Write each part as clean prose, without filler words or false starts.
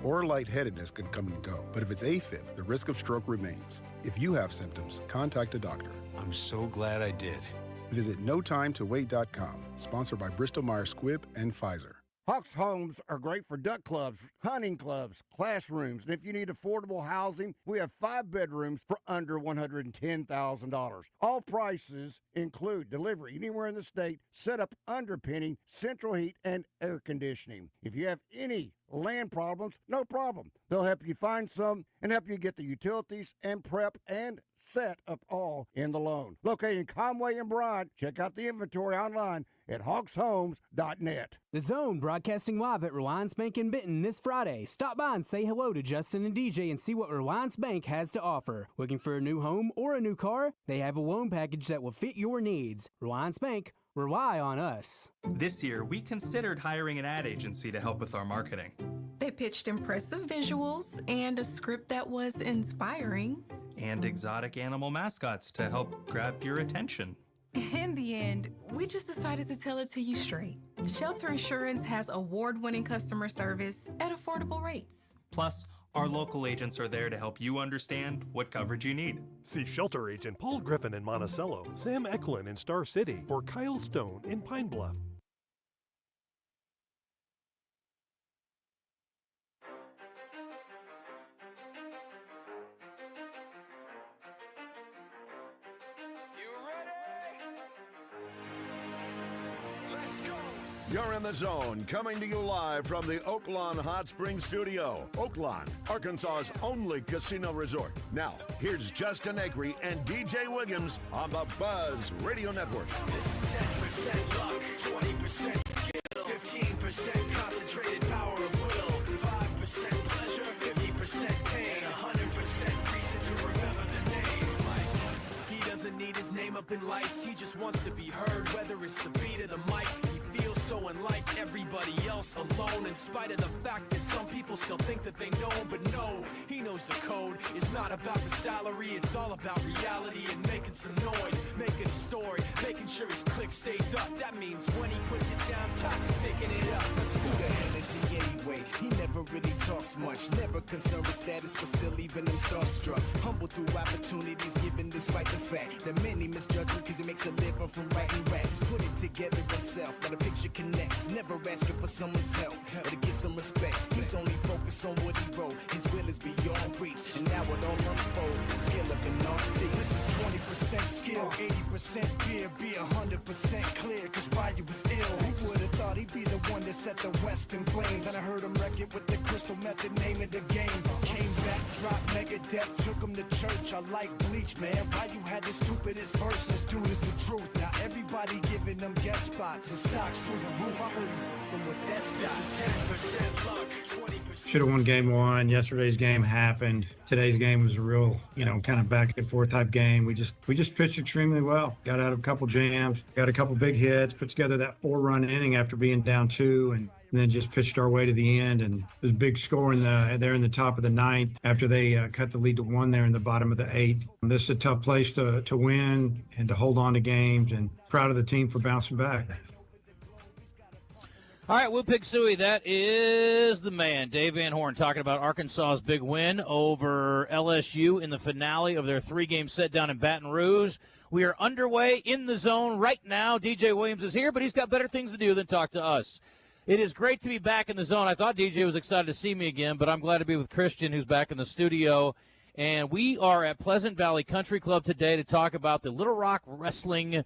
or lightheadedness can come and go. But if it's AFib, the risk of stroke remains. If you have symptoms, contact a doctor. I'm so glad I did. Visit notimetowait.com, sponsored by Bristol-Myers Squibb and Pfizer. Hawks Homes are great for duck clubs, hunting clubs, classrooms, and if you need affordable housing, we have 5 bedrooms for under $110,000. All prices include delivery anywhere in the state, setup, underpinning, central heat, and air conditioning. If you have any land problems, no problem. They'll help you find some and help you get the utilities and prep and set up all in the loan. Located in Conway and Bryant, check out the inventory online at hawkshomes.net. The Zone broadcasting live at Reliance Bank in Benton this Friday. Stop by and say hello to Justin and DJ and see what Reliance Bank has to offer. Looking for a new home or a new car? They have a loan package that will fit your needs. Reliance Bank, rely on us. This year, we considered hiring an ad agency to help with our marketing. They pitched impressive visuals and a script that was inspiring. And exotic animal mascots to help grab your attention. In the end, we just decided to tell it to you straight. Shelter Insurance has award-winning customer service at affordable rates. Plus, our local agents are there to help you understand what coverage you need. See Shelter Agent Paul Griffin in Monticello, Sam Eklund in Star City, or Kyle Stone in Pine Bluff. You're in the Zone, coming to you live from the Oaklawn Hot Springs Studio. Oaklawn, Arkansas's only casino resort. Now, here's Justin Acri and DJ Williams on the Buzz Radio Network. This is 10% luck, 20% skill, 15% concentrated power of will, 5% pleasure, 50% pain, 100% reason to remember the name. Like, he doesn't need his name up in lights, he just wants to be heard, whether it's the beat of the mic. Feels so unlike everybody else, alone, in spite of the fact that some people still think that they know, but no, he knows the code. It's not about the salary, it's all about reality and making some noise, making a story, making sure his click stays up. That means when he puts it down, Top's picking it up. Let's go. Who the hell is he anyway? He never really talks much, never concerned with status, but still leaving him starstruck. Humble through opportunities given despite the fact that many misjudge him because he makes a living from writing raps. Put it together himself, got a picture connects, never asking for someone's help or to get some respect. He's only focused on what he wrote, his will is beyond reach, and now it all unfolds, the skill of an artist. This is 20% skill, 80% fear, be 100% clear, cause Ryu was ill. Who would've thought he'd be the one that set the West in flames? And I heard him wreck it with the crystal method, name of the game. Came back, dropped Megadeth, took him to church. I like Bleach, man. Ryu had the stupidest verse, this dude is the truth. Now everybody giving them guest spots and stocks through the roof. I heard him with that stock. This is 10% luck, 20%. Should have won game one. Yesterday's game happened. Today's game was a real, kind of back and forth type game. We just pitched extremely well. Got out of a couple jams, got a couple big hits, put together that 4-run inning after being down 2, and then just pitched our way to the end. And it was a big score there in the top of the 9th after they cut the lead to 1 there in the bottom of the 8th. This is a tough place to win and to hold on to games, and proud of the team for bouncing back. All right, Will Pig-Sooie, that is the man. Dave Van Horn talking about Arkansas's big win over LSU in the finale of their 3-game set down in Baton Rouge. We are underway in the zone right now. DJ Williams is here, but he's got better things to do than talk to us. It is great to be back in the zone. I thought DJ was excited to see me again, but I'm glad to be with Christian, who's back in the studio. And we are at Pleasant Valley Country Club today to talk about the Little Rock Wrestling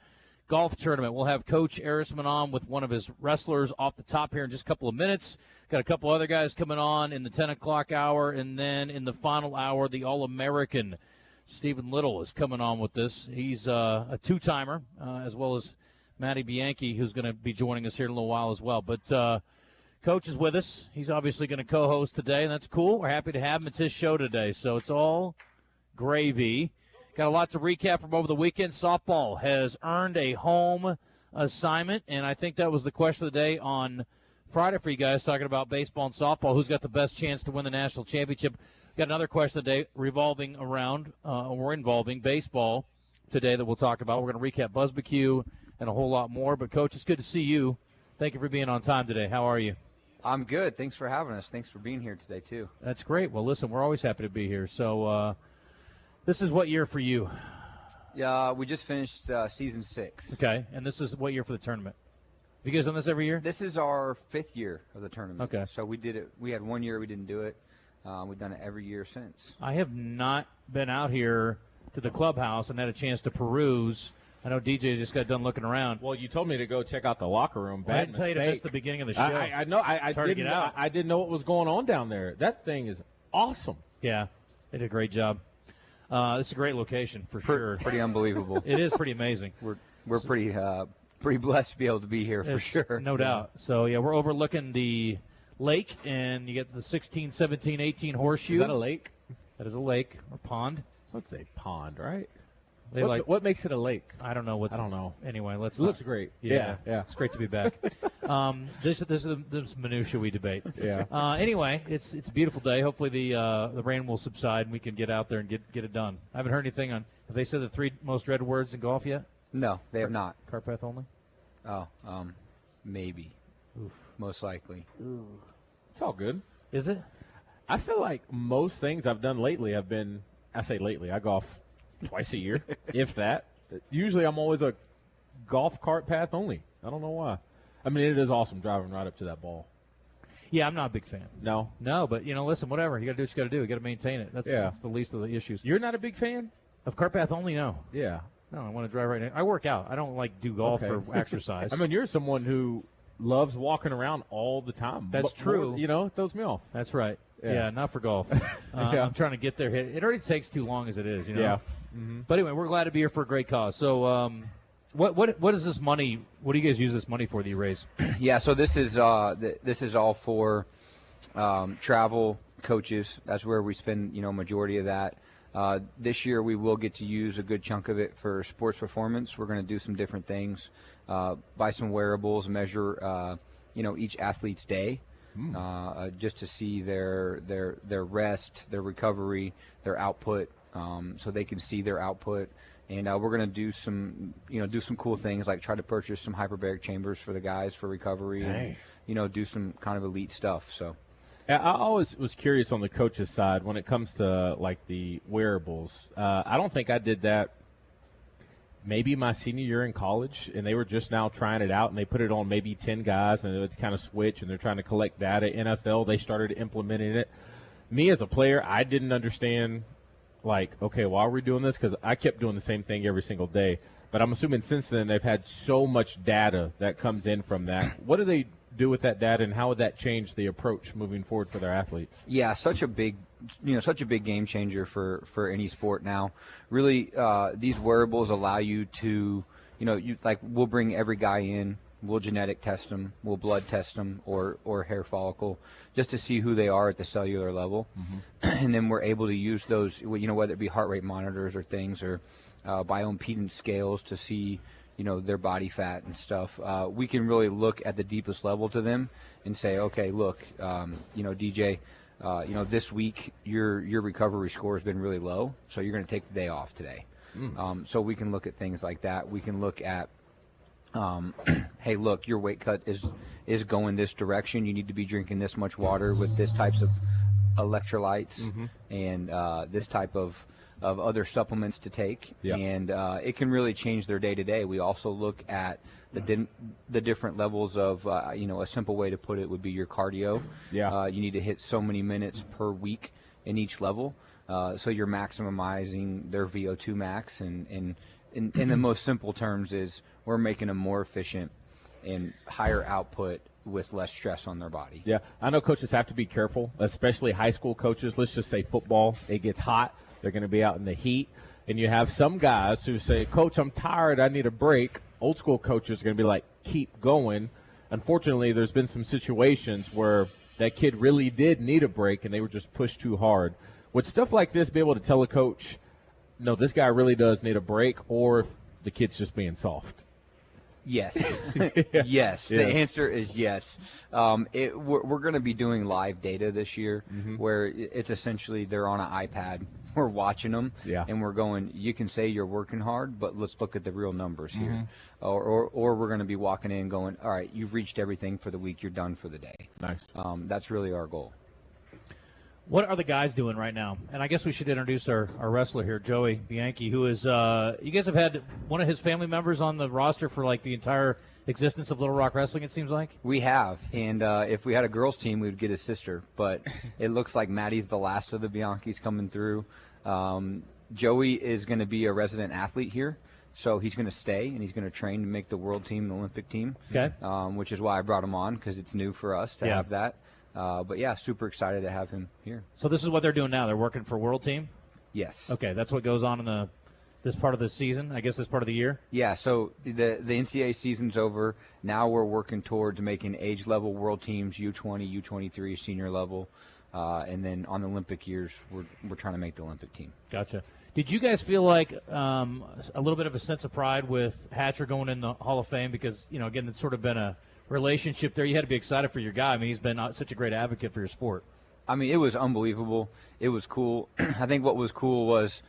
Golf Tournament. We'll have Coach Arisman on with one of his wrestlers off the top here in just a couple of minutes. Got a couple other guys coming on in the 10 o'clock hour, and then in the final hour, the All-American Stephen Little is coming on with this. He's a two-timer, as well as Matty Bianchi, who's going to be joining us here in a little while as well. But Coach is with us. He's obviously going to co-host today, and that's cool. We're happy to have him. It's his show today, so it's all gravy. Got a lot to recap from over the weekend. Softball has earned a home assignment, and I think that was the question of the day on Friday for you guys, talking about baseball and softball. Who's got the best chance to win the national championship? Got another question of the day revolving around or involving baseball today that we'll talk about. We're going to recap BuzzBQ and a whole lot more. But, Coach, it's good to see you. Thank you for being on time today. How are you? I'm good. Thanks for having us. Thanks for being here today, too. That's great. Well, listen, we're always happy to be here. So this is what year for you? Yeah, we just finished season 6. Okay, and this is what year for the tournament? Have you guys done this every year? This is our 5th year of the tournament. Okay. So we did it. We had 1 year we didn't do it. We've done it every year since. I have not been out here to the clubhouse and had a chance to peruse. I know DJ just got done looking around. Well, you told me to go check out the locker room. I didn't tell you to miss the beginning of the show. I know. I didn't get out. I didn't know what was going on down there. That thing is awesome. Yeah, they did a great job. This is a great location for sure. Pretty unbelievable. It is pretty amazing. We're pretty blessed to be able to be here for sure. No doubt. So, yeah, we're overlooking the lake, and you get the 16, 17, 18 horseshoe. Is that a lake? That is a lake or pond. Let's say pond, right? What makes it a lake? I don't know. I don't know. Anyway, let's. It looks great. Yeah. It's great to be back. This is the minutia we debate. Yeah. Anyway, it's a beautiful day. Hopefully the rain will subside and we can get out there and get it done. I haven't heard anything on. Have they said the 3 most read words in golf yet? No, they have not. Cart path only. Oh, maybe. Oof. Most likely. Ooh. It's all good. Is it? I feel like most things I've done lately have been. I say lately. I golf twice a year, if that. Usually I'm always a golf cart path only. I don't know why. I mean, it is awesome driving right up to that ball. Yeah, I'm not a big fan. No? No, but, listen, whatever. You got to do what you got to do. You got to maintain it. That's the least of the issues. You're not a big fan? Of cart path only? No. Yeah. No, I want to drive right now. I work out. I don't, do golf or exercise. I mean, you're someone who loves walking around all the time. That's true. It throws me off. That's right. Yeah, not for golf. Yeah. I'm trying to get there. It already takes too long as it is, Yeah. Mm-hmm. But anyway, we're glad to be here for a great cause. So what is this money? What do you guys use this money for that you raise? Yeah, so this is all for travel, coaches. That's where we spend, majority of that. This year we will get to use a good chunk of it for sports performance. We're going to do some different things, buy some wearables, measure, each athlete's day. Just to see their rest, their recovery, their output, so they can see their output. And we're going to do some cool things like try to purchase some hyperbaric chambers for the guys for recovery. Dang. And, do some kind of elite stuff. So. Yeah, I always was curious on the coach's side when it comes to the wearables. I don't think I did that. Maybe my senior year in college, and they were just now trying it out, and they put it on maybe 10 guys, and it would kind of switch, and they're trying to collect data. NFL, they started implementing it. Me as a player, I didn't understand, okay, why are we doing this? Because I kept doing the same thing every single day. But I'm assuming since then they've had so much data that comes in from that. What do they do with that data, and how would that change the approach moving forward for their athletes? Yeah, such a big game changer for any sport now. Really, these wearables allow you to, we'll bring every guy in, we'll genetic test them, we'll blood test them, or hair follicle, just to see who they are at the cellular level. Mm-hmm. And then we're able to use those, whether it be heart rate monitors or things, or bioimpedance scales to see, their body fat and stuff. We can really look at the deepest level to them and say, okay, look, DJ, this week your recovery score has been really low, so you're going to take the day off today. So we can look at things like that. We can look at, hey, look, your weight cut is going this direction. You need to be drinking this much water with this types of electrolytes and this type of other supplements to take. Yep. And it can really change their day-to-day. We also look at the different levels of, a simple way to put it would be your cardio. Yeah. You need to hit so many minutes per week in each level. So you're maximizing their VO2 max. And in the most simple terms is we're making them more efficient and higher output with less stress on their body. Yeah, I know coaches have to be careful, especially high school coaches. Let's just say football. It gets hot. They're going to be out in the heat. And you have some guys who say, Coach, I'm tired. I need a break. Old school coaches are going to be like, keep going. Unfortunately, there's been some situations where that kid really did need a break and they were just pushed too hard. Would stuff like this be able to tell a coach, no, this guy really does need a break, or if the kid's just being soft? Yes. Yes. The answer is yes. We're going to be doing live data this year where it's essentially they're on an iPad we're watching them, Yeah. and we're going, you can say you're working hard, but let's look at the real numbers here. Mhm. Or we're going to be walking in going, all right, you've reached everything for the week, you're done for the day. Nice. That's really our goal. What are the guys doing right now? And I guess we should introduce our wrestler here, Joey Bianchi, who is you guys have had one of his family members on the roster for like the entire existence of Little Rock Wrestling, it seems like? We have, and if we had a girls team, we would get his sister, but it looks like Maddie's the last of the Bianchis coming through. Joey is going to be a resident athlete here, so he's going to stay, and he's going to train to make the world team, the Olympic team, okay. Which is why I brought him on, because it's new for us to Yeah. have that. But, yeah, super excited to have him here. So this is what they're doing now. They're working for World Team? Yes. Okay, that's what goes on in this part of the season, I guess this part of the year? Yeah, so the NCAA season's over. Now we're working towards making age-level world teams, U20, U23, senior level. And then on the Olympic years, we're trying to make the Olympic team. Gotcha. Did you guys feel like a little bit of a sense of pride with Hatcher going in the Hall of Fame? Because, again, it's sort of been a relationship there. You had to be excited for your guy. I mean, he's been such a great advocate for your sport. I mean, it was unbelievable. It was cool. I think what was cool was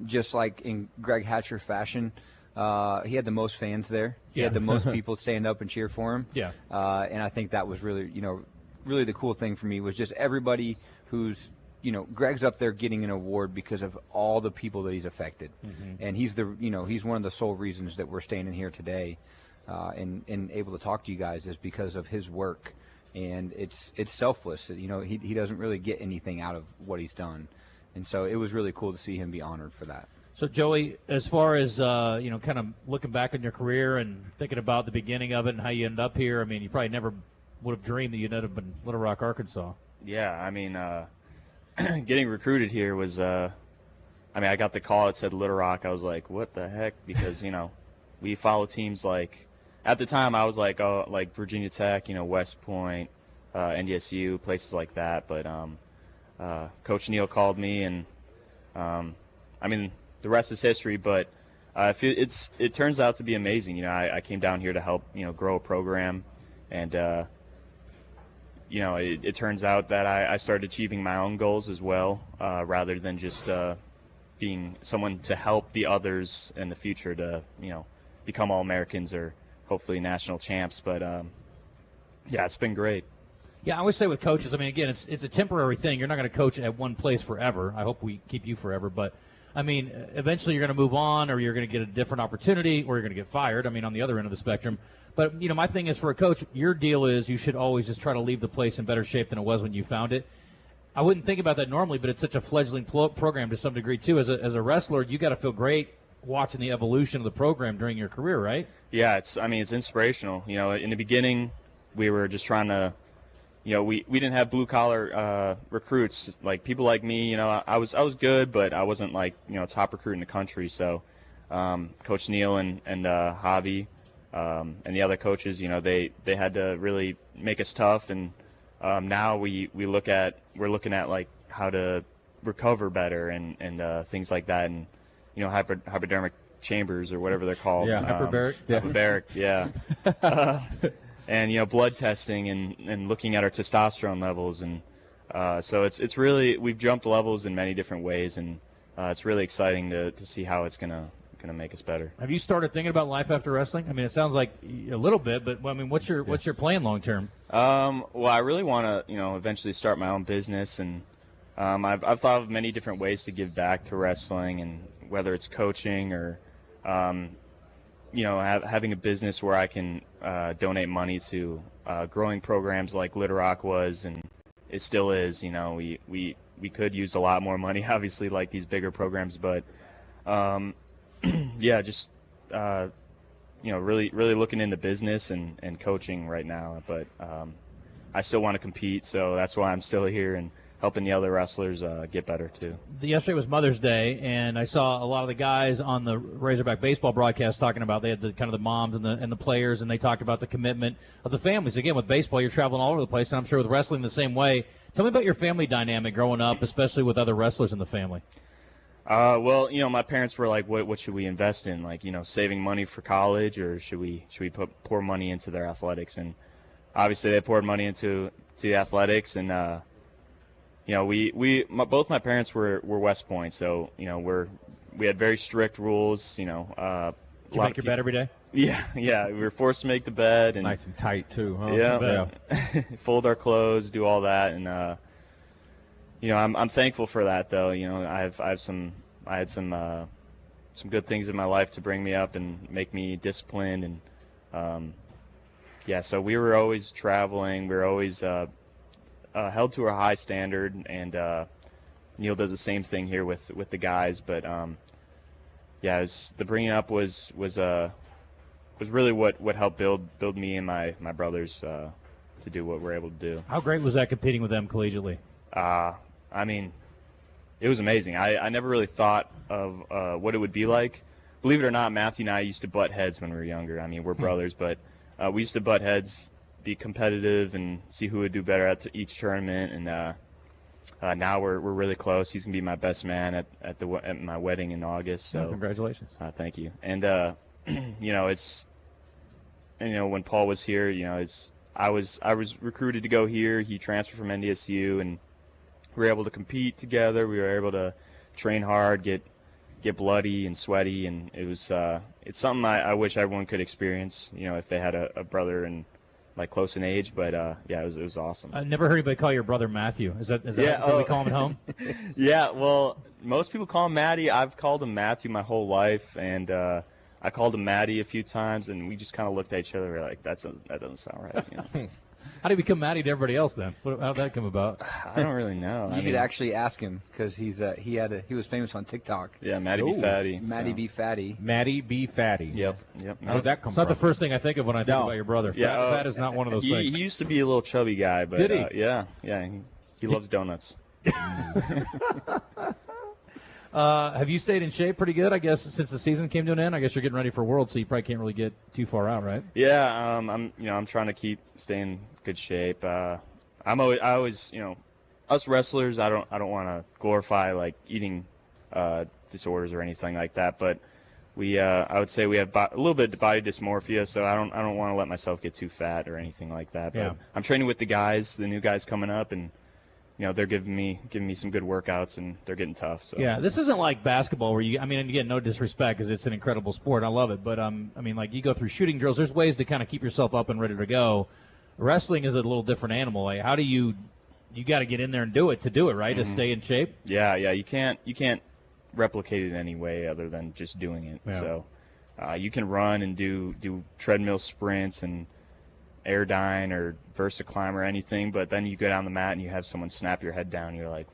just like in Greg Hatcher fashion, he had the most fans there. He had the most people stand up and cheer for him. Yeah. And I think that was really, really the cool thing for me was just everybody who's, Greg's up there getting an award because of all the people that he's affected. Mm-hmm. And he's one of the sole reasons that we're standing here today and able to talk to you guys is because of his work. And it's selfless. He doesn't really get anything out of what he's done. And so it was really cool to see him be honored for that. So, Joey, as far as, kind of looking back on your career and thinking about the beginning of it and how you ended up here, I mean, you probably never would have dreamed that you'd end up in Little Rock, Arkansas. Yeah, I mean, getting recruited here was, I got the call. It said Little Rock. I was like, what the heck? Because, we follow teams like, at the time I was like, like Virginia Tech, West Point, NDSU, places like that. But Coach Neal called me, and the rest is history. But it turns out to be amazing. I came down here to help grow a program, and it turns out that I started achieving my own goals as well, rather than just being someone to help the others in the future to become All-Americans or hopefully national champs. But yeah, it's been great. Yeah, I always say with coaches, again, it's a temporary thing. You're not going to coach at one place forever. I hope we keep you forever. But, eventually you're going to move on, or you're going to get a different opportunity, or you're going to get fired, on the other end of the spectrum. But, my thing is, for a coach, your deal is you should always just try to leave the place in better shape than it was when you found it. I wouldn't think about that normally, but it's such a fledgling program to some degree, too. As a wrestler, you got to feel great watching the evolution of the program during your career, right? Yeah, it's inspirational. In the beginning, we were just trying to, we didn't have blue collar recruits like people like me. I was good, but I wasn't like top recruit in the country. So Coach Neal and Javi and the other coaches, they had to really make us tough. And now we're looking at like how to recover better and things like that, and hypodermic chambers or whatever they're called. Yeah, hyperbaric. Hyperbaric, yeah. And blood testing and looking at our testosterone levels, and so it's really, we've jumped levels in many different ways, and it's really exciting to see how it's gonna make us better. Have you started thinking about life after wrestling? It sounds like a little bit, but what's your plan long term? Well, I really want to eventually start my own business, and I've thought of many different ways to give back to wrestling, and whether it's coaching or having a business where I can donate money to growing programs like Little Rock was, and it still is. We could use a lot more money, obviously, like these bigger programs, but yeah, just really looking into business and coaching right now. But I still want to compete, so that's why I'm still here and helping the other wrestlers get better too. Yesterday was Mother's Day, and I saw a lot of the guys on the Razorback baseball broadcast talking about, they had the kind of the moms and the players, and they talked about the commitment of the families. Again, with baseball, you're traveling all over the place, and I'm sure with wrestling the same way. Tell me about your family dynamic growing up, especially with other wrestlers in the family. Well, my parents were like, what should we invest in? Like, saving money for college, or should we pour money into their athletics? And obviously they poured money into the athletics, and both my parents were West Point, so we had very strict rules. Did you make your bed every day? Yeah, we were forced to make the bed, and nice and tight too, huh? Yeah. Fold our clothes, do all that, and I'm thankful for that though. I had some good things in my life to bring me up and make me disciplined, and so we were always traveling. We were always held to a high standard, and Neil does the same thing here with the guys. But the bringing up was really what helped build me and my brothers to do what we're able to do. How great was that competing with them collegiately? I mean, it was amazing. I never really thought of what it would be like. Believe it or not, Matthew and I used to butt heads when we were younger. I mean, we're brothers, but we used to butt heads, be competitive, and see who would do better at each tournament. And now we're really close. He's gonna be my best man at my wedding in August. So congratulations. Thank you. And when Paul was here, I was recruited to go here. He transferred from NDSU, and we were able to compete together. We were able to train hard, get bloody and sweaty, and it was it's something I wish everyone could experience. If they had a brother and like close in age, but it was awesome. I never heard anybody call your brother Matthew. Is that what we call him at home? Yeah, well, most people call him Matty. I've called him Matthew my whole life, and I called him Matty a few times, and we just kind of looked at each other. We're like, that doesn't sound right. How did he become Matty to everybody else then? How did that come about? I don't really know. You should actually ask him, because he was famous on TikTok. Yeah, Matty B. Fatty. Matty B. Fatty. Matty B. Fatty. Yep. How did that come It's from? not the first thing I think of when I think about your brother. Yeah, Fat is not one of those things. He used to be a little chubby guy, but did he? Yeah. He loves donuts. Have you stayed in shape pretty good, I guess, since the season came to an end? I guess you're getting ready for Worlds, so you probably can't really get too far out, right? Yeah, I'm trying to stay in good shape. I always, us wrestlers, I don't want to glorify like eating disorders or anything like that, but I would say we have a little bit of body dysmorphia, so I don't want to let myself get too fat or anything like that. But I'm training with the new guys coming up, and they're giving me some good workouts, and they're getting tough. So yeah, this isn't like basketball where again, no disrespect, because it's an incredible sport. I love it, but like you go through shooting drills. There's ways to kind of keep yourself up and ready to go. Wrestling is a little different animal. Like, how do you got to get in there and do it, right? Mm-hmm. To stay in shape. Yeah, you can't replicate it in any way other than just doing it. Yeah. So you can run and do treadmill sprints and airdyne or VersaClimb or anything, but then you go down the mat and you have someone snap your head down. You're like,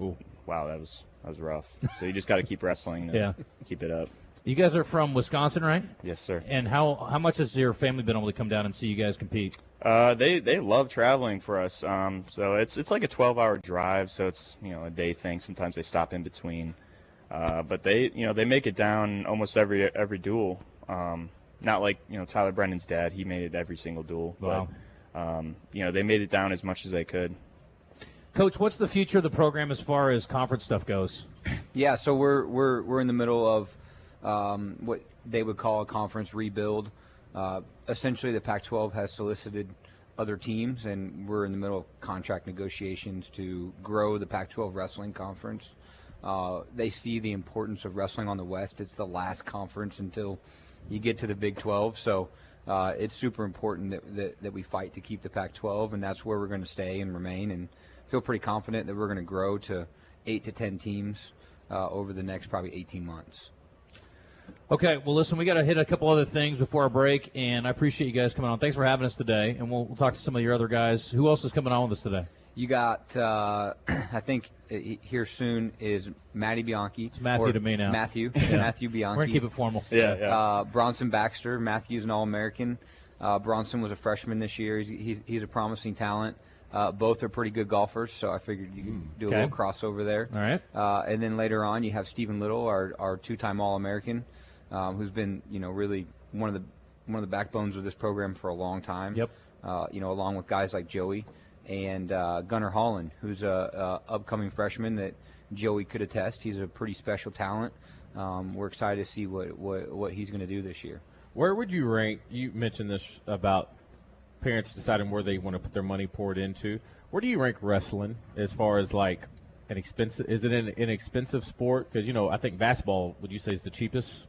ooh, wow, that was rough. So you just got to keep wrestling to keep it up. You guys are from Wisconsin, right? Yes, sir. And how much has your family been able to come down and see you guys compete? They love traveling for us. So it's like a 12-hour drive, so it's a day thing. Sometimes they stop in between, but they make it down almost every duel. Not like Tyler Brennan's dad; he made it every single duel. Wow. But they made it down as much as they could. Coach, what's the future of the program as far as conference stuff goes? Yeah, so we're in the middle of what they would call a conference rebuild. Essentially, the Pac-12 has solicited other teams, and we're in the middle of contract negotiations to grow the Pac-12 wrestling conference. They see the importance of wrestling on the West. It's the last conference until you get to the Big 12, so it's super important that we fight to keep the Pac-12, and that's where we're going to stay and remain, and feel pretty confident that we're going to grow to 8 to 10 teams over the next probably 18 months. Okay, well, listen, we got to hit a couple other things before our break, and I appreciate you guys coming on. Thanks for having us today, and we'll talk to some of your other guys. Who else is coming on with us today? You got, I think here soon is Matty Bianchi. It's Matthew to me now. Matthew Bianchi. We're going to keep it formal. Yeah. Bronson Baxter. Matthew's an All-American. Bronson was a freshman this year. He's a promising talent. Both are pretty good golfers, so I figured you could do a little crossover there. All right. And then later on, you have Stephen Little, our two-time All-American, who's been really one of the backbones of this program for a long time. Yep. Along with guys like Joey and Gunnar Holland, who's a upcoming freshman that Joey could attest. He's a pretty special talent. We're excited to see what he's going to do this year. Where would you rank? You mentioned this about parents deciding where they want to put their money poured into. Where do you rank wrestling as far as like an expensive? Is it an inexpensive sport? Because I think basketball, would you say, is the cheapest?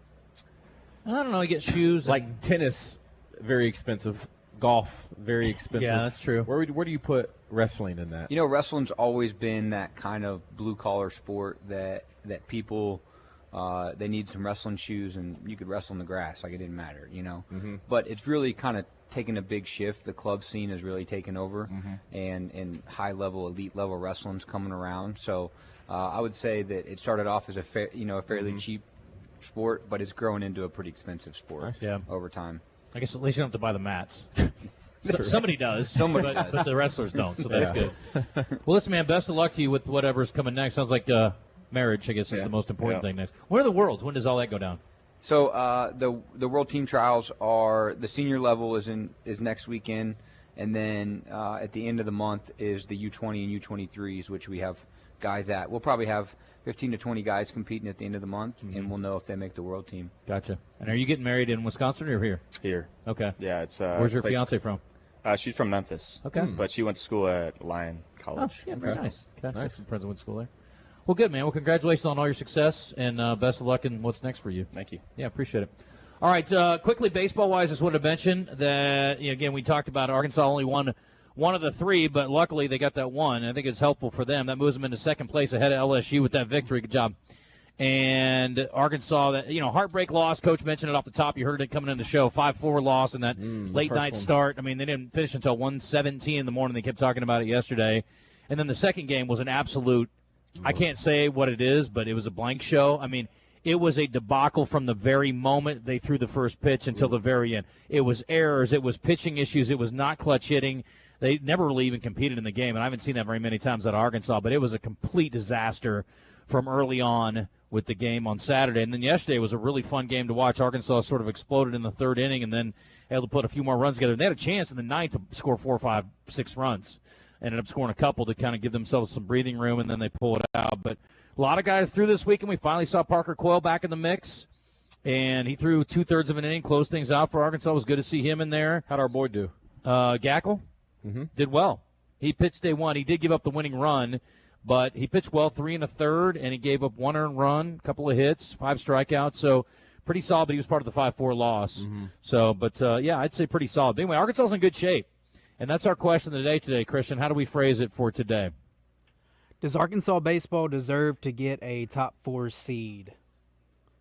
I don't know. You get shoes. Like tennis, very expensive. Golf, very expensive. Yeah, that's true. Where do you put wrestling in that? Wrestling's always been that kind of blue-collar sport that people they need some wrestling shoes, and you could wrestle in the grass like it didn't matter, Mm-hmm. But it's really kind of taken a big shift. The club scene has really taken over, and high-level, elite-level wrestling's coming around. So I would say that it started off as a fairly cheap sport, but it's grown into a pretty expensive sport over time. I guess at least you don't have to buy the mats. Somebody does. But the wrestlers don't, so that's good. Well, listen, man, best of luck to you with whatever's coming next. Sounds like marriage, I guess, is the most important thing next. What are the Worlds? When does all that go down? So the World Team Trials are, the senior level is next weekend, and then at the end of the month is the U20 and U23s, which we have guys at. We'll probably have 15 to 20 guys competing at the end of the month, and we'll know if they make the World Team. Gotcha. And are you getting married in Wisconsin or here? Here. Okay. Yeah, it's. Where's your fiance from? She's from Memphis. Okay. But she went to school at Lyon College. Oh, yeah, very nice. Okay. Nice. Some friends who went to school there. Well, good, man. Well, congratulations on all your success, and best of luck in what's next for you. Thank you. Yeah, appreciate it. All right, quickly, baseball-wise, I just wanted to mention that, again, we talked about Arkansas only won one of the three, but luckily they got that one. I think it's helpful for them. That moves them into second place ahead of LSU with that victory. Good job. And Arkansas, that heartbreak loss. Coach mentioned it off the top. You heard it coming in the show. 5-4 loss in that late-night start. I mean, they didn't finish until 1:17 in the morning. They kept talking about it yesterday. And then the second game was an absolute, I can't say what it is, but it was a blank show. I mean, it was a debacle from the very moment they threw the first pitch until the very end. It was errors. It was pitching issues. It was not clutch hitting. They never really even competed in the game, and I haven't seen that very many times at Arkansas, but it was a complete disaster from early on with the game on Saturday. And then yesterday was a really fun game to watch. Arkansas sort of exploded in the third inning and then able to put a few more runs together. And they had a chance in the ninth to score 4, 5, 6 runs. Ended up scoring a couple to kind of give themselves some breathing room, and then they pull it out. But a lot of guys threw this weekend. We finally saw Parker Coyle back in the mix, and he threw 2/3 of an inning, closed things out for Arkansas. It was good to see him in there. How'd our boy do? Gackle did well. He pitched day one. He did give up the winning run, but he pitched well, 3 1/3, and he gave up 1 earned run, a couple of hits, 5 strikeouts. So pretty solid, but he was part of the 5-4 loss. So, but, yeah, I'd say pretty solid. But anyway, Arkansas's in good shape. And that's our question of the day today, Christian. How do we phrase it for today? Does Arkansas baseball deserve to get a top 4 seed?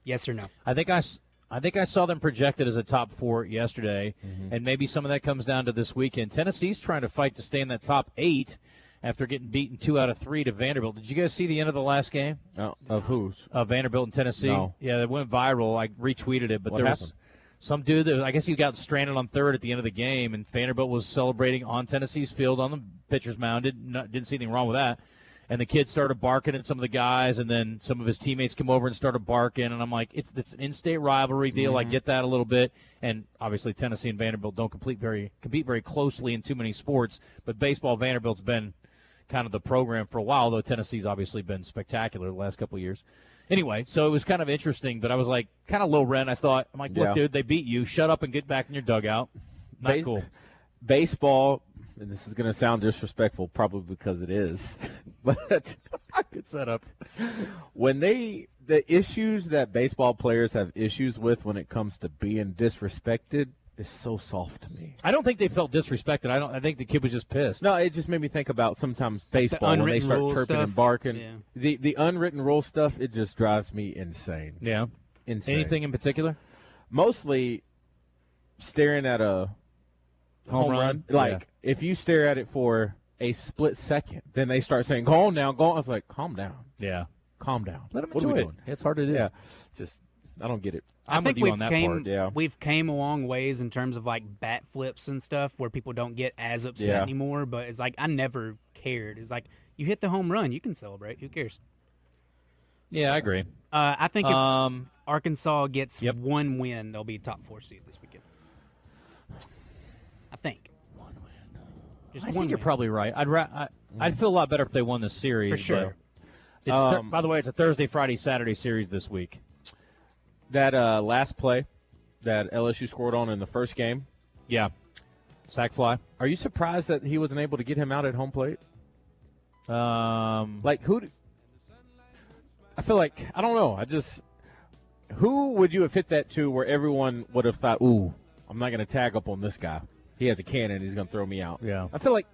Yes or no? I think I saw them projected as a top 4 yesterday, and maybe some of that comes down to this weekend. Tennessee's trying to fight to stay in that top 8 after getting beaten 2 out of 3 to Vanderbilt. Did you guys see the end of the last game? Of whose? Vanderbilt and Tennessee. No. Yeah, it went viral. I retweeted it, but there was some dude that I guess he got stranded on third at the end of the game, and Vanderbilt was celebrating on Tennessee's field on the pitcher's mound. Didn't see anything wrong with that. And the kid started barking at some of the guys, and then some of his teammates come over and started barking. And I'm like, it's an in-state rivalry deal. I get that a little bit. And obviously Tennessee and Vanderbilt don't compete very closely in too many sports. But baseball, Vanderbilt's been kind of the program for a while, though Tennessee's obviously been spectacular the last couple of years. Anyway, so it was kind of interesting, but I was like kind of low rent. I'm like, look, dude, they beat you. Shut up and get back in your dugout. Not cool. Baseball, and this is going to sound disrespectful probably because it is, but good setup. When the issues that baseball players have issues with when it comes to being disrespected is so soft to me. I don't think they felt disrespected. I think the kid was just pissed. No, it just made me think about sometimes baseball when they start chirping and barking. Yeah. The unwritten rule stuff, it just drives me insane. Yeah. Insane. Anything in particular? Mostly staring at a home run. Like, if you stare at it for a split second, then they start saying, go on now, go on. I was like, calm down. Yeah. Calm down. Let them enjoy it. It's hard to do. Yeah. Just, I don't get it. I'm with you on that part. Yeah. We've came a long ways in terms of, like, bat flips and stuff where people don't get as upset anymore. But it's like, I never cared. It's like, you hit the home run, you can celebrate. Who cares? Yeah, I agree. I think if Arkansas gets one win, they'll be top 4 seed this weekend. I think. One win. Just I one think you're win. probably right. I'd feel a lot better if they won this series. For sure. By the way, it's a Thursday, Friday, Saturday series this week. That last play that LSU scored on in the first game. Yeah. Sack fly. Are you surprised that he wasn't able to get him out at home plate? Like who? I feel like I don't know. Who would you have hit that to where everyone would have thought, "Ooh, I'm not going to tag up on this guy. He has a cannon. He's going to throw me out." Yeah. I feel like,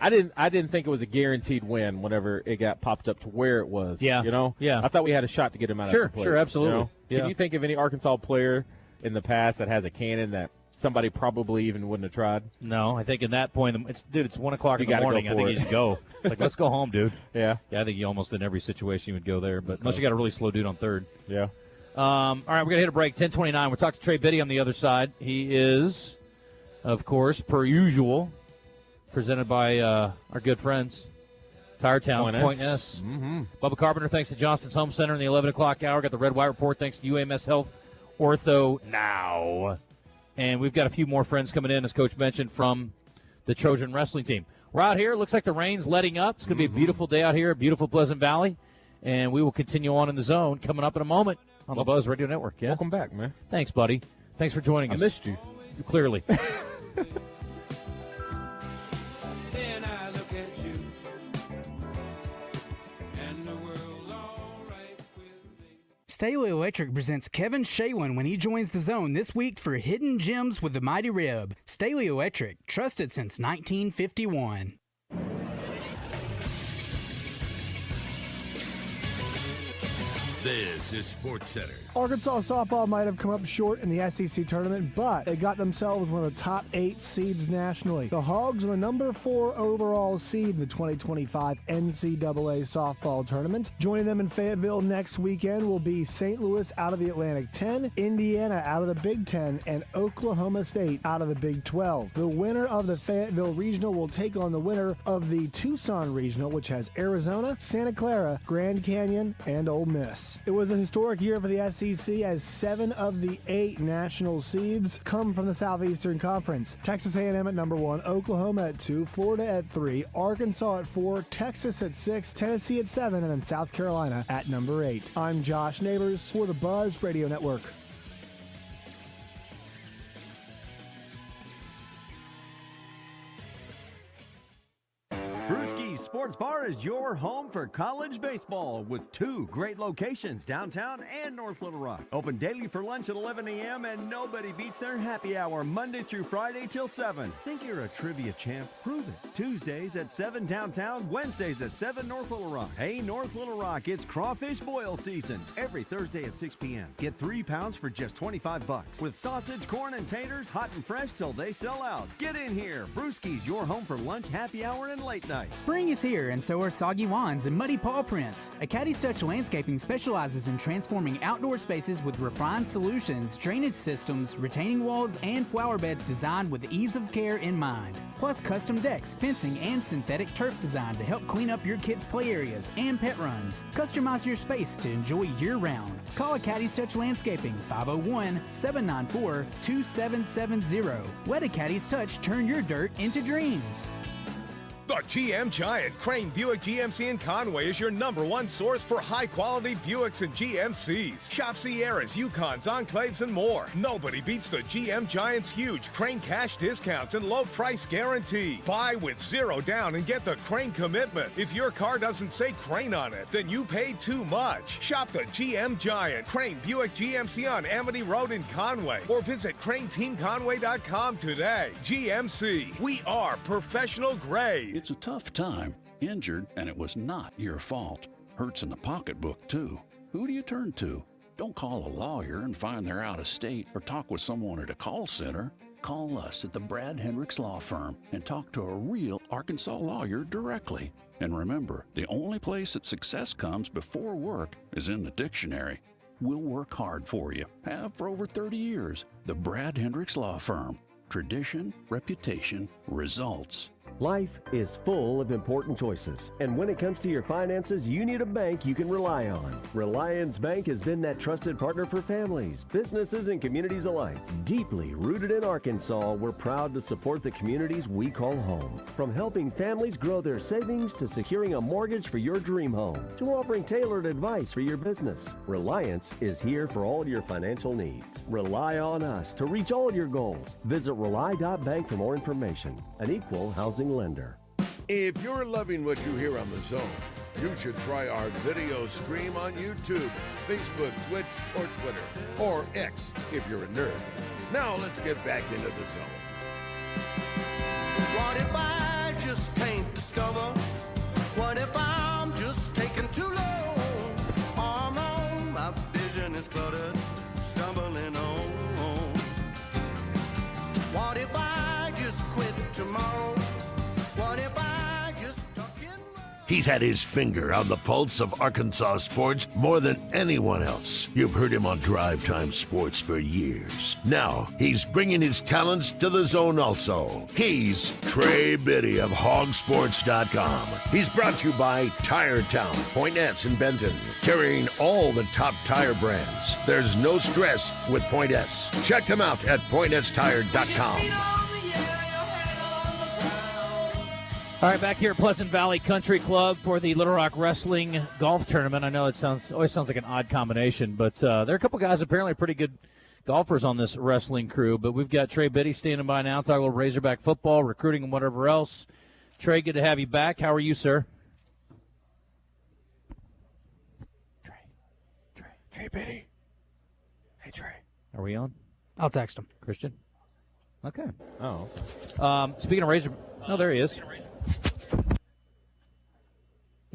I didn't think it was a guaranteed win whenever it got popped up to where it was. Yeah. Yeah. I thought we had a shot to get him out. Sure, of the plate, sure, absolutely. Yeah. Can you think of any Arkansas player in the past that has a cannon that somebody probably even wouldn't have tried? No, I think at that point, it's 1 o'clock in the morning. I think you should go. Like, let's go home, dude. Yeah. Yeah, I think you almost in every situation you would go there, but unless you got a really slow dude on third. Yeah. All right, we're going to hit a break. 10:29. We'll talk to Trey Biddy on the other side. He is, of course, per usual, presented by our good friends, Tire Town, Point S. Mm-hmm. Bubba Carpenter, thanks to Johnston's Home Center in the 11 o'clock hour. Got the Red White Report, thanks to UAMS Health Ortho Now. And we've got a few more friends coming in, as Coach mentioned, from the Trojan wrestling team. We're out here. It looks like the rain's letting up. It's going to be a beautiful day out here, a beautiful Pleasant Valley. And we will continue on in the zone coming up in a moment on the Buzz Radio Network. Yeah? Welcome back, man. Thanks, buddy. Thanks for joining us. I missed you. Clearly. Then I look at you, and the world's all right with me. Staley Electric presents Kevin Shaylin when he joins the zone this week for Hidden Gems with the Mighty Rib. Staley Electric, trusted since 1951. This is Sports Center. Arkansas softball might have come up short in the SEC tournament, but they got themselves one of the top 8 seeds nationally. The Hogs are the number 4 overall seed in the 2025 NCAA softball tournament. Joining them in Fayetteville next weekend will be St. Louis out of the Atlantic 10, Indiana out of the Big 10, and Oklahoma State out of the Big 12. The winner of the Fayetteville Regional will take on the winner of the Tucson Regional, which has Arizona, Santa Clara, Grand Canyon, and Ole Miss. It was a historic year for the SEC as 7 of the 8 national seeds come from the Southeastern Conference. Texas A&M at number 1, Oklahoma at 2, Florida at 3, Arkansas at 4, Texas at 6, Tennessee at 7, and then South Carolina at number 8. I'm Josh Neighbors for the Buzz Radio Network. Brewski's Sports Bar is your home for college baseball with 2 great locations, downtown and North Little Rock. Open daily for lunch at 11 a.m. and nobody beats their happy hour Monday through Friday till 7. Think you're a trivia champ? Prove it. Tuesdays at 7 downtown, Wednesdays at 7 North Little Rock. Hey, North Little Rock, it's crawfish boil season. Every Thursday at 6 p.m. Get 3 pounds for just $25. With sausage, corn, and taters, hot and fresh till they sell out. Get in here. Brewski's, your home for lunch, happy hour, and late night. Spring is here, and so are soggy wands and muddy paw prints. Caddy's Touch Landscaping specializes in transforming outdoor spaces with refined solutions, drainage systems, retaining walls, and flower beds designed with ease of care in mind. Plus custom decks, fencing, and synthetic turf design to help clean up your kids' play areas and pet runs. Customize your space to enjoy year-round. Call Caddy's Touch Landscaping, 501-794-2770. Let a Caddy's Touch turn your dirt into dreams. The GM Giant, Crane Buick GMC in Conway, is your #1 source for high-quality Buicks and GMCs. Shop Sierras, Yukons, Enclaves, and more. Nobody beats the GM Giant's huge Crane cash discounts and low price guarantee. Buy with 0 down and get the Crane commitment. If your car doesn't say Crane on it, then you paid too much. Shop the GM Giant, Crane Buick GMC on Amity Road in Conway, or visit CraneTeamConway.com today. GMC, we are professional grade. It's a tough time. Injured, and it was not your fault. Hurts in the pocketbook, too. Who do you turn to? Don't call a lawyer and find they're out of state or talk with someone at a call center. Call us at the Brad Hendricks Law Firm and talk to a real Arkansas lawyer directly. And remember, the only place that success comes before work is in the dictionary. We'll work hard for you. Have for over 30 years. The Brad Hendricks Law Firm. Tradition, reputation, results. Life is full of important choices, and when it comes to your finances, you need a bank you can rely on. Reliance Bank has been that trusted partner for families, businesses, and communities alike. Deeply rooted in Arkansas, we're proud to support the communities we call home. From helping families grow their savings to securing a mortgage for your dream home, to offering tailored advice for your business, Reliance is here for all your financial needs. Rely on us to reach all your goals. Visit rely.bank for more information. An equal housing lender. If you're loving what you hear on The Zone, you should try our video stream on YouTube, Facebook, Twitch, or Twitter, or X if you're a nerd. Now let's get back into The Zone. What if I just can't discover? What if I'm just taking too long? I'm on, my vision is cluttered, stumbling on. What if I just quit tomorrow? What if I just tuck in? He's had his finger on the pulse of Arkansas sports more than anyone else. You've heard him on Drive Time Sports for years. Now, he's bringing his talents to The Zone also. He's Trey Biddy of Hogsports.com. He's brought to you by Tire Town, Point S in Benton, carrying all the top tire brands. There's no stress with Point S. Check them out at pointstire.com. All right, back here at Pleasant Valley Country Club for the Little Rock Wrestling Golf Tournament. I know it always sounds like an odd combination, but there are a couple guys apparently pretty good golfers on this wrestling crew. But we've got Trey Biddy standing by now, talking a little Razorback football, recruiting, and whatever else. Trey, good to have you back. How are you, sir? Trey Biddy. Hey, Trey. Are we on? I'll text him. Christian? Okay. Oh. Speaking of Razor... Oh, there he is.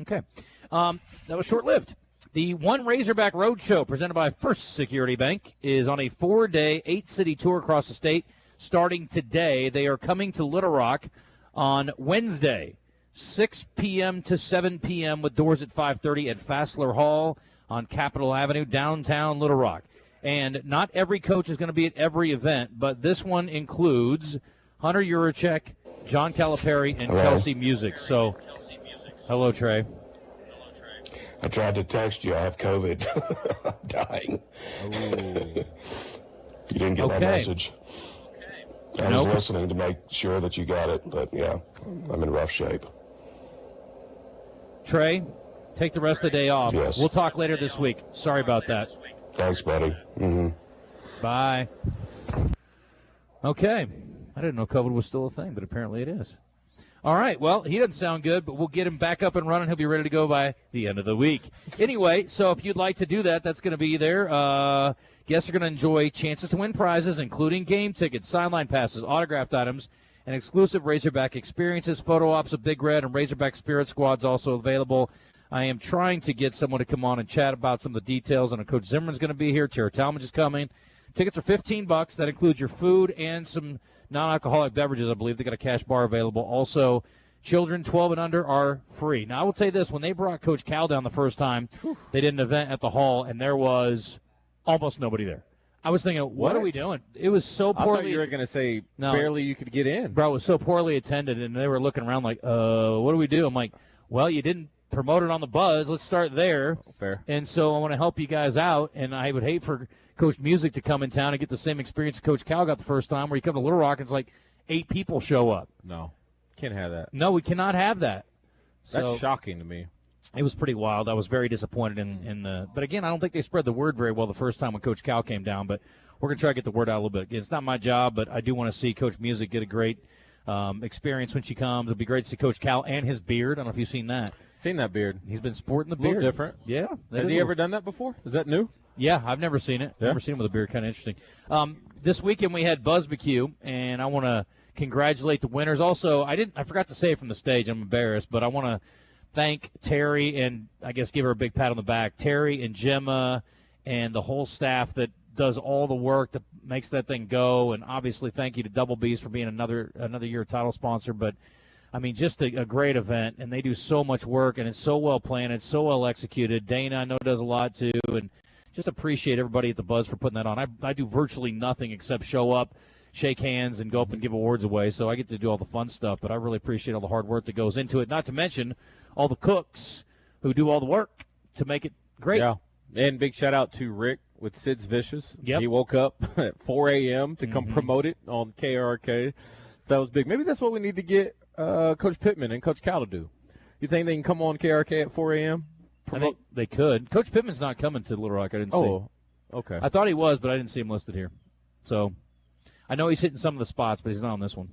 Okay. That was short-lived. The One Razorback Roadshow, presented by First Security Bank, is on a 4-day, 8-city tour across the state starting today. They are coming to Little Rock on Wednesday, 6 p.m. to 7 p.m. with doors at 5:30 at Fassler Hall on Capitol Avenue, downtown Little Rock. And not every coach is going to be at every event, but this one includes Hunter Yurachek, John Calipari, and Hello. Kelsey Music. So, hello, Trey. I tried to text you. I have COVID. I'm dying. You didn't get my message. I was listening to make sure that you got it, but yeah, I'm in rough shape. Trey, take the rest of the day off. Yes. We'll talk later this week. Sorry about that. Thanks, buddy. Mm-hmm. Bye. Okay. I didn't know COVID was still a thing, but apparently it is. All right. Well, he doesn't sound good, but we'll get him back up and running. He'll be ready to go by the end of the week. Anyway, so if you'd like to do that, that's going to be there. Guests are going to enjoy chances to win prizes, including game tickets, sideline passes, autographed items, and exclusive Razorback experiences. Photo ops of Big Red and Razorback Spirit Squad's also available. I am trying to get someone to come on and chat about some of the details. And Coach Zimmerman's going to be here. Tara Talmadge is coming. Tickets are $15. That includes your food and some non-alcoholic beverages, I believe. They got a cash bar available. Also, children 12 and under are free. Now, I will tell you this. When they brought Coach Cal down the first time, they did an event at the hall, and there was almost nobody there. I was thinking, what are we doing? It was so poorly. I thought you were going to say barely you could get in. Bro, it was so poorly attended, and they were looking around like, what do we do? I'm like, well, you didn't promote it on the Buzz. Let's start there. Fair. And so I want to help you guys out, and I would hate for Coach Music to come in town and get the same experience Coach Cal got the first time, where you come to Little Rock and it's like 8 people show up. No, can't have that. No, we cannot have that. That's shocking to me. It was pretty wild. I was very disappointed in the. But again, I don't think they spread the word very well the first time when Coach Cal came down. But we're gonna try to get the word out a little bit. Again, it's not my job, but I do want to see Coach Music get a great experience when she comes. It'd be great to see Coach Cal and his beard. I don't know if you've seen that. Seen that beard. He's been sporting the A little beard. different. Yeah. Has he ever done that before? Is that new? Yeah, I've never seen it. Yeah. Never seen him with a beard. Kind of interesting. This weekend we had BuzzBQ, and I want to congratulate the winners. Also, I forgot to say it from the stage. I'm embarrassed, but I want to thank Terry and I guess give her a big pat on the back. Terry and Gemma and the whole staff that does all the work that makes that thing go. And obviously, thank you to Double B's for being another year title sponsor. But I mean, just a great event, and they do so much work, and it's so well planned, it's so well executed. Dana, I know, does a lot too, and just appreciate everybody at the Buzz for putting that on. I do virtually nothing except show up, shake hands, and go up and give awards away, so I get to do all the fun stuff, but I really appreciate all the hard work that goes into it, not to mention all the cooks who do all the work to make it great. Yeah, and big shout-out to Rick with Sid's Vicious. Yep. He woke up at 4 a.m. to come promote it on KRK. That was big. Maybe that's what we need to get Coach Pittman and Coach Cal to do. You think they can come on KRK at 4 a.m.? I think they could. Coach Pittman's not coming to Little Rock. I didn't see. Oh, okay. I thought he was, but I didn't see him listed here. So I know he's hitting some of the spots, but he's not on this one.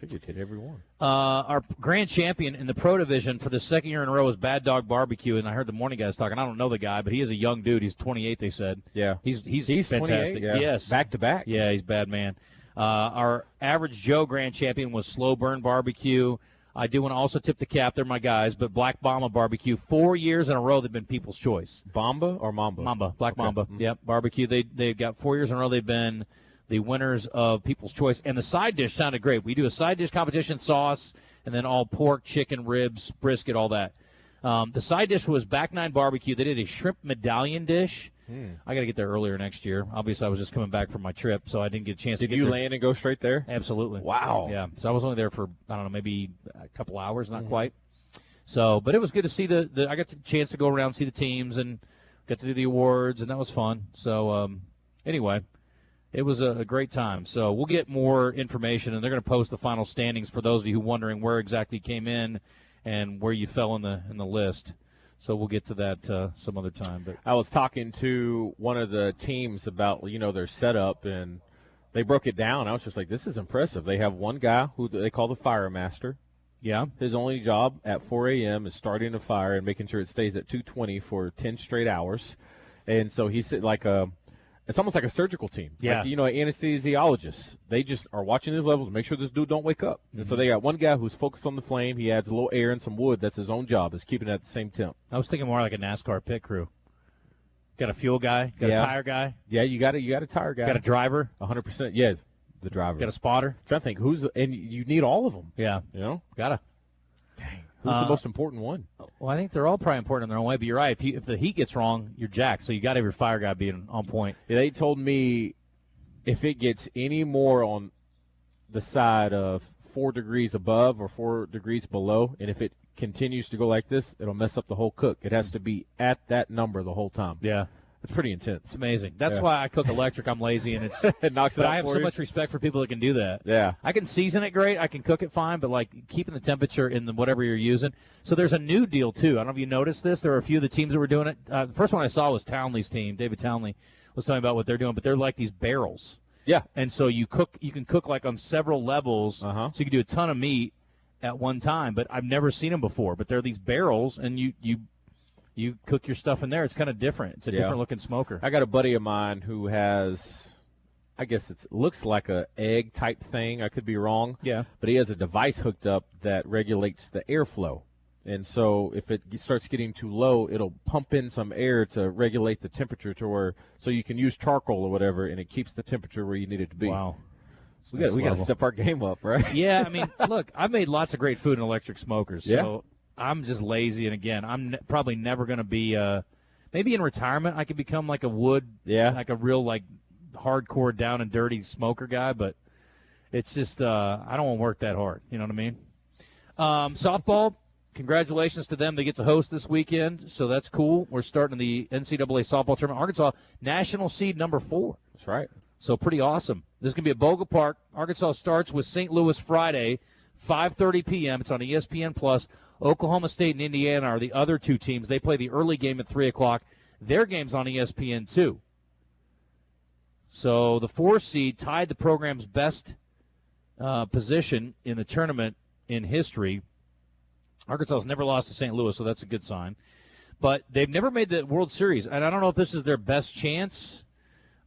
Figured hit every one. Our grand champion in the pro division for the second year in a row is Bad Dog Barbecue, and I heard the morning guys talking. I don't know the guy, but he is a young dude. He's 28, they said. Yeah. He's 28, fantastic. yeah. Yes. Back to back. Yeah, he's a bad man. Our average Joe grand champion was Slow Burn Barbecue. I do want to also tip the cap. They're my guys, but Black Mamba Barbecue, 4 years in a row they've been People's Choice. Bamba or Mamba? Mamba, Black Okay. Mamba. Mhm. Yep, barbecue. They've got 4 years in a row they've been the winners of People's Choice. And the side dish sounded great. We do a side dish competition, sauce, and then all pork, chicken, ribs, brisket, all that. The side dish was Back Nine Barbecue. They did a shrimp medallion dish. I got to get there earlier next year. Obviously, I was just coming back from my trip, so I didn't get a chance to get there. Did you land and go straight there? Absolutely. Wow. Yeah. So I was only there for, I don't know, maybe a couple hours, not quite. So, but it was good to see I got the chance to go around, see the teams, and got to do the awards, and that was fun. So, anyway, it was a great time. So we'll get more information, and they're going to post the final standings for those of you who are wondering where exactly you came in and where you fell in the list. So we'll get to that some other time. But I was talking to one of the teams about, their setup, and they broke it down. I was just like, this is impressive. They have one guy who they call the fire master. Yeah. His only job at 4 a.m. is starting a fire and making sure it stays at 220 for 10 straight hours. And so he's it's almost like a surgical team. Yeah. Like, anesthesiologists, they just are watching his levels, make sure this dude don't wake up. And so they got one guy who's focused on the flame. He adds a little air and some wood. That's his own job, is keeping it at the same temp. I was thinking more like a NASCAR pit crew. Got a fuel guy, got a tire guy. Yeah, you got a tire guy. Got a driver. 100%. Yes, the driver. Got a spotter. I'm trying to think and you need all of them. Yeah. Gotta. Who's the most important one? Well, I think they're all probably important in their own way, but you're right. If the heat gets wrong, you're jacked. So you got to have your fire guy being on point. Yeah, they told me if it gets any more on the side of 4 degrees above or 4 degrees below, and if it continues to go like this, it'll mess up the whole cook. It has to be at that number the whole time. Yeah. It's pretty intense. It's amazing. That's why I cook electric. I'm lazy, and it knocks it but out I have for so you. much respect for people that can do that. Yeah. I can season it great. I can cook it fine, but, keeping the temperature in whatever you're using. So there's a new deal, too. I don't know if you noticed this. There were a few of the teams that were doing it. The first one I saw was Townley's team. David Townley was talking about what they're doing, but they're like these barrels. Yeah. And so you can cook, on several levels. So you can do a ton of meat at one time, but I've never seen them before. But they're these barrels, and you cook your stuff in there. It's kind of different. It's a different looking smoker. I got a buddy of mine who has, I guess it looks like a egg type thing. I could be wrong. Yeah. But he has a device hooked up that regulates the airflow. And so if it starts getting too low, it'll pump in some air to regulate the temperature so you can use charcoal or whatever, and it keeps the temperature where you need it to be. Wow. We got to step our game up, right? Yeah, I mean, look, I've made lots of great food in electric smokers. Yeah. So I'm just lazy, and again, I'm probably never going to be. Maybe in retirement, I could become like a wood, like a real hardcore down and dirty smoker guy. But it's just I don't want to work that hard. You know what I mean? Softball, congratulations to them. They get to host this weekend, so that's cool. We're starting the NCAA softball tournament. Arkansas, national seed number 4. That's right. So pretty awesome. This is going to be at Boga Park. Arkansas starts with St. Louis Friday, 5:30 p.m. It's on ESPN+. Oklahoma State and Indiana are the other two teams. They play the early game at 3 o'clock. Their game's on ESPN, too. So the 4 seed tied the program's best position in the tournament in history. Arkansas has never lost to St. Louis, so that's a good sign. But they've never made the World Series, and I don't know if this is their best chance,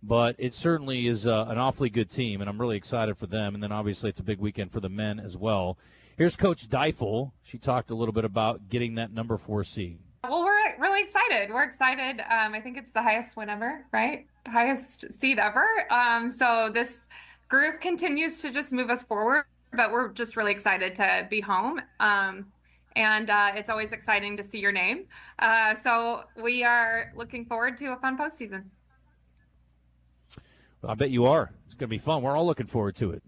but it certainly is an awfully good team, and I'm really excited for them. And then obviously it's a big weekend for the men as well. Here's Coach Deifel. She talked a little bit about getting that number 4 seed. Well, we're really excited. We're excited. I think it's the highest win ever, right? Highest seed ever. So this group continues to just move us forward, but we're just really excited to be home. And it's always exciting to see your name. So we are looking forward to a fun postseason. I bet you are. It's going to be fun. We're all looking forward to it.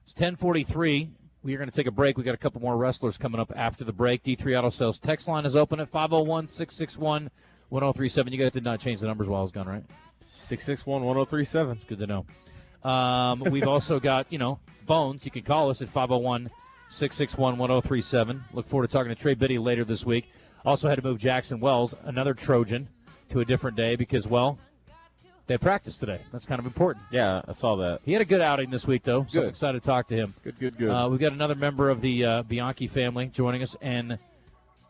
It's 10:43. We are going to take a break. We got a couple more wrestlers coming up after the break. D3 Auto Sales text line is open at 501-661-1037. You guys did not change the numbers while I was gone, right? 661-1037. It's good to know. We've also got, phones. You can call us at 501-661-1037. Look forward to talking to Trey Biddy later this week. Also had to move Jackson Wells, another Trojan, to a different day because, well, They practiced today. That's kind of important. Yeah, I saw that. He had a good outing this week, though, so I'm Good. excited to talk to him. Good. We've got another member of the Bianchi family joining us, and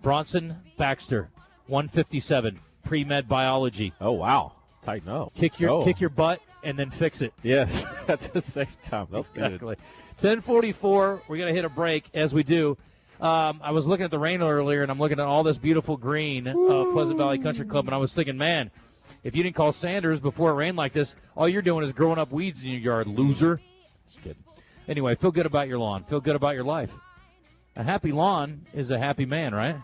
Bronson Baxter, 157, pre-med biology. Oh, wow. Tighten up. Kick your butt and then fix it. Yes, at the same time. That's exactly. 10:44. We're going to hit a break. As we do, I was looking at the rain earlier, and I'm looking at all this beautiful green of Pleasant Valley Country Club, and I was thinking, man, if you didn't call Sanders before it rained like this, all you're doing is growing up weeds in your yard, loser. Just kidding. Anyway, feel good about your lawn. Feel good about your life. A happy lawn is a happy man, right?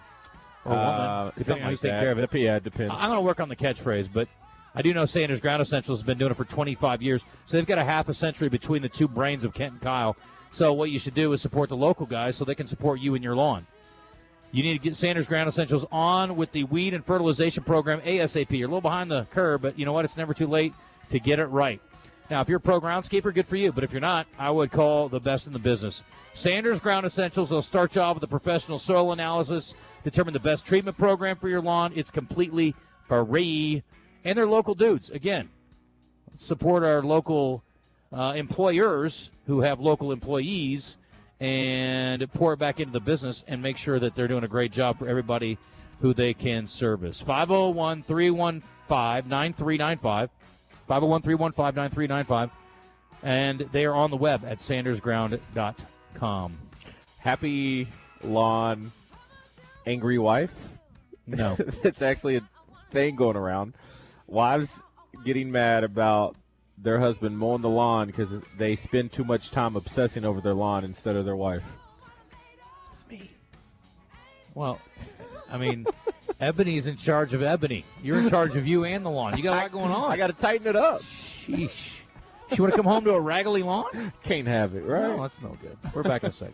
Or woman, depending on who's taking care of it. Yeah, it depends. I'm going to work on the catchphrase, but I do know Sanders Ground Essentials has been doing it for 25 years, so they've got a half a century between the two brains of Kent and Kyle. So what you should do is support the local guys so they can support you and your lawn. You need to get Sanders Ground Essentials on with the weed and fertilization program ASAP. You're a little behind the curve, but you know what? It's never too late to get it right. Now, if you're a pro groundskeeper, good for you. But if you're not, I would call the best in the business. Sanders Ground Essentials, they'll start you off with a professional soil analysis, determine the best treatment program for your lawn. It's completely free. And they're local dudes. Again, support our local employers who have local employees and pour it back into the business and make sure that they're doing a great job for everybody who they can service. 501-315-9395. 501-315-9395. And they are on the web at sandersground.com. Happy lawn, angry wife? No. It's actually a thing going around. Wives getting mad about their husband mowing the lawn because they spend too much time obsessing over their lawn instead of their wife. It's me. Well, I mean, Ebony's in charge of Ebony. You're in charge of you and the lawn. You got a lot going on. I got to tighten it up. Sheesh. She want to come home to a raggedy lawn? Can't have it, right? No, that's no good. We're back in a sec.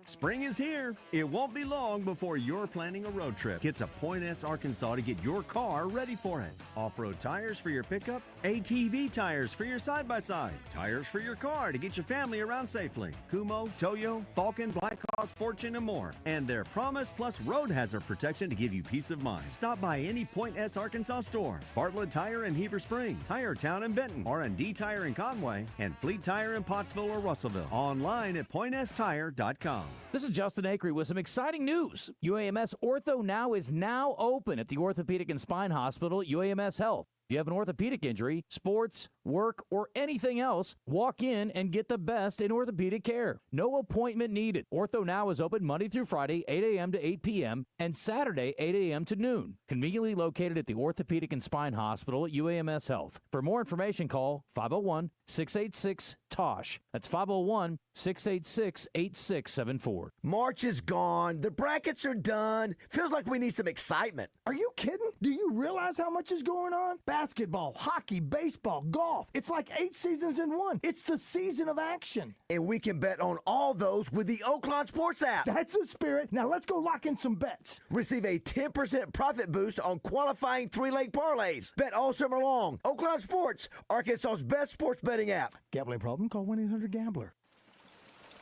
Spring is here. It won't be long before you're planning a road trip. Get to Point S, Arkansas to get your car ready for it. Off-road tires for your pickup, ATV tires for your side-by-side, tires for your car to get your family around safely. Kumo, Toyo, Falcon, Blackhawk, Fortune, and more. And their Promise Plus road hazard protection to give you peace of mind. Stop by any Point S, Arkansas store. Bartlett Tire in Heber Springs, Tire Town in Benton, R&D Tire in Conway, and Fleet Tire in Pottsville or Russellville. Online at pointstire.com. This is Justin Acri with some exciting news. UAMS Ortho Now is now open at the Orthopedic and Spine Hospital at UAMS Health. If you have an orthopedic injury, sports, work, or anything else, walk in and get the best in orthopedic care. No appointment needed. Ortho Now is open Monday through Friday, 8 a.m. to 8 p.m., and Saturday, 8 a.m. to noon. Conveniently located at the Orthopedic and Spine Hospital at UAMS Health. For more information, call 501-686-TOSH. That's 501-686-8674. March is gone. The brackets are done. Feels like we need some excitement. Are you kidding? Do you realize how much is going on? Basketball, hockey, baseball, golf. It's like 8 seasons in one. It's the season of action. And we can bet on all those with the Oaklawn Sports app. That's the spirit. Now let's go lock in some bets. Receive a 10% profit boost on qualifying 3-leg parlays. Bet all summer long. Oaklawn Sports, Arkansas's best sports betting app. Gambling problem? Call 1-800-GAMBLER.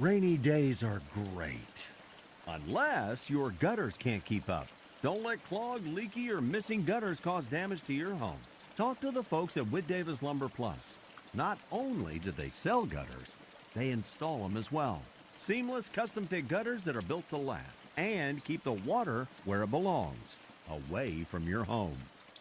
Rainy days are great, unless your gutters can't keep up. Don't let clogged, leaky, or missing gutters cause damage to your home. Talk to the folks at Whit Davis Lumber Plus. Not only do they sell gutters, they install them as well. Seamless, custom-fit gutters that are built to last and keep the water where it belongs, away from your home.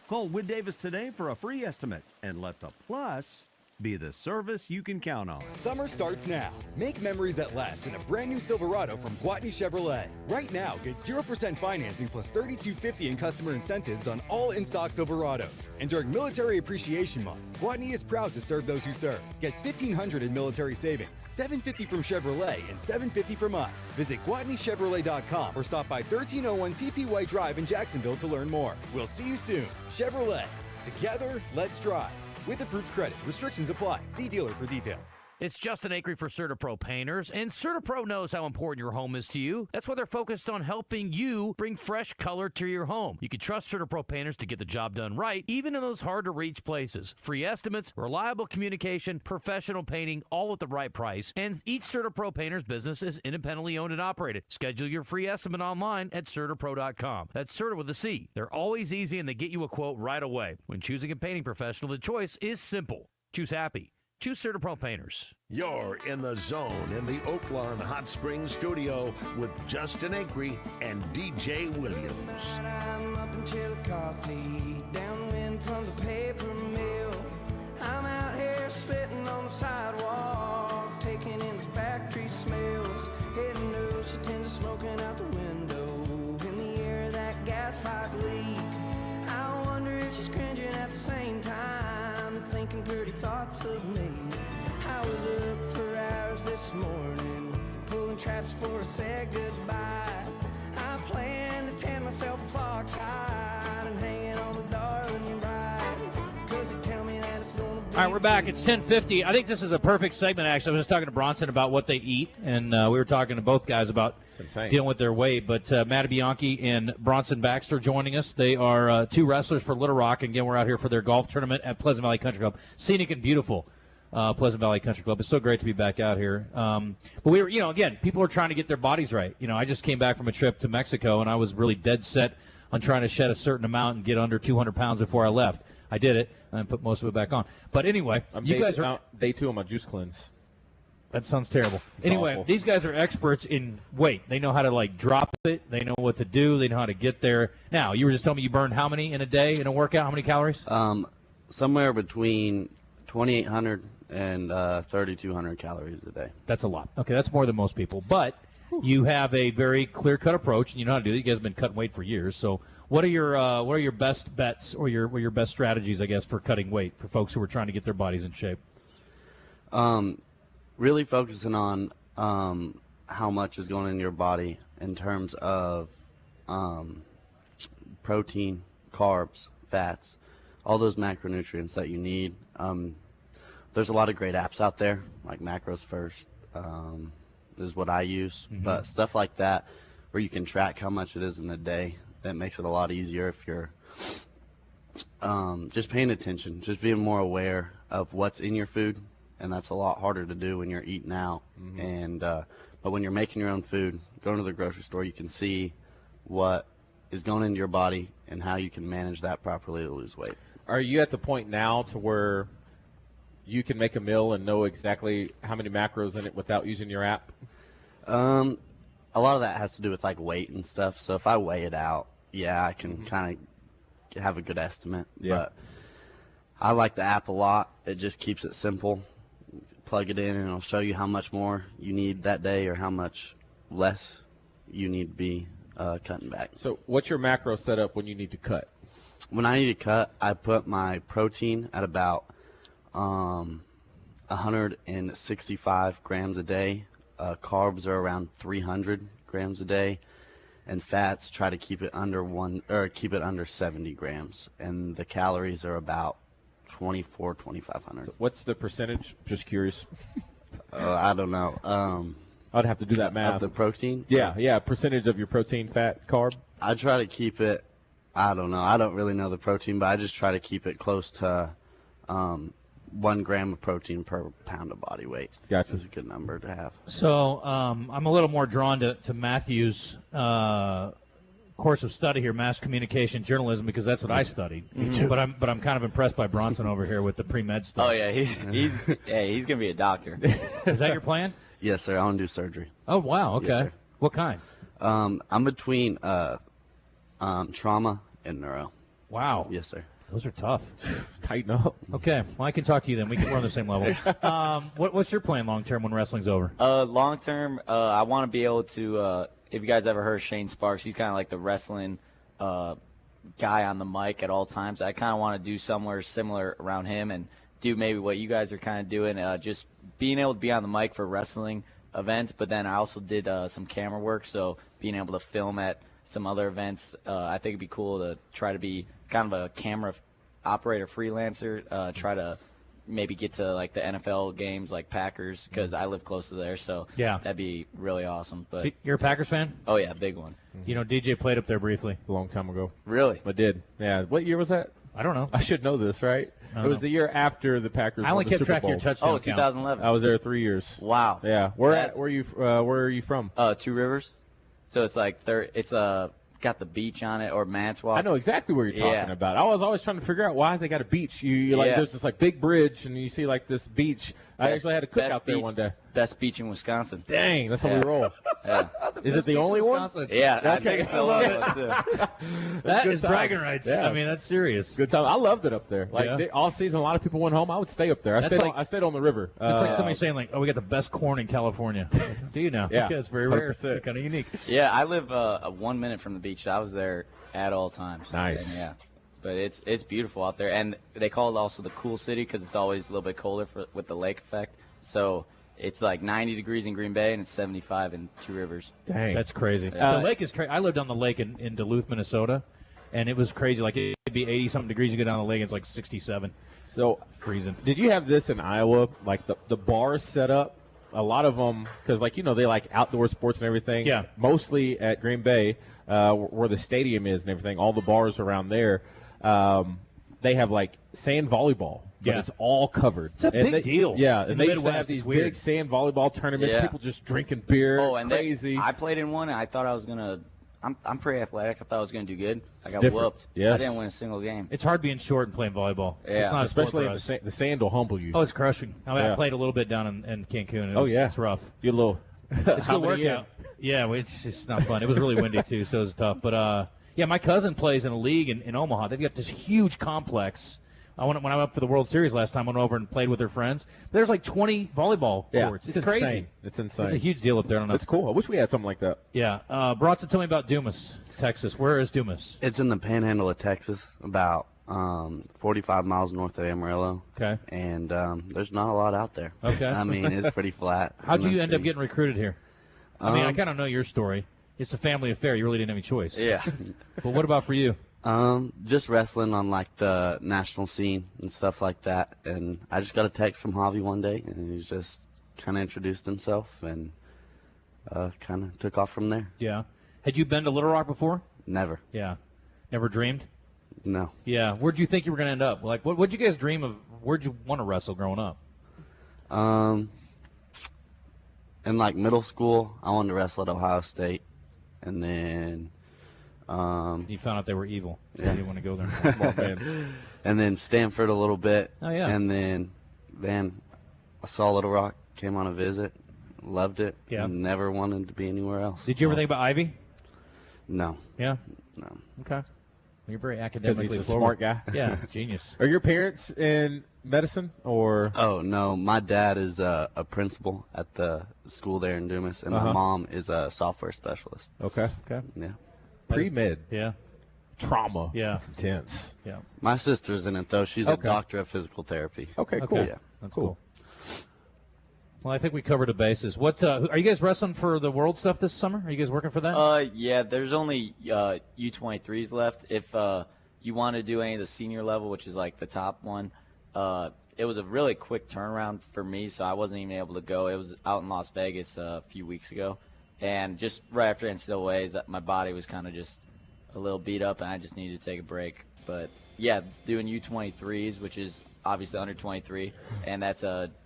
Call Whit Davis today for a free estimate and let the Plus be the service you can count on. Summer starts now. Make memories that last in a brand new Silverado from Gwatney Chevrolet. Right now, get 0% financing plus $3,250 in customer incentives on all in-stock Silverados. And during Military Appreciation Month, Gwatney is proud to serve those who serve. Get $1,500 in military savings, $750 from Chevrolet, and $750 from us. Visit GwatneyChevrolet.com or stop by 1301 TP White Drive in Jacksonville to learn more. We'll see you soon. Chevrolet. Together, let's drive. With approved credit. Restrictions apply. See dealer for details. It's Justin Acri for CertaPro Painters, and CertaPro knows how important your home is to you. That's why they're focused on helping you bring fresh color to your home. You can trust CertaPro Painters to get the job done right, even in those hard-to-reach places. Free estimates, reliable communication, professional painting, all at the right price. And each CertaPro Painters business is independently owned and operated. Schedule your free estimate online at CertaPro.com. That's Certa with a C. They're always easy, and they get you a quote right away. When choosing a painting professional, the choice is simple. Choose happy. Choose CertaPro Painters. You're in the zone in the Oaklawn Hot Springs studio with Justin Acri and DJ Williams. I'm up until coffee, downwind from the paper mill. I'm out here spitting on the sidewalk, taking in the factory smells. Heaven knows she tends to smoking out the window. In the air, that gas pipe leak. I wonder if she's cringing at the same time, thinking pretty thoughts of me. I was up for hours this morning, pulling traps for a sad goodbye. I plan to tan myself a fox hide and hanging on the darling ride. Cause they tell me that it's gonna be. All right, we're back. It's 10:50. I think this is a perfect segment, actually. I was just talking to Bronson about what they eat, and we were talking to both guys about dealing with their weight. But Matty Bianchi and Bronson Baxter joining us. They are two wrestlers for Little Rock. And again, we're out here for their golf tournament at Pleasant Valley Country Club. Scenic and beautiful Pleasant Valley Country Club. It's so great to be back out here. But we were, again, people are trying to get their bodies right. I just came back from a trip to Mexico, and I was really dead set on trying to shed a certain amount and get under 200 pounds before I left. I did it, and put most of it back on. But anyway, you guys are day 2 on my juice cleanse. That sounds terrible. It's anyway, awful. These guys are experts in weight. They know how to, drop it. They know what to do. They know how to get there. Now, you were just telling me you burned how many in a day in a workout? How many calories? Somewhere between 2,800 and 3,200 calories a day. That's a lot. Okay, that's more than most people. But you have a very clear-cut approach, and you know how to do it. You guys have been cutting weight for years. So what are your best bets or your best strategies, I guess, for cutting weight for folks who are trying to get their bodies in shape? Really focusing on how much is going in your body in terms of protein, carbs, fats, all those macronutrients that you need. There's a lot of great apps out there, like Macros First is what I use. Mm-hmm. But stuff like that where you can track how much it is in a day, that makes it a lot easier if you're just paying attention, just being more aware of what's in your food. And that's a lot harder to do when you're eating out. Mm-hmm. And but when you're making your own food, going to the grocery store, you can see what is going into your body and how you can manage that properly to lose weight. Are you at the point now to where you can make a meal and know exactly how many macros in it without using your app? A lot of that has to do with weight and stuff. So if I weigh it out, yeah, I can kind of have a good estimate. Yeah. But I like the app a lot. It just keeps it simple. Plug it in and it'll show you how much more you need that day or how much less you need to be cutting back. So what's your macro setup when you need to cut? When I need to cut, I put my protein at about 165 grams a day. Carbs are around 300 grams a day, and fats try to keep it under 70 grams, and the calories are about 2,500. So what's the percentage? Just curious. I don't know. I'd have to do that math. Of the protein? Yeah, percentage of your protein, fat, carb. I try to keep it. I don't know. I don't really know the protein, but I just try to keep it close to 1 gram of protein per pound of body weight. Gotcha. Is a good number to have. So I'm a little more drawn to Matthew's course of study here, mass communication journalism, because that's what I studied. Me too. But I'm kind of impressed by Bronson over here with the pre-med stuff. Oh yeah, he's gonna be a doctor. Is that your plan? Yes, sir. I want to do surgery. Oh wow. Okay. Yes, sir. What kind? I'm between trauma and neuro. Wow. Yes, sir. Those are tough. Tighten up. Okay. Well, I can talk to you then. We're on the same level. What's your plan long term when wrestling's over? Long term, I want to be able to. If you guys ever heard Shane Sparks, he's kind of like the wrestling guy on the mic at all times. I kind of want to do somewhere similar around him and do maybe what you guys are kind of doing, just being able to be on the mic for wrestling events. But then I also did some camera work, so being able to film at some other events, I think it'd be cool to try to be kind of a camera operator freelancer, try to maybe get to like the NFL games like Packers because I live close to there, so Yeah. that'd be really awesome. But See, you're a Packers fan? oh yeah, big one. You know, DJ played up there briefly. A long time ago. Really? I did. Yeah. What year was that? I don't know. I should know this, right? I It was know. the year after the Packers. I only won the kept Super track of your Bowl. touchdown Oh, count. 2011. I was there 3 years. Wow. Yeah. That's- Where are you from? Two Rivers. So it's like it's got the beach on it or Mantua. I know exactly what you're talking Yeah. about. I was always trying to figure out why they got a beach. You like Yeah. there's this like big bridge and you see like this beach. I Best- actually had a cook best out there beach- one day. Best beach in Wisconsin. Dang, that's how Yeah. we roll. Yeah. Is it the only one? Yeah, I Okay. think it's the only one too. That good is bragging times. rights. Yeah. I mean, that's serious. Good time. I loved it up there. Like Yeah. off season, a lot of people went home. I would stay up there. That's like- I stayed on the river. It's like somebody saying, like, oh, we got the best corn in California. Do you know? Yeah. Okay, it's very rare. 100%. Kind of unique. Yeah, I live 1 minute from the beach. I was there at all times. Nice. And, yeah, but it's beautiful out there, and they call it also the cool city because it's always a little bit colder with the lake effect. So it's like 90 degrees in Green Bay and it's 75 in Two Rivers. Dang. That's crazy. Yeah. The lake is crazy. I lived on the lake in Duluth, Minnesota, and it was crazy. Like, it'd be 80-something degrees. You go down the lake, and it's like 67. So Freezing. did you have this in Iowa? Like the bars set up? A lot of them, because like they like outdoor sports and everything. Yeah. Mostly at Green Bay, where the stadium is and everything. All the bars around there, they have like sand volleyball. But Yeah. it's all covered. It's a big deal. Yeah, In and the they used to Midwest, have it's these weird. big sand volleyball tournaments. Yeah. People just drinking beer. Oh, and crazy. I played in one, and I thought I was gonna. I'm pretty athletic. I thought I was gonna do good. I It's got different. whooped. Yes. I didn't win a single game. It's hard being short and playing volleyball. It's Yeah. just not a sport Especially for in us. the sand will humble you. Oh, it's crushing. I mean, Yeah. I played a little bit down in Cancun. It Oh, was, yeah. It's rough. You little. It's a How good many workout. Yeah, well, it's just not fun. It was really windy, too, so it was tough. But, yeah, my cousin plays in a league in Omaha. They've got this huge complex. When I went up for the World Series last time, I went over and played with their friends. There's like 20 volleyball Yeah, courts. it's It's crazy. insane. It's insane. It's a huge deal up there. I don't know. That's cool. I wish we had something like that. Yeah. Brought to tell me about Dumas, Texas. Where is Dumas? It's in the panhandle of Texas, about 45 miles north of Amarillo. Okay. And there's not a lot out there. Okay. I mean, it's pretty flat. How'd you No end up trees. getting recruited here? I mean, I Um, kind of know your story. It's a family affair. You really didn't have any choice. Yeah. But what about for you? Just wrestling on like the national scene and stuff like that. And I just got a text from Javi one day, and he just kind of introduced himself and kind of took off from there. Yeah. Had you been to Little Rock before? Never. Yeah. Never dreamed? No. Yeah. Where'd you think you were going to end up? Like, what'd you guys dream of? Where'd you want to wrestle growing up? In like middle school, I wanted to wrestle at Ohio State, and then You found out they were evil. So yeah. you didn't want to go there. Smart man. and then Stanford a little bit. Oh, yeah. And then I saw Little Rock, came on a visit, loved it. Yeah. And never wanted to be anywhere else. Did you ever think about Ivy? No. Yeah. No. Okay. You're very Because academically he's a forward. smart guy. Yeah, genius. Are your parents in medicine or? Oh no, my dad is a principal at the school there in Dumas, and my mom is a software specialist. Okay. Okay. Yeah. Pre-med. Yeah. Trauma. Yeah. That's intense. Yeah. My sister's in it though. She's a Okay. doctor of physical therapy. Okay, cool. Okay. Yeah. That's cool. Well, I think we covered the bases. What are you guys wrestling for the world stuff this summer? Are you guys working for that? Yeah, there's only U23s left. If you want to do any of the senior level, which is like the top one, it was a really quick turnaround for me, so I wasn't even able to go. It was out in Las Vegas a few weeks ago, and just right after NCAA's, my body was kind of just a little beat up, and I just needed to take a break. But yeah, doing U23s, which is obviously under 23, and that's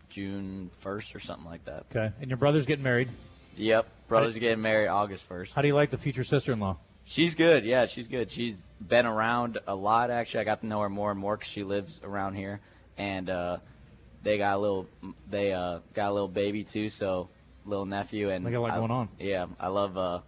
June 1st or something like that. Okay. And your brother's getting married. Yep, brother's getting married August 1st. How do you like the future sister-in-law? She's good. Yeah, she's good. She's been around a lot, actually. I got to know her more and more because she lives around here. And they got a little baby, too, so little nephew. And They got a lot going on. Yeah, I love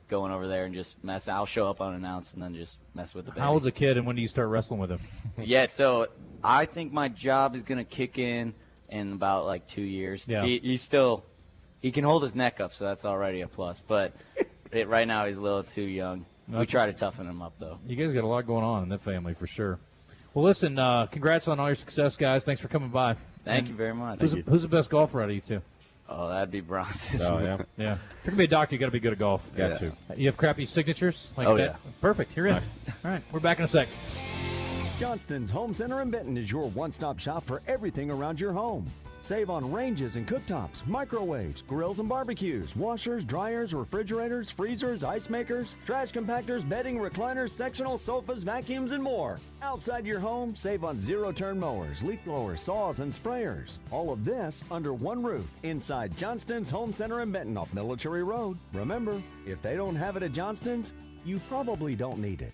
going over there and just mess. I'll show up unannounced and then just mess with the baby. How old's a kid, and when do you start wrestling with him? Yeah, so I think my job is going to kick in about, like, 2 years. Yeah. He can hold his neck up, so that's already a plus. But right now he's a little too young. We Okay. try to toughen him up, though. You guys got a lot going on in that family for sure. Well, listen, congrats on all your success, guys. Thanks for coming by. Thank you very much. Who's the best golfer out of you two? Oh, that'd be Bronson. Oh, yeah. Yeah. If you're going to be a doctor, you got to be good at golf. Got to. You have crappy signatures? Like Oh, that? yeah. Perfect. You're in. All right. We're back in a sec. Johnston's Home Center in Benton is your one-stop shop for everything around your home. Save on ranges and cooktops, microwaves, grills and barbecues, washers, dryers, refrigerators, freezers, ice makers, trash compactors, bedding, recliners, sectional sofas, vacuums, and more. Outside your home, save on zero-turn mowers, leaf blowers, saws, and sprayers. All of this under one roof inside Johnston's Home Center in Benton off Military Road. Remember, if they don't have it at Johnston's, you probably don't need it.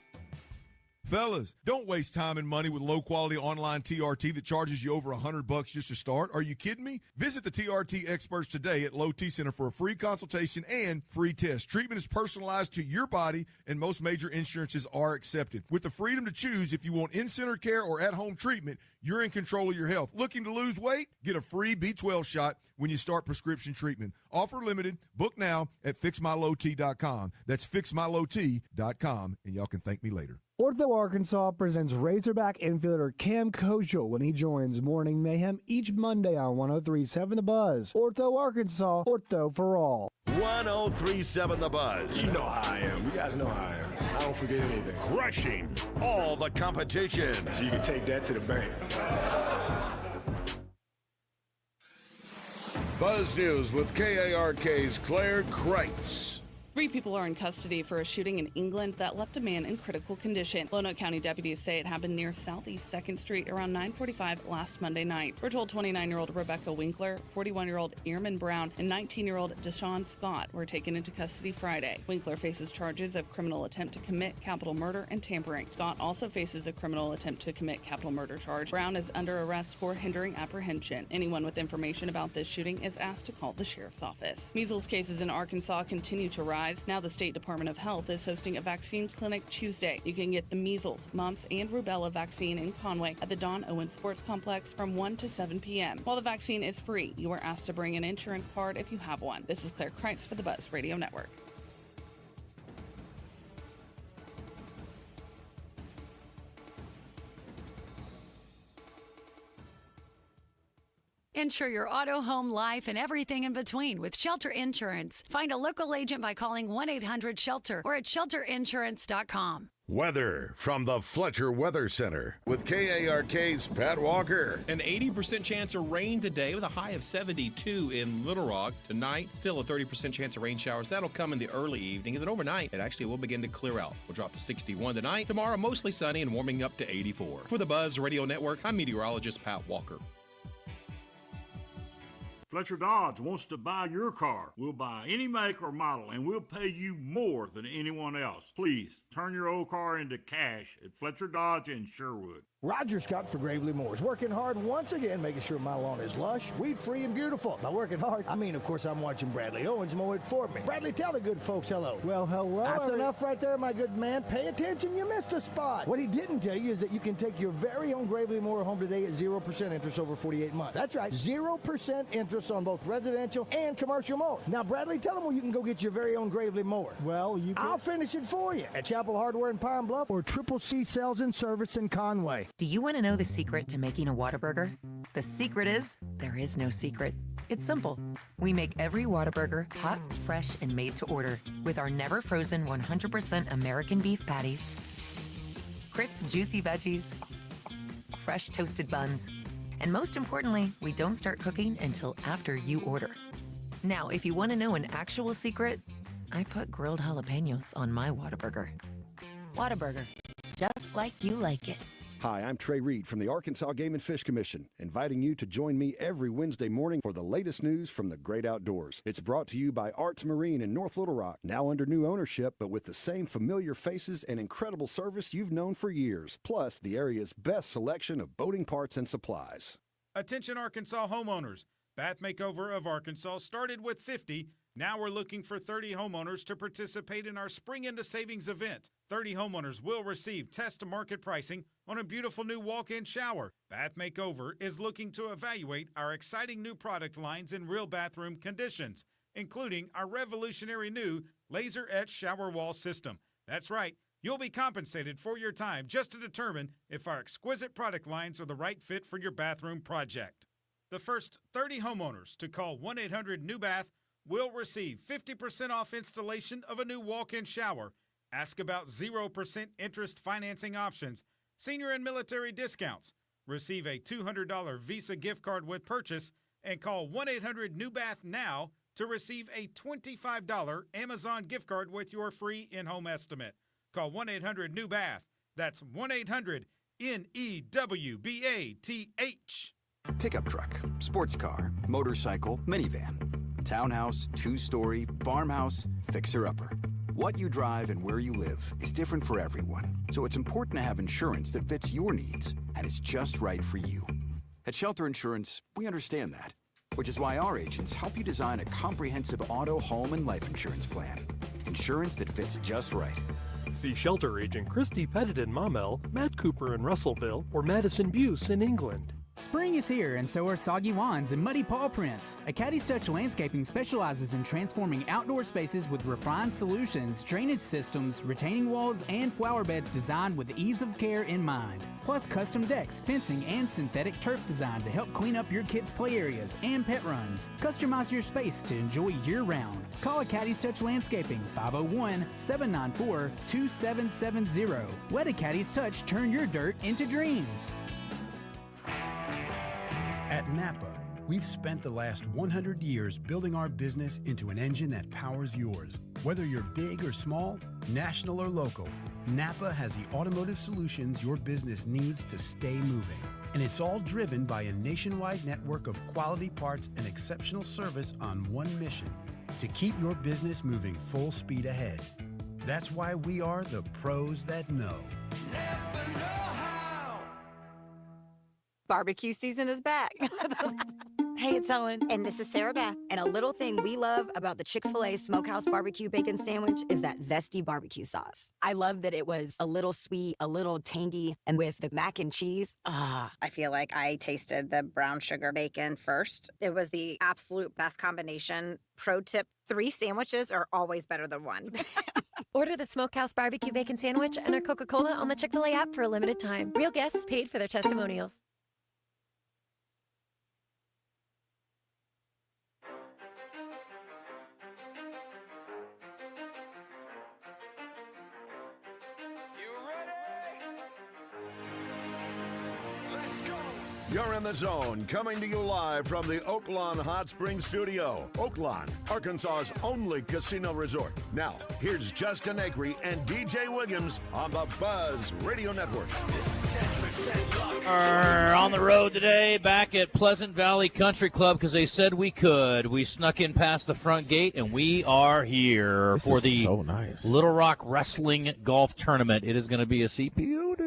Fellas, don't waste time and money with low-quality online TRT that charges you over $100 just to start. Are you kidding me? Visit the TRT experts today at Low T Center for a free consultation and free test. Treatment is personalized to your body, and most major insurances are accepted. With the freedom to choose if you want in-center care or at-home treatment, you're in control of your health. Looking to lose weight? Get a free B12 shot when you start prescription treatment. Offer limited. Book now at fixmylowt.com. That's fixmylowt.com, and y'all can thank me later. Ortho Arkansas presents Razorback infielder Cam Koschel when he joins Morning Mayhem each Monday on 103.7 The Buzz. Ortho Arkansas, Ortho for all. 1037 The Buzz. You know how I am. You guys know how I am. I don't forget anything. Crushing all the competition. So you can take that to the bank. Buzz News with KARK's Claire Kreitz. 3 people are in custody for a shooting in England that left a man in critical condition. Lonoke County deputies say it happened near Southeast 2nd Street around 9:45 last Monday night. We're told 29-year-old Rebecca Winkler, 41-year-old Ehrman Brown, and 19-year-old Deshaun Scott were taken into custody Friday. Winkler faces charges of criminal attempt to commit capital murder and tampering. Scott also faces a criminal attempt to commit capital murder charge. Brown is under arrest for hindering apprehension. Anyone with information about this shooting is asked to call the sheriff's office. Measles cases in Arkansas continue to rise. Now the State Department of Health is hosting a vaccine clinic Tuesday. You can get the measles, mumps, and rubella vaccine in Conway at the Don Owens Sports Complex from 1 to 7 p.m. While the vaccine is free, you are asked to bring an insurance card if you have one. This is Claire Kreitz for the Buzz Radio Network. Insure your auto, home, life, and everything in between with Shelter Insurance. Find a local agent by calling 1-800-SHELTER or at shelterinsurance.com. Weather from the Fletcher Weather Center with KARK's Pat Walker. An 80% chance of rain today with a high of 72 in Little Rock. Tonight, still a 30% chance of rain showers. That'll come in the early evening. And then overnight, it actually will begin to clear out. We'll drop to 61 tonight. Tomorrow, mostly sunny and warming up to 84. For the Buzz Radio Network, I'm meteorologist Pat Walker. Fletcher Dodge wants to buy your car. We'll buy any make or model, and we'll pay you more than anyone else. Please, turn your old car into cash at Fletcher Dodge in Sherwood. Roger Scott for Gravely Moore is working hard once again, making sure my lawn is lush, weed-free, and beautiful. By working hard, I mean, of course, I'm watching Bradley Owens mow it for me. Bradley, tell the good folks hello. Well, hello. That's enough right there, my good man. Pay attention, you missed a spot. What he didn't tell you is that you can take your very own Gravely Moore home today at 0% interest over 48 months. That's right, 0% interest on both residential and commercial mowing. Now, Bradley, tell them where you can go get your very own Gravely mower. Well, I'll finish it for you at Chapel Hardware in Pine Bluff or Triple C Sales and Service in Conway. Do you want to know the secret to making a Whataburger? The secret is there is no secret. It's simple. We make every Whataburger hot, fresh, and made to order with our never frozen 100% American beef patties, crisp, juicy veggies, fresh toasted buns, and most importantly, we don't start cooking until after you order. Now, if you want to know an actual secret, I put grilled jalapenos on my Whataburger. Whataburger, just like you like it. Hi, I'm Trey Reed from the Arkansas Game and Fish Commission, inviting you to join me every Wednesday morning for the latest news from the great outdoors. It's brought to you by Arts Marine in North Little Rock, now under new ownership, but with the same familiar faces and incredible service you've known for years, plus the area's best selection of boating parts and supplies. Attention Arkansas homeowners. Bath Makeover of Arkansas started with 50. Now we're looking for 30 homeowners to participate in our Spring Into Savings event. 30 homeowners will receive test-to-market pricing on a beautiful new walk-in shower. Bath Makeover is looking to evaluate our exciting new product lines in real bathroom conditions, including our revolutionary new laser-etched shower wall system. That's right, you'll be compensated for your time just to determine if our exquisite product lines are the right fit for your bathroom project. The first 30 homeowners to call 1-800-NEW-BATH will receive 50% off installation of a new walk-in shower. Ask about 0% interest financing options. senior and military discounts. Receive a $200 Visa gift card with purchase and call 1-800-NEW-BATH now to receive a $25 Amazon gift card with your free in-home estimate. Call 1-800-NEW-BATH. That's 1-800-NEWBATH. Pickup truck, sports car, motorcycle, minivan, townhouse, two-story, farmhouse, fixer-upper. What you drive and where you live is different for everyone, so it's important to have insurance that fits your needs and is just right for you. At Shelter Insurance, we understand that, which is why our agents help you design a comprehensive auto, home, and life insurance plan. Insurance that fits just right. See Shelter Agent Christy Pettit in Maumelle, Matt Cooper in Russellville, or Madison Buse in England. Spring is here, and so are soggy wands and muddy paw prints. Acadi's Touch Landscaping specializes in transforming outdoor spaces with refined solutions, drainage systems, retaining walls, and flower beds designed with ease of care in mind. Plus custom decks, fencing, and synthetic turf design to help clean up your kids' play areas and pet runs. Customize your space to enjoy year-round. Call Acadi's Touch Landscaping, 501-794-2770. Let Acadi's Touch turn your dirt into dreams. At Napa, we've spent the last 100 years building our business into an engine that powers yours. Whether you're big or small, national or local, Napa has the automotive solutions your business needs to stay moving. And it's all driven by a nationwide network of quality parts and exceptional service on one mission: to keep your business moving full speed ahead. That's why we are the pros that know. Barbecue season is back. Hey, it's Ellen. And this is Sarah Beth. And a little thing we love about the Chick-fil-A Smokehouse Barbecue Bacon Sandwich is that zesty barbecue sauce. I love that it was a little sweet, a little tangy, and with the mac and cheese, I feel like I tasted the brown sugar bacon first. It was the absolute best combination. Pro tip, 3 sandwiches are always better than 1. Order the Smokehouse Barbecue Bacon Sandwich and our Coca-Cola on the Chick-fil-A app for a limited time. Real guests paid for their testimonials. You're in the zone, coming to you live from the Oaklawn Hot Springs Studio. Oaklawn, Arkansas's only casino resort. Now, here's Justin Acri and DJ Williams on the Buzz Radio Network. On the road today, back at Pleasant Valley Country Club because they said we could. We snuck in past the front gate, and we are here for the so nice. Little Rock Wrestling Golf Tournament. It is going to be a CPU day.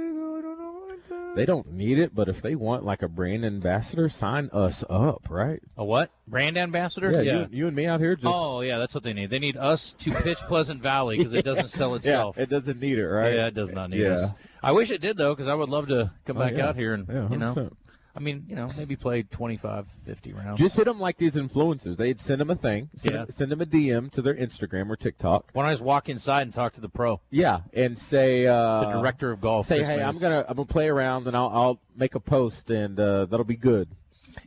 They don't need it, but if they want like a brand ambassador, sign us up, right? A what? Brand ambassador? Yeah. You and me out here. Just... Oh, yeah, that's what they need. They need us to pitch Pleasant Valley because it doesn't sell itself. Yeah, it doesn't need it, right? Yeah, it does not need us. I wish it did, though, because I would love to come back out here and, you know. I mean, maybe play 25, 50 rounds. Just hit them like these influencers. They'd send them a thing, send them a DM to their Instagram or TikTok. Why don't I just walk inside and talk to the pro? Yeah, and say the director of golf. Say, hey, I'm gonna play around and I'll make a post and that'll be good.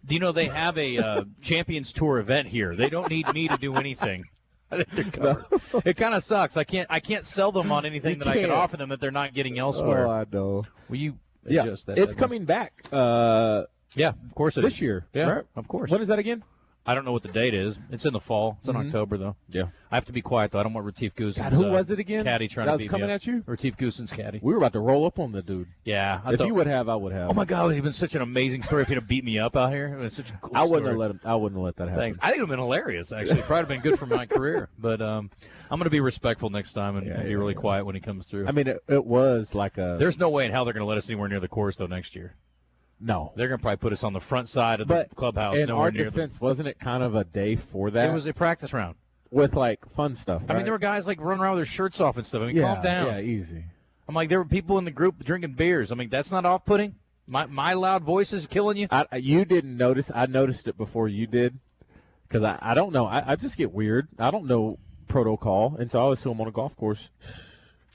Do you know they have a Champions Tour event here? They don't need me to do anything. It kind of sucks. I can't sell them on anything that I could offer them that they're not getting elsewhere. Oh, I know. Will you? It's coming back. Yeah, of course it is. This year. Yeah, right? of course. When is that again? I don't know what the date is. It's in the fall. It's in October, though. Yeah. I have to be quiet, though. I don't want Retief Goosen's God, who was it again? caddy trying that to was beat coming me at you? Retief Goosen's caddy. We were about to roll up on the dude. Yeah. If you would have, I would have. Oh, my God. It would have been such an amazing story if he'd have beat me up out here. It was such a cool I wouldn't story. have let that happen. Thanks. I think it would have been hilarious, actually. It probably been good for my career. But I'm going to be respectful next time and be really quiet when he comes through. I mean, it was like a... There's no way in hell they're going to let us anywhere near the course, though, next year. No. They're going to probably put us on the front side of the clubhouse. In nowhere our near defense, wasn't it kind of a day for that? It was a practice round. With, like, fun stuff, right? I mean, there were guys, like, running around with their shirts off and stuff. I mean, calm down. Yeah, easy. I'm like, there were people in the group drinking beers. I mean, that's not off-putting? My loud voice is killing you? You didn't notice. I noticed it before you did. Because I don't know. I just get weird. I don't know protocol. And so I always assume on a golf course.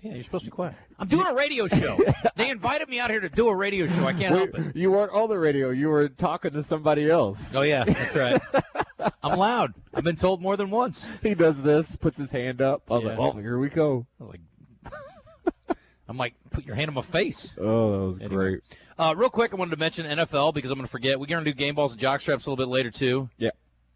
Yeah, you're supposed to be quiet. I'm doing a radio show. They invited me out here to do a radio show. I can't help it. You weren't on the radio. You were talking to somebody else. Oh, yeah, that's right. I'm loud. I've been told more than once. He does this, puts his hand up. I was like, well, here we go. I was like, I'm like, put your hand on my face. Oh, that was great. Real quick, I wanted to mention NFL because I'm going to forget. We're going to do game balls and jock straps a little bit later, too. Yeah.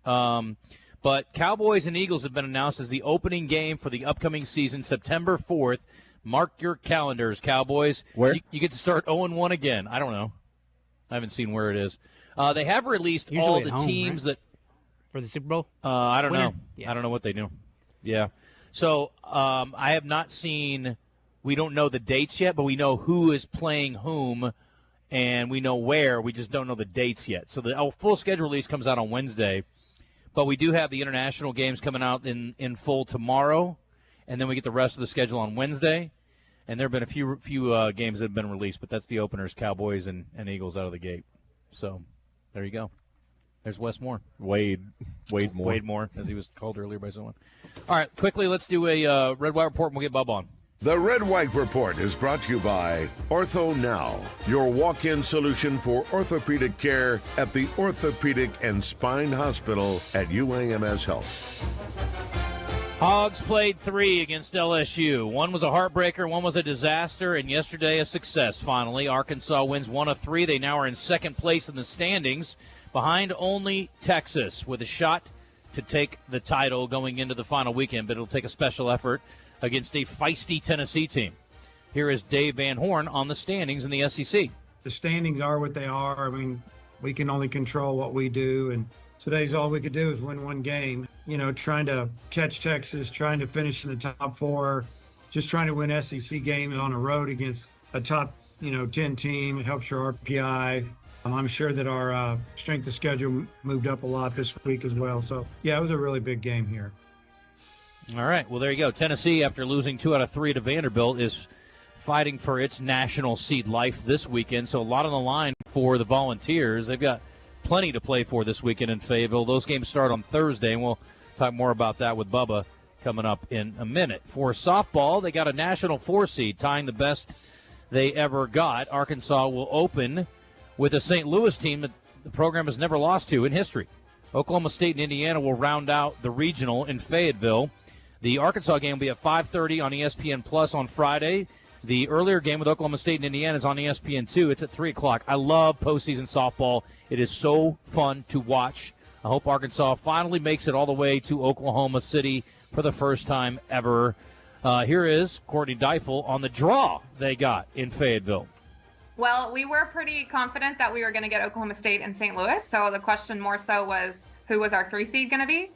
But Cowboys and Eagles have been announced as the opening game for the upcoming season, September 4th. Mark your calendars, Cowboys. Where? You get to start 0-1 again. I don't know. I haven't seen where it is. They have released Usually all at the home, teams right? that For the Super Bowl? I don't Winner? know. Yeah. I don't know what they do. Yeah. So I have not seen. We don't know the dates yet, but we know who is playing whom, and we know where. We just don't know the dates yet. So the full schedule release comes out on Wednesday, but we do have the international games coming out in full tomorrow, and then we get the rest of the schedule on Wednesday. And there have been a few games that have been released, but that's the openers, Cowboys and Eagles out of the gate. So there you go. There's Wes Moore. Wade Moore. Wade Moore, as he was called earlier by someone. All right, quickly, let's do a Red White Report, and we'll get Bubba on. The Red White Report is brought to you by Ortho Now, your walk-in solution for orthopedic care at the Orthopedic and Spine Hospital at UAMS Health. Hogs played 3 against LSU. One was a heartbreaker, one was a disaster, and yesterday a success, finally. Arkansas wins 1 of 3. They now are in second place in the standings, behind only Texas, with a shot to take the title going into the final weekend, but it'll take a special effort against a feisty Tennessee team. Here is Dave Van Horn on the standings in the SEC. The standings are what they are. I mean, we can only control what we do, and today's all we could do is win one game. You know, trying to catch Texas, trying to finish in the top 4, just trying to win SEC games on the road against a top, 10 team. It helps your RPI. I'm sure that our strength of schedule moved up a lot this week as well. So, yeah, it was a really big game here. All right, well, there you go. Tennessee, after losing 2 out of 3 to Vanderbilt, is fighting for its national seed life this weekend. So a lot on the line for the Volunteers. They've got plenty to play for this weekend in Fayetteville. Those games start on Thursday, and we'll talk more about that with Bubba coming up in a minute. For softball, they got a national 4 seed, tying the best they ever got. Arkansas will open with a St. Louis team that the program has never lost to in history. Oklahoma State and Indiana will round out the regional in Fayetteville. The Arkansas game will be at 5:30 on ESPN Plus on Friday. The earlier game with Oklahoma State and Indiana is on ESPN2. It's at 3 o'clock. I love postseason softball. It is so fun to watch. I hope Arkansas finally makes it all the way to Oklahoma City for the first time ever. Here is Courtney Deifel on the draw they got in Fayetteville. Well, we were pretty confident that we were going to get Oklahoma State and St. Louis. So the question more so was, who was our 3 seed going to be?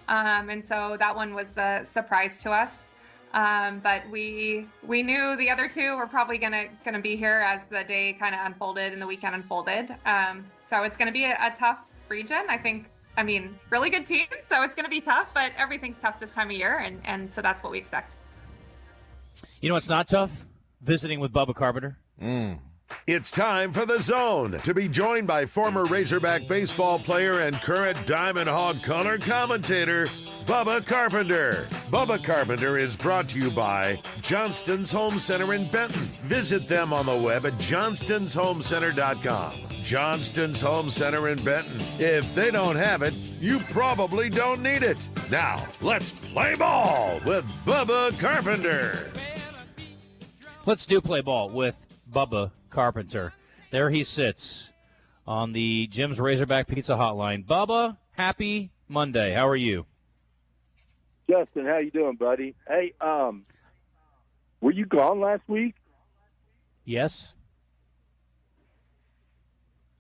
And so that one was the surprise to us. But we knew the other 2 were probably gonna be here as the day kind of unfolded and the weekend unfolded. So it's going to be a tough region. I mean, really good teams, so it's going to be tough, but everything's tough this time of year, and so that's what we expect. You know what's not tough? Visiting with Bubba Carpenter. It's time for The Zone, to be joined by former Razorback baseball player and current Diamond Hog color commentator, Bubba Carpenter. Bubba Carpenter is brought to you by Johnston's Home Center in Benton. Visit them on the web at johnstonsHomeCenter.com. Johnston's Home Center in Benton. If they don't have it, you probably don't need it. Now, let's play ball with Bubba Carpenter. Let's do play ball with Bubba Carpenter. There he sits on the Jim's Razorback Pizza Hotline. Bubba, happy Monday. How are you? Justin, how you doing, buddy? Hey, were you gone last week? Yes.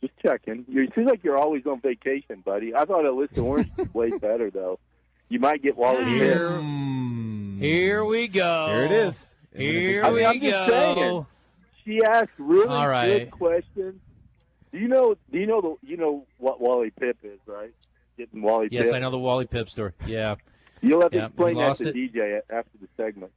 Just checking. It seems like you're always on vacation, buddy. I thought Alyssa Orange was way better, though. You might get Wally Here we go. Here it is. Here we I'm just saying. She asked really good questions. Do you know what Wally Pip is, right? Getting Wally Pip. Yes, I know the Wally Pip story. Yeah. You'll have to explain that to DJ after the segment.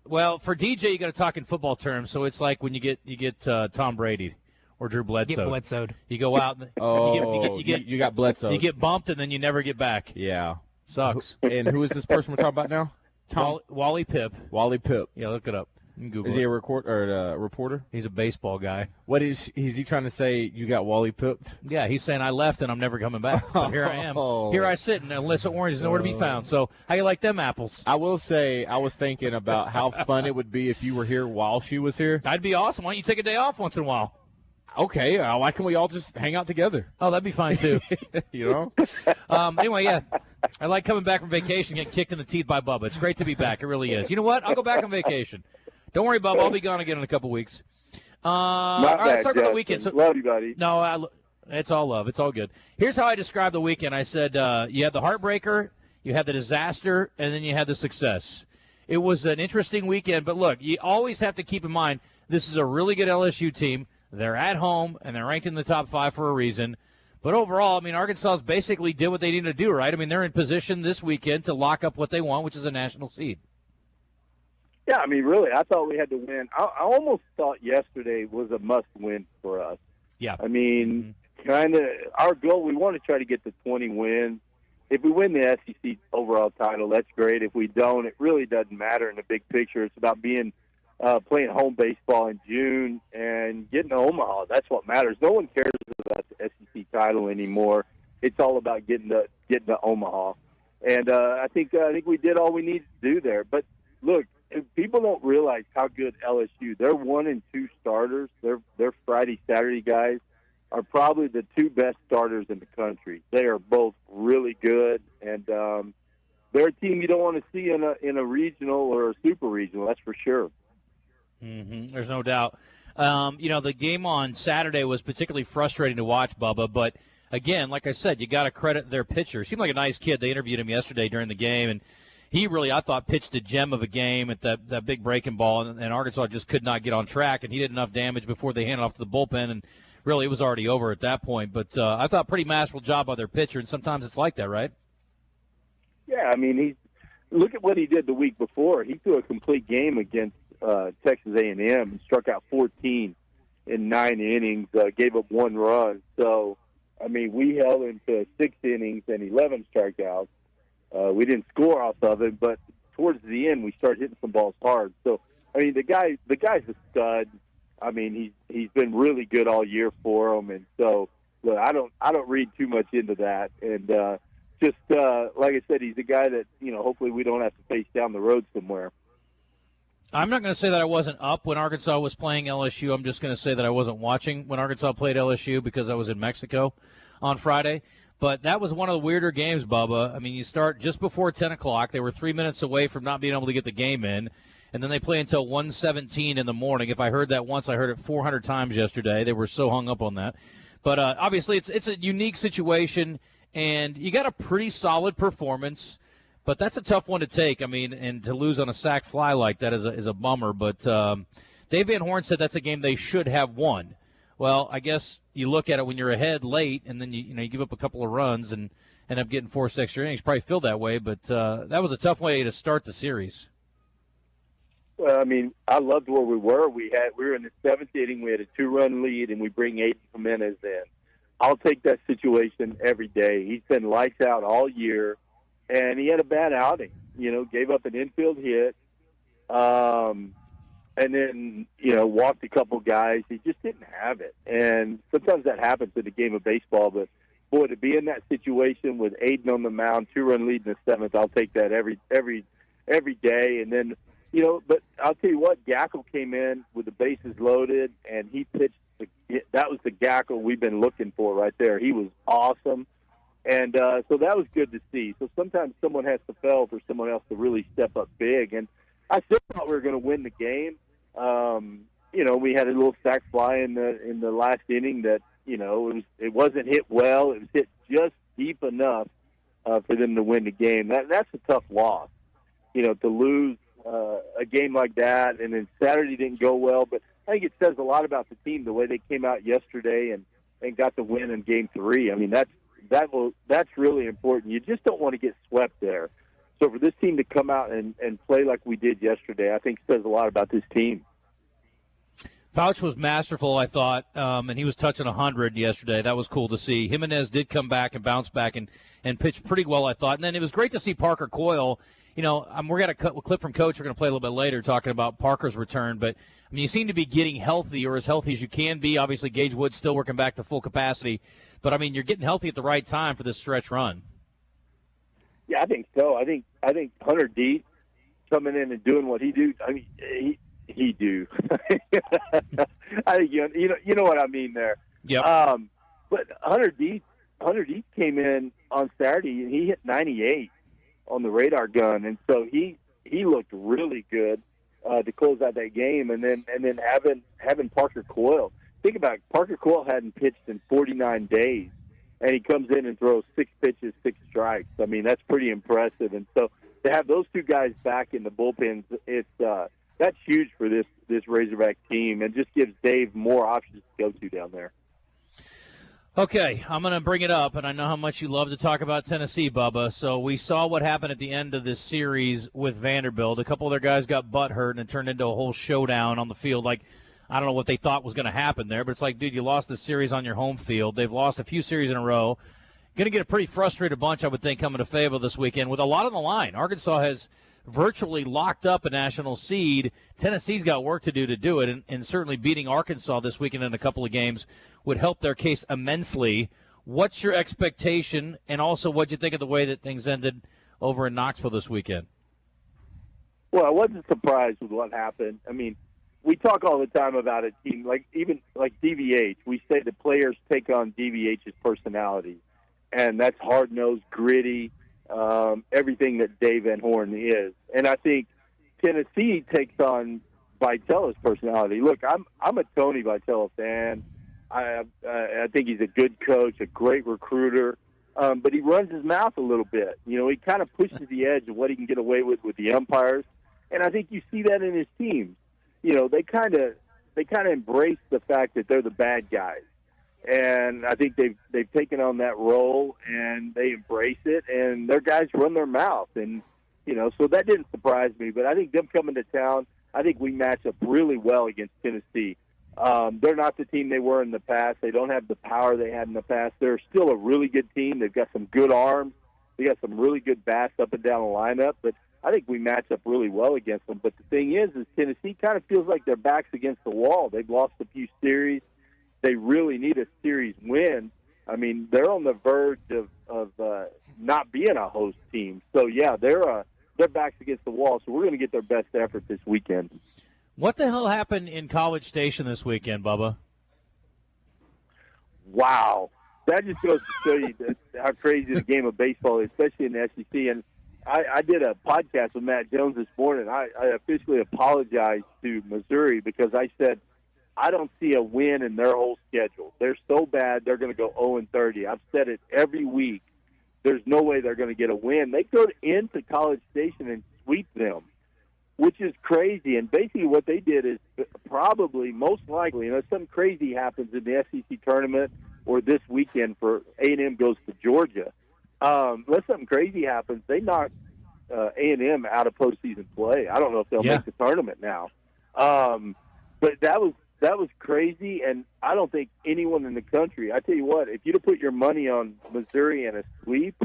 Well, for DJ, you got to talk in football terms. So it's like when you get Tom Brady or Drew Bledsoe. Get Bledsoed. You go out. And you got Bledsoe. You get bumped and then you never get back. Yeah. Sucks. And who is this person we're talking about now? Wally Pip. Wally Pip. Yeah, look it up. Is he a reporter? He's a baseball guy. What is he trying to say? You got Wally pipped? Yeah, he's saying I left and I'm never coming back. But here I am. Here I sit, and Alyssa Orange is nowhere to be found. So how you like them apples? I will say I was thinking about how fun it would be if you were here while she was here. That'd be awesome. Why don't you take a day off once in a while? Okay, why can't we all just hang out together? Oh, that'd be fine, too. You know? Anyway, yeah, I like coming back from vacation, getting kicked in the teeth by Bubba. It's great to be back. It really is. You know what? I'll go back on vacation. Don't worry, Bubba. I'll be gone again in a couple weeks. All right, let's start with the weekend. Love you, buddy. No, it's all love. It's all good. Here's how I describe the weekend. I said you had the heartbreaker, you had the disaster, and then you had the success. It was an interesting weekend, but look, you always have to keep in mind this is a really good LSU team. They're at home, and they're ranked in the top 5 for a reason. But overall, I mean, Arkansas basically did what they needed to do, right? I mean, they're in position this weekend to lock up what they want, which is a national seed. Yeah, I mean, really, I thought we had to win. I almost thought yesterday was a must-win for us. Yeah. I mean, kind of our goal, we want to try to get to 20 wins. If we win the SEC overall title, that's great. If we don't, it really doesn't matter in the big picture. It's about playing home baseball in June and getting to Omaha. That's what matters. No one cares about the SEC title anymore. It's all about getting to Omaha. And I think we did all we needed to do there. But look, if people don't realize how good LSU. Their 1 and 2 starters, their Friday, Saturday guys, are probably the 2 best starters in the country. They are both really good, and they're a team you don't want to see in a regional or a super regional. That's for sure. Mm-hmm. There's no doubt. The game on Saturday was particularly frustrating to watch, Bubba. But again, like I said, you got to credit their pitcher. Seemed like a nice kid. They interviewed him yesterday during the game, and he really, I thought, pitched a gem of a game at that big breaking ball, and Arkansas just could not get on track, and he did enough damage before they handed off to the bullpen, and really it was already over at that point. But I thought pretty masterful job by their pitcher, and sometimes it's like that, right? Yeah, I mean, look at what he did the week before. He threw a complete game against Texas A&M and struck out 14 in 9 innings, gave up 1 run. So, I mean, we held him to 6 innings and 11 strikeouts. We didn't score off of it, but towards the end, we started hitting some balls hard. So, I mean, the guy's a stud. I mean, he's been really good all year for him, and so look, I don't read too much into that. And just like I said, he's a guy that hopefully we don't have to face down the road somewhere. I'm not going to say that I wasn't up when Arkansas was playing LSU. I'm just going to say that I wasn't watching when Arkansas played LSU because I was in Mexico on Friday. But that was one of the weirder games, Bubba. I mean, you start just before 10 o'clock. They were 3 minutes away from not being able to get the game in. And then they play until 1:17 in the morning. If I heard that once, I heard it 400 times yesterday. They were so hung up on that. But obviously it's a unique situation, and you got a pretty solid performance. But that's a tough one to take. I mean, and to lose on a sac fly like that is a bummer. But Dave Van Horn said that's a game they should have won. Well, I guess you look at it when you're ahead late, and then you give up a couple of runs and end up getting 4 extra innings. Probably feel that way, but that was a tough way to start the series. Well, I mean, I loved where we were. We were in the 7th inning. We had a 2-run lead, and we bring Aiden Jimenez in. I'll take that situation every day. He's been lights out all year, and he had a bad outing. Gave up an infield hit, and then walked a couple guys. He just didn't have it, and sometimes that happens in the game of baseball. But boy, to be in that situation with Aiden on the mound, 2-run lead in the 7th, I'll take that every day. And then. But I'll tell you what, Gackle came in with the bases loaded, and he pitched. That was the Gackle we've been looking for right there. He was awesome, and so that was good to see. So sometimes someone has to fail for someone else to really step up big, and I still thought we were going to win the game. We had a little sac fly in the last inning that it wasn't hit well. It was hit just deep enough for them to win the game. That's a tough loss, to lose. A game like that, and then Saturday didn't go well, but I think it says a lot about the team, the way they came out yesterday and got the win in Game 3. I mean, that's really important. You just don't want to get swept there. So for this team to come out and play like we did yesterday, I think says a lot about this team. Fouch was masterful, I thought, and he was touching 100 yesterday. That was cool to see. Jimenez did come back and bounce back and pitch pretty well, I thought. And then it was great to see Parker Coyle we're going to clip from Coach. We're going to play a little bit later talking about Parker's return. But, I mean, you seem to be getting healthy or as healthy as you can be. Obviously, Gage Wood's still working back to full capacity. But, I mean, you're getting healthy at the right time for this stretch run. Yeah, I think so. I think Hunter Deep coming in and doing what he do. I mean, he do. I think you know what I mean there. Yeah. But Hunter Deep came in on Saturday and he hit 98 on the radar gun, and so he looked really good to close out that game. And then having Parker Coyle. Think about it, Parker Coyle hadn't pitched in 49 days, and he comes in and throws 6 pitches, 6 strikes. I mean, that's pretty impressive. And so to have those two guys back in the bullpens, that's huge for this Razorback team, and just gives Dave more options to go to down there. Okay, I'm going to bring it up, and I know how much you love to talk about Tennessee, Bubba. So we saw what happened at the end of this series with Vanderbilt. A couple of their guys got butt hurt, and it turned into a whole showdown on the field. Like, I don't know what they thought was going to happen there, but it's like, dude, you lost the series on your home field. They've lost a few series in a row. Going to get a pretty frustrated bunch, I would think, coming to Fayetteville this weekend with a lot on the line. Arkansas has virtually locked up a national seed. Tennessee's got work to do it, and certainly beating Arkansas this weekend in a couple of games would help their case immensely. What's your expectation, and also what you think of the way that things ended over in Knoxville this weekend? Well, I wasn't surprised with what happened. I mean, we talk all the time about a team, even like DVH. We say the players take on DVH's personality, and that's hard-nosed, gritty, everything that Dave Van Horn is. And I think Tennessee takes on Vitella's personality. Look, I'm a Tony Vitella fan. I think he's a good coach, a great recruiter, but he runs his mouth a little bit. He kind of pushes the edge of what he can get away with the umpires, and I think you see that in his teams. They kind of embrace the fact that they're the bad guys, and I think they've taken on that role and they embrace it, and their guys run their mouth, and so that didn't surprise me. But I think them coming to town, I think we match up really well against Tennessee. They're not the team they were in the past. They don't have the power they had in the past. They're still a really good team. They've got some good arms. They got some really good bats up and down the lineup. But I think we match up really well against them. But the thing is Tennessee kind of feels like their back's against the wall. They've lost a few series. They really need a series win. I mean, they're on the verge of not being a host team. So, yeah, their back's against the wall. So we're going to get their best effort this weekend. What the hell happened in College Station this weekend, Bubba? Wow. That just goes to show you how crazy the game of baseball is, especially in the SEC. And I did a podcast with Matt Jones this morning. I officially apologized to Missouri because I said I don't see a win in their whole schedule. They're so bad, they're going to go 0-30. I've said it every week. There's no way they're going to get a win. They go into College Station and sweep them, which is crazy. And basically what they did is probably, most likely, unless something crazy happens in the SEC tournament or this weekend for A&M goes to Georgia, unless something crazy happens, they knock A&M out of postseason play. I don't know if they'll make the tournament now. But that was crazy, and I don't think anyone in the country, I tell you what, if you'd have put your money on Missouri and a sweep,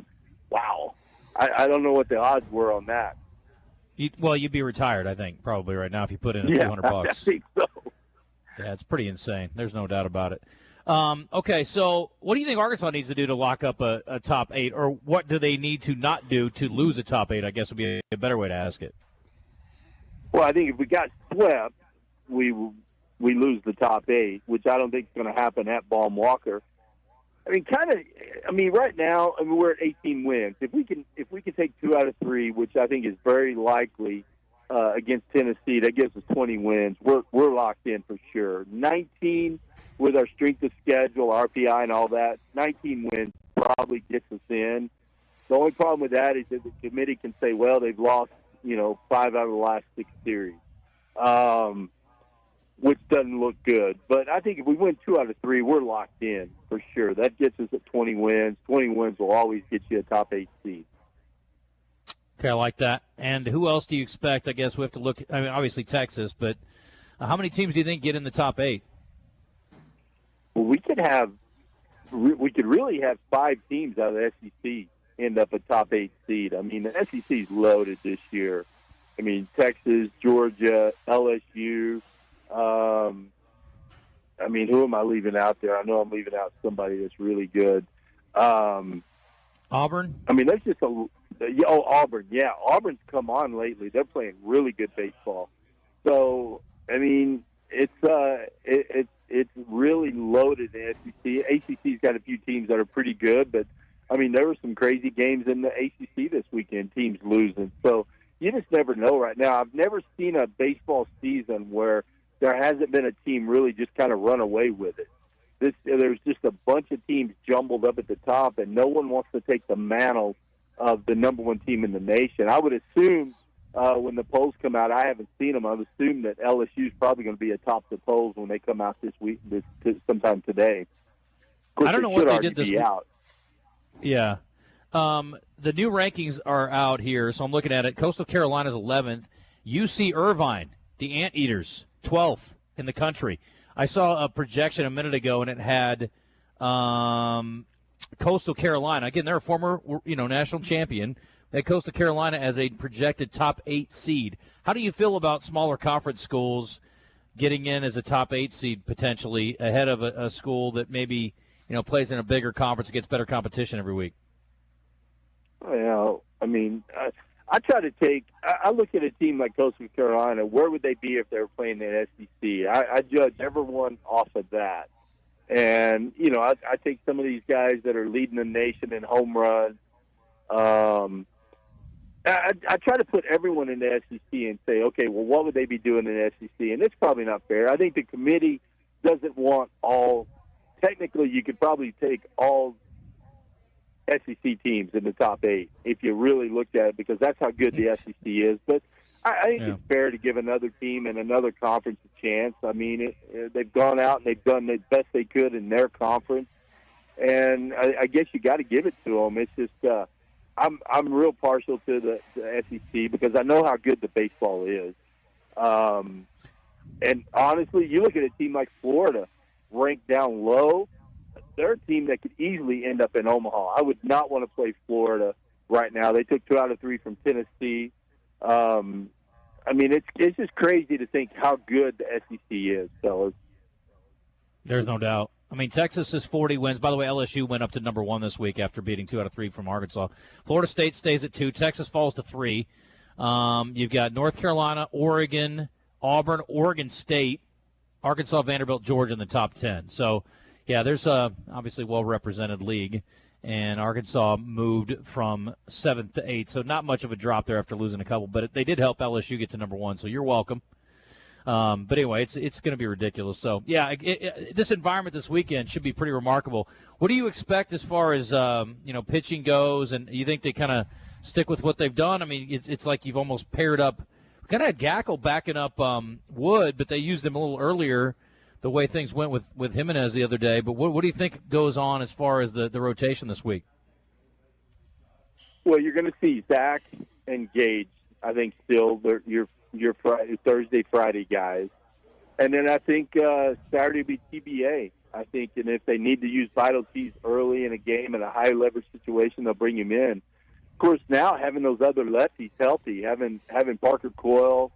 wow. I don't know what the odds were on that. You'd be retired, I think, probably right now if you put in $200. I think so. Yeah, it's pretty insane. There's no doubt about it. Okay, so what do you think Arkansas needs to do to lock up a top 8, or what do they need to not do to lose a top 8, I guess would be a better way to ask it. Well, I think if we got swept, we lose the top 8, which I don't think is going to happen at Baum Walker. Right now, we're at 18 wins. If we can take 2 out of 3, which I think is very likely against Tennessee, that gives us 20 wins. We're locked in for sure. 19 with our strength of schedule, RPI, and all that. 19 wins probably gets us in. The only problem with that is that the committee can say, well, they've lost 5 out of the last 6 series, which doesn't look good. But I think if we win 2 out of 3, we're locked in for sure. That gets us at 20 wins. 20 wins will always get you a top 8 seed. Okay, I like that. And who else do you expect? I guess we have to look. Obviously Texas, but how many teams do you think get in the top 8? Well, we could really have 5 teams out of the SEC. end up a top 8 seed. I mean, the SEC's loaded this year. I mean, Texas, Georgia, LSU. I mean, who am I leaving out there? I know I'm leaving out somebody that's really good. Auburn? I mean, that's just Auburn. Yeah, Auburn's come on lately. They're playing really good baseball. So, I mean, it's really loaded in the SEC. ACC's got a few teams that are pretty good, but, I mean, there were some crazy games in the ACC this weekend, teams losing. So you just never know right now. I've never seen a baseball season where there hasn't been a team really just kind of run away with it. There's just a bunch of teams jumbled up at the top, and no one wants to take the mantle of the number one team in the nation. I would assume when the polls come out, I haven't seen them, I would assume that LSU is probably going to be atop the polls when they come out this week, sometime today. Of course, I don't know what they did this week. Out. Yeah. The new rankings are out here, so I'm looking at it. Coastal Carolina's 11th. UC Irvine, the Anteaters, 12th in the country. I saw a projection a minute ago, and it had Coastal Carolina. Again, they're a former national champion. They had Coastal Carolina as a projected top 8 seed. How do you feel about smaller conference schools getting in as a top 8 seed potentially ahead of a school that maybe plays in a bigger conference and gets better competition every week? Well, I mean, I try to I look at a team like Coastal Carolina. Where would they be if they were playing in SEC? I judge everyone off of that. And, I take some of these guys that are leading the nation in home runs. I try to put everyone in the SEC and say, okay, well, what would they be doing in the SEC? And it's probably not fair. I think the committee doesn't want technically you could probably take all SEC teams in the top 8 if you really looked at it, because that's how good the SEC is. But I think it's fair to give another team in another conference a chance. I mean, they've gone out and they've done the best they could in their conference, and I guess you got to give it to them. It's just I'm real partial to the SEC because I know how good the baseball is. And honestly, you look at a team like Florida, ranked down low. They're a team that could easily end up in Omaha. I would not want to play Florida right now. They took 2 out of 3 from Tennessee. I mean, it's just crazy to think how good the SEC is, fellas. There's no doubt. I mean, Texas is 40 wins. By the way, LSU went up to number 1 this week after beating 2 out of 3 from Arkansas. Florida State stays at 2. Texas falls to 3. You've got North Carolina, Oregon, Auburn, Oregon State, Arkansas, Vanderbilt, Georgia in the top 10. So, yeah, there's obviously well-represented league, and Arkansas moved from 7th to 8th, so not much of a drop there after losing a couple, but they did help LSU get to number 1, so you're welcome. But anyway, it's going to be ridiculous. So, yeah, this environment this weekend should be pretty remarkable. What do you expect as far as pitching goes, and you think they kind of stick with what they've done? I mean, it's like you've almost paired up. We kind of had Gackle backing up Wood, but they used him a little earlier, the way things went with Jimenez the other day. But what do you think goes on as far as the rotation this week? Well, you're going to see Zach and Gage, I think, still your Thursday, Friday guys. And then I think Saturday will be TBA. I think, and if they need to use Vital Keys early in a game in a high-leverage situation, they'll bring him in. Of course, now having those other lefties healthy, having Parker Coyle,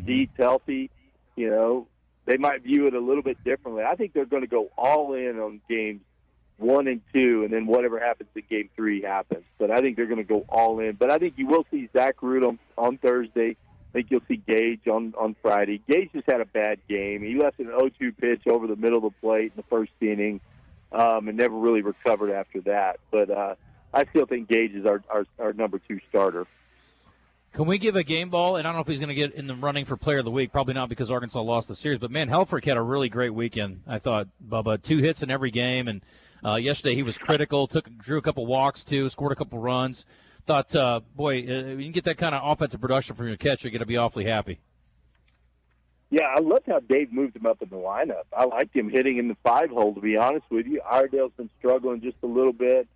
Deeds healthy, they might view it a little bit differently. I think they're going to go all in on games 1 and 2, and then whatever happens in game 3 happens. But I think they're going to go all in. But I think you will see Zach Root on Thursday. I think you'll see Gage on Friday. Gage just had a bad game. He left an 0-2 pitch over the middle of the plate in the first inning and never really recovered after that. But I still think Gage is our number 2 starter. Can we give a game ball? And I don't know if he's going to get in the running for player of the week. Probably not because Arkansas lost the series. But, man, Helfrich had a really great weekend, I thought, Bubba. 2 hits in every game. And yesterday he was critical, drew a couple walks, too, scored a couple runs. Thought, you can get that kind of offensive production from your catcher, you're going to be awfully happy. Yeah, I loved how Dave moved him up in the lineup. I liked him hitting in the 5-hole, to be honest with you. Iredale's been struggling just a little bit.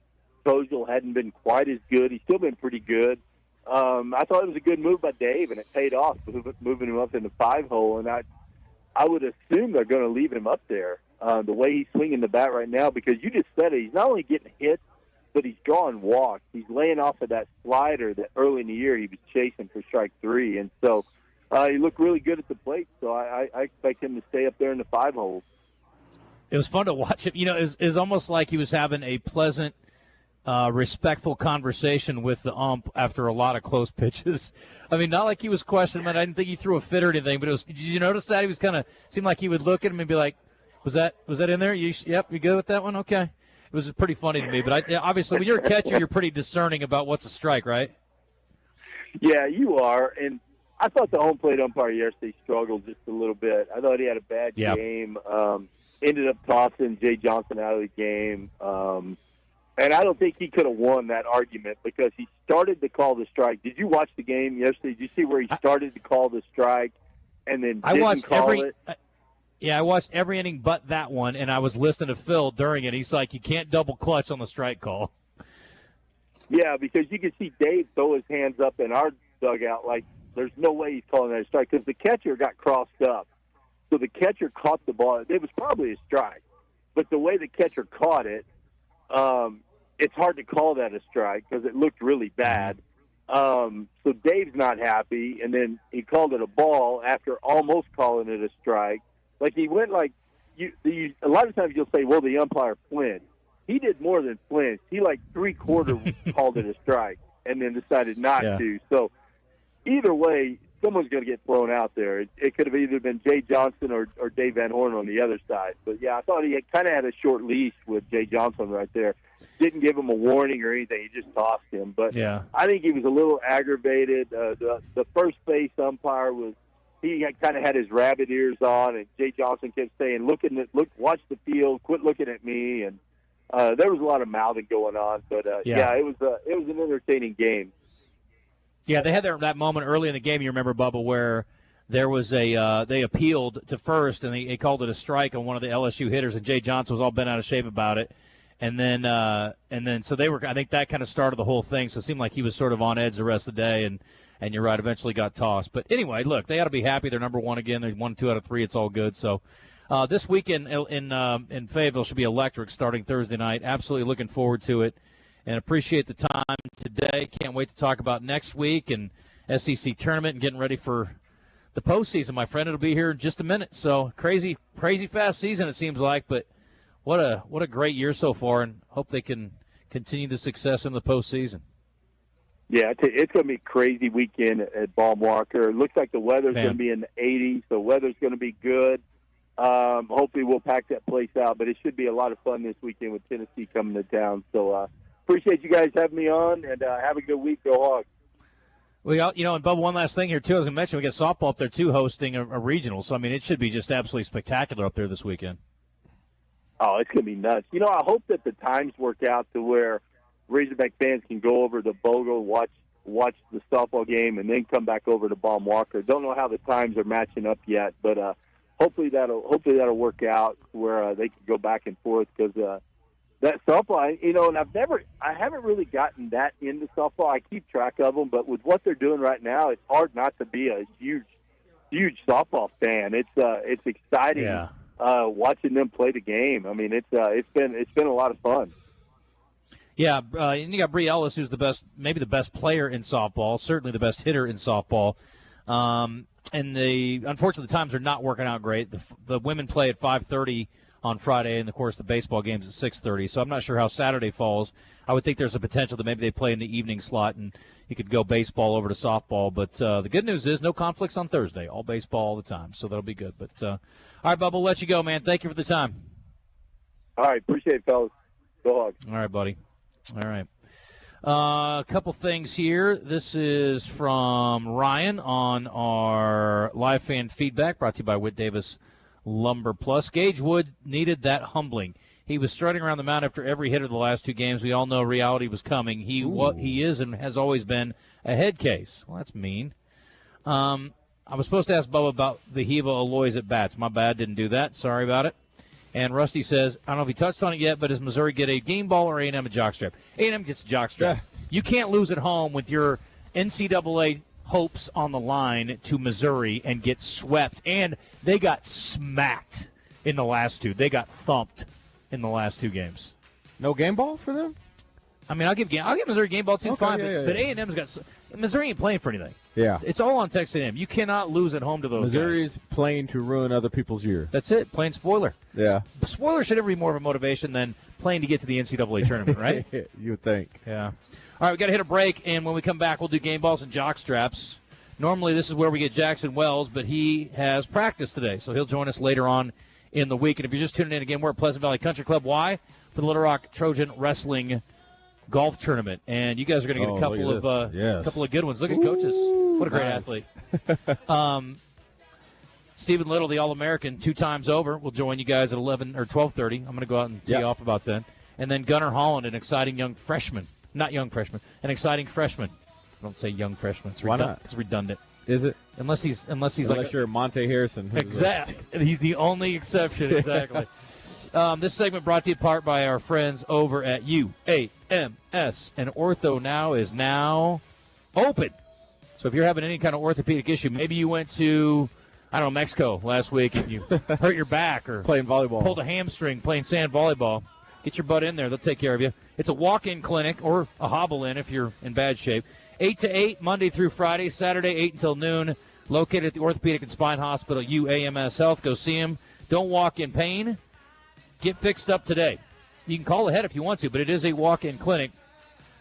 Tojal hadn't been quite as good. He's still been pretty good. I thought it was a good move by Dave, and it paid off, moving him up in the 5-hole. And I would assume they're going to leave him up there the way he's swinging the bat right now, because you just said it. He's not only getting hits but he's gone walks. He's laying off of that slider that early in the year he was chasing for strike 3. And so he looked really good at the plate. So I expect him to stay up there in the 5 hole. It was fun to watch him. You know, it was almost like he was having a pleasant, respectful conversation with the ump after a lot of close pitches. I mean, not like he was questioning him. I didn't think he threw a fit or anything, but did you notice that? He was kind of, seemed like he would look at him and be like, was that in there? Yep, you good with that one? Okay. It was pretty funny to me. But obviously, when you're a catcher, you're pretty discerning about what's a strike, right? Yeah, you are. And I thought the home plate umpire yesterday struggled just a little bit. I thought he had a bad game. Ended up tossing Jay Johnston out of the game. And I don't think he could have won that argument because he started to call the strike. Did you watch the game yesterday? Did you see where he started to call the strike and then didn't call it? Yeah, I watched every inning but that one, and I was listening to Phil during it. He's like, you can't double clutch on the strike call. Yeah, because you can see Dave throw his hands up in our dugout like there's no way he's calling that a strike because the catcher got crossed up. So the catcher caught the ball. It was probably a strike. But the way the catcher caught it, it's hard to call that a strike because it looked really bad. So Dave's not happy, and then he called it a ball after almost calling it a strike. Like he went like a lot of times you'll say, well, the umpire flinched. He did more than flinch. He like 3/4 called it a strike and then decided not to. So either way, someone's going to get thrown out there. It could have either been Jay Johnston or Dave Van Horn on the other side. But, yeah, I thought he kind of had a short leash with Jay Johnston right there. Didn't give him a warning or anything. He just tossed him. But I think he was a little aggravated. The first base umpire he kind of had his rabbit ears on, and Jay Johnston kept saying, watch the field, quit looking at me. And there was a lot of mouthing going on. But, it was an entertaining game. Yeah, they had that moment early in the game, you remember, Bubba, where there was they appealed to first, and they called it a strike on one of the LSU hitters, and Jay Johnson was all bent out of shape about it. And then so they were, I think that kind of started the whole thing, so it seemed like he was sort of on edge the rest of the day, and you're right, eventually got tossed. But anyway, look, they ought to be happy. They're number 1 again. They're 1, 2 out of 3. It's all good. So this weekend in Fayetteville should be electric starting Thursday night. Absolutely looking forward to it. And appreciate the time today. Can't wait to talk about next week and SEC tournament and getting ready for the postseason, my friend. It'll be here in just a minute. So crazy fast season it seems like, but what a great year so far, and hope they can continue the success in the postseason. Yeah, it's going to be a crazy weekend at Baum Walker. It looks like the weather's going to be in the 80s, so weather's going to be good. Hopefully we'll pack that place out, but it should be a lot of fun this weekend with Tennessee coming to town. So appreciate you guys having me on, and have a good week. Go Hogs. Well, and Bubba, one last thing here, too. I was going to mention we got softball up there, too, hosting a regional. So, I mean, it should be just absolutely spectacular up there this weekend. Oh, it's going to be nuts. I hope that the times work out to where Razorback fans can go over to Bogle, watch the softball game, and then come back over to Baum Walker. Don't know how the times are matching up yet, but hopefully that'll work out where they can go back and forth because that softball, and I haven't really gotten that into softball. I keep track of them, but with what they're doing right now, it's hard not to be a huge softball fan. It's exciting watching them play the game. I mean, it's been a lot of fun. Yeah, and you got Bree Ellis, who's maybe the best player in softball, certainly the best hitter in softball. And unfortunately, the times are not working out great. The women play at 5:30 on Friday, and of course the baseball game's at 6:30. So I'm not sure how Saturday falls. I would think there's a potential that maybe they play in the evening slot, and you could go baseball over to softball. But the good news is no conflicts on Thursday. All baseball all the time, so that'll be good. But all right, Bubba, we'll let you go, man. Thank you for the time. All right, appreciate it, fellas. Go Hogs. All right, buddy. All right. A couple things here. This is from Ryan on our live fan feedback, brought to you by Whit Davis Lumber Plus. Gage Wood needed that humbling. He was strutting around the mound after every hit of the last 2 games. We all know reality was coming. He is and has always been a head case. Well, that's mean. I was supposed to ask Bubba about the Hiva Aloys at bats. My bad, didn't do that. Sorry about it. And Rusty says, I don't know if he touched on it yet, but does Missouri get a game ball or A&M a jockstrap? A&M gets a jockstrap. You can't lose at home with your NCAA hopes on the line to Missouri and get swept. And they got smacked in the last 2. They got thumped in the last 2 games. No game ball for them? I mean, I'll give Missouri game ball too, Okay, fine. yeah, but yeah. A&M's got Missouri ain't playing for anything. Yeah. It's all on Texas A&M. You cannot lose at home to those Missouri's guys. playing to ruin other people's year. That's it. Playing spoiler. Yeah. Spoiler should ever be more of a motivation than playing to get to the NCAA tournament, right? You would think. Yeah. All right, we got to hit a break, and when we come back, we'll do game balls and jock straps. Normally, this is where we get Jackson Wells, but he has practice today, so he'll join us later on in the week. And if you're just tuning in again, we're at Pleasant Valley Country Club. Why? For the Little Rock Trojan Wrestling Golf Tournament, and you guys are going to get a couple of good ones. Look at coaches. What a great athlete. Stephen Little, the All-American, 2 times over, will join you guys at 11 or 12:30. I'm going to go out and tee off about then. And then Gunnar Holland, an exciting young freshman. Not young freshman, an exciting freshman. Don't say young freshman. It's Why not? It's redundant. Is it? Unless you're Monte Harrison. Exactly. He's the only exception. Exactly. This segment brought to you in part by our friends over at UAMS. And Ortho Now is now open. So if you're having any kind of orthopedic issue, maybe you went to, I don't know, Mexico last week and you hurt your back or playing volleyball, pulled a hamstring playing sand volleyball, get your butt in there. They'll take care of you. It's a walk-in clinic or a hobble-in if you're in bad shape. 8 to 8, Monday through Friday, Saturday 8 until noon, located at the Orthopedic and Spine Hospital, UAMS Health. Go see them. Don't walk in pain. Get fixed up today. You can call ahead if you want to, but it is a walk-in clinic,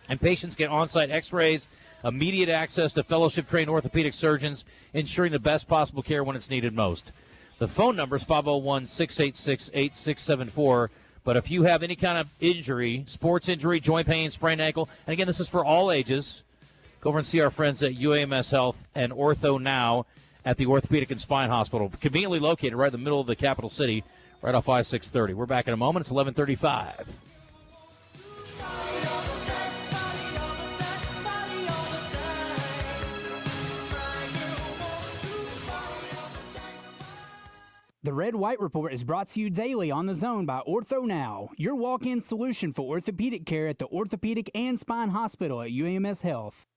and patients get on-site x-rays, immediate access to fellowship-trained orthopedic surgeons, ensuring the best possible care when it's needed most. The phone number is 501-686-8674. But if you have any kind of injury, sports injury, joint pain, sprained ankle, and again, this is for all ages, go over and see our friends at UAMS Health and Ortho Now at the Orthopedic and Spine Hospital, conveniently located right in the middle of the capital city, right off I-630. We're back in a moment. It's 11:35. The Red White Report is brought to you daily on the Zone by Ortho Now, your walk-in solution for orthopedic care at the Orthopedic and Spine Hospital at UAMS Health.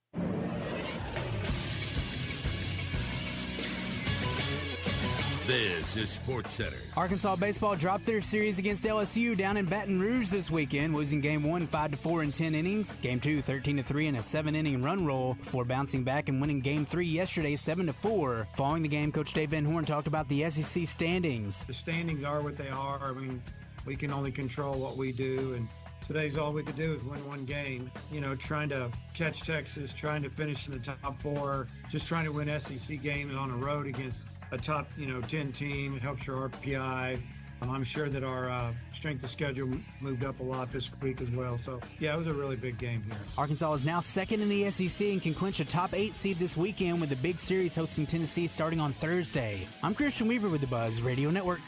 This is Sports Center. Arkansas baseball dropped their series against LSU down in Baton Rouge this weekend, losing Game 1 5-4 in 10 innings, Game 2 13-3 in a 7-inning run roll, before bouncing back and winning Game 3 yesterday 7-4. Following the game, Coach Dave Van Horn talked about the SEC standings. The standings are what they are. I mean, we can only control what we do, and today's all we could do is win one game. You know, trying to catch Texas, trying to finish in the top 4, just trying to win SEC games on the road against a top, 10 team. It helps your RPI. I'm sure that our strength of schedule moved up a lot this week as well. So, yeah, it was a really big game here. Arkansas is now second in the SEC and can clinch a top 8 seed this weekend with the big series hosting Tennessee starting on Thursday. I'm Christian Weaver with the Buzz Radio Network.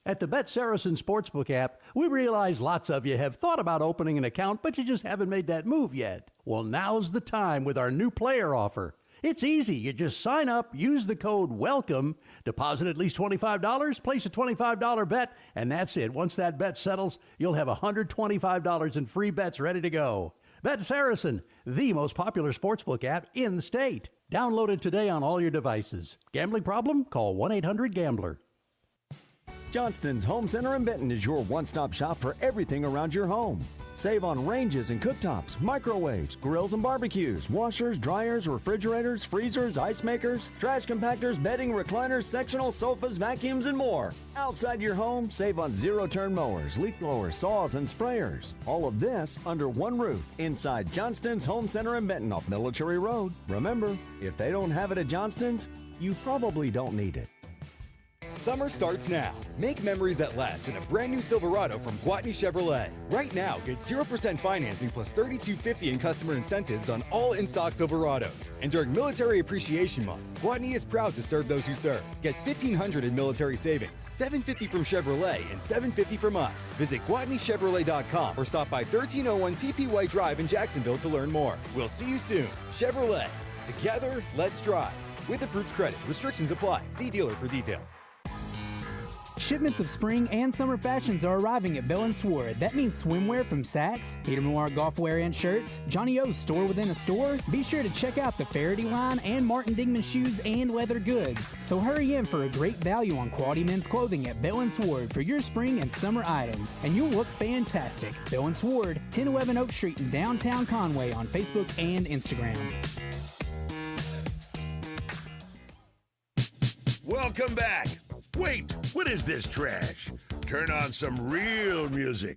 At the Bet Saracen Sportsbook app, we realize lots of you have thought about opening an account, but you just haven't made that move yet. Well, now's the time with our new player offer. It's easy. You just sign up, use the code WELCOME, deposit at least $25, place a $25 bet, and that's it. Once that bet settles, you'll have $125 in free bets ready to go. Bet Saracen, the most popular sportsbook app in the state. Download it today on all your devices. Gambling problem? Call 1-800-GAMBLER. Johnston's Home Center in Benton is your one-stop shop for everything around your home. Save on ranges and cooktops, microwaves, grills and barbecues, washers, dryers, refrigerators, freezers, ice makers, trash compactors, bedding, recliners, sectional sofas, vacuums, and more. Outside your home, save on zero-turn mowers, leaf blowers, saws, and sprayers. All of this under one roof inside Johnston's Home Center in Benton off Military Road. Remember, if they don't have it at Johnston's, you probably don't need it. Summer starts now. Make memories that last in a brand new Silverado from Gwatney Chevrolet. Right now, get 0% financing plus $3,250 in customer incentives on all in-stock Silverados. And during Military Appreciation Month, Gwatney is proud to serve those who serve. Get $1,500 in military savings, $750 from Chevrolet, and $750 from us. Visit GwatneyChevrolet.com or stop by 1301 TP White Drive in Jacksonville to learn more. We'll see you soon. Chevrolet. Together, let's drive. With approved credit. Restrictions apply. See dealer for details. Shipments of spring and summer fashions are arriving at Bell & Sword. That means swimwear from Saks, Peter Noir golf wear and shirts, Johnny O's store within a store. Be sure to check out the Faraday line and Martin Dingman shoes and leather goods. So hurry in for a great value on quality men's clothing at Bell & Sword for your spring and summer items, and you'll look fantastic. Bell & Sword, 1011 Oak Street in downtown Conway on Facebook and Instagram. Welcome back. Wait, what is this trash? Turn on some real music.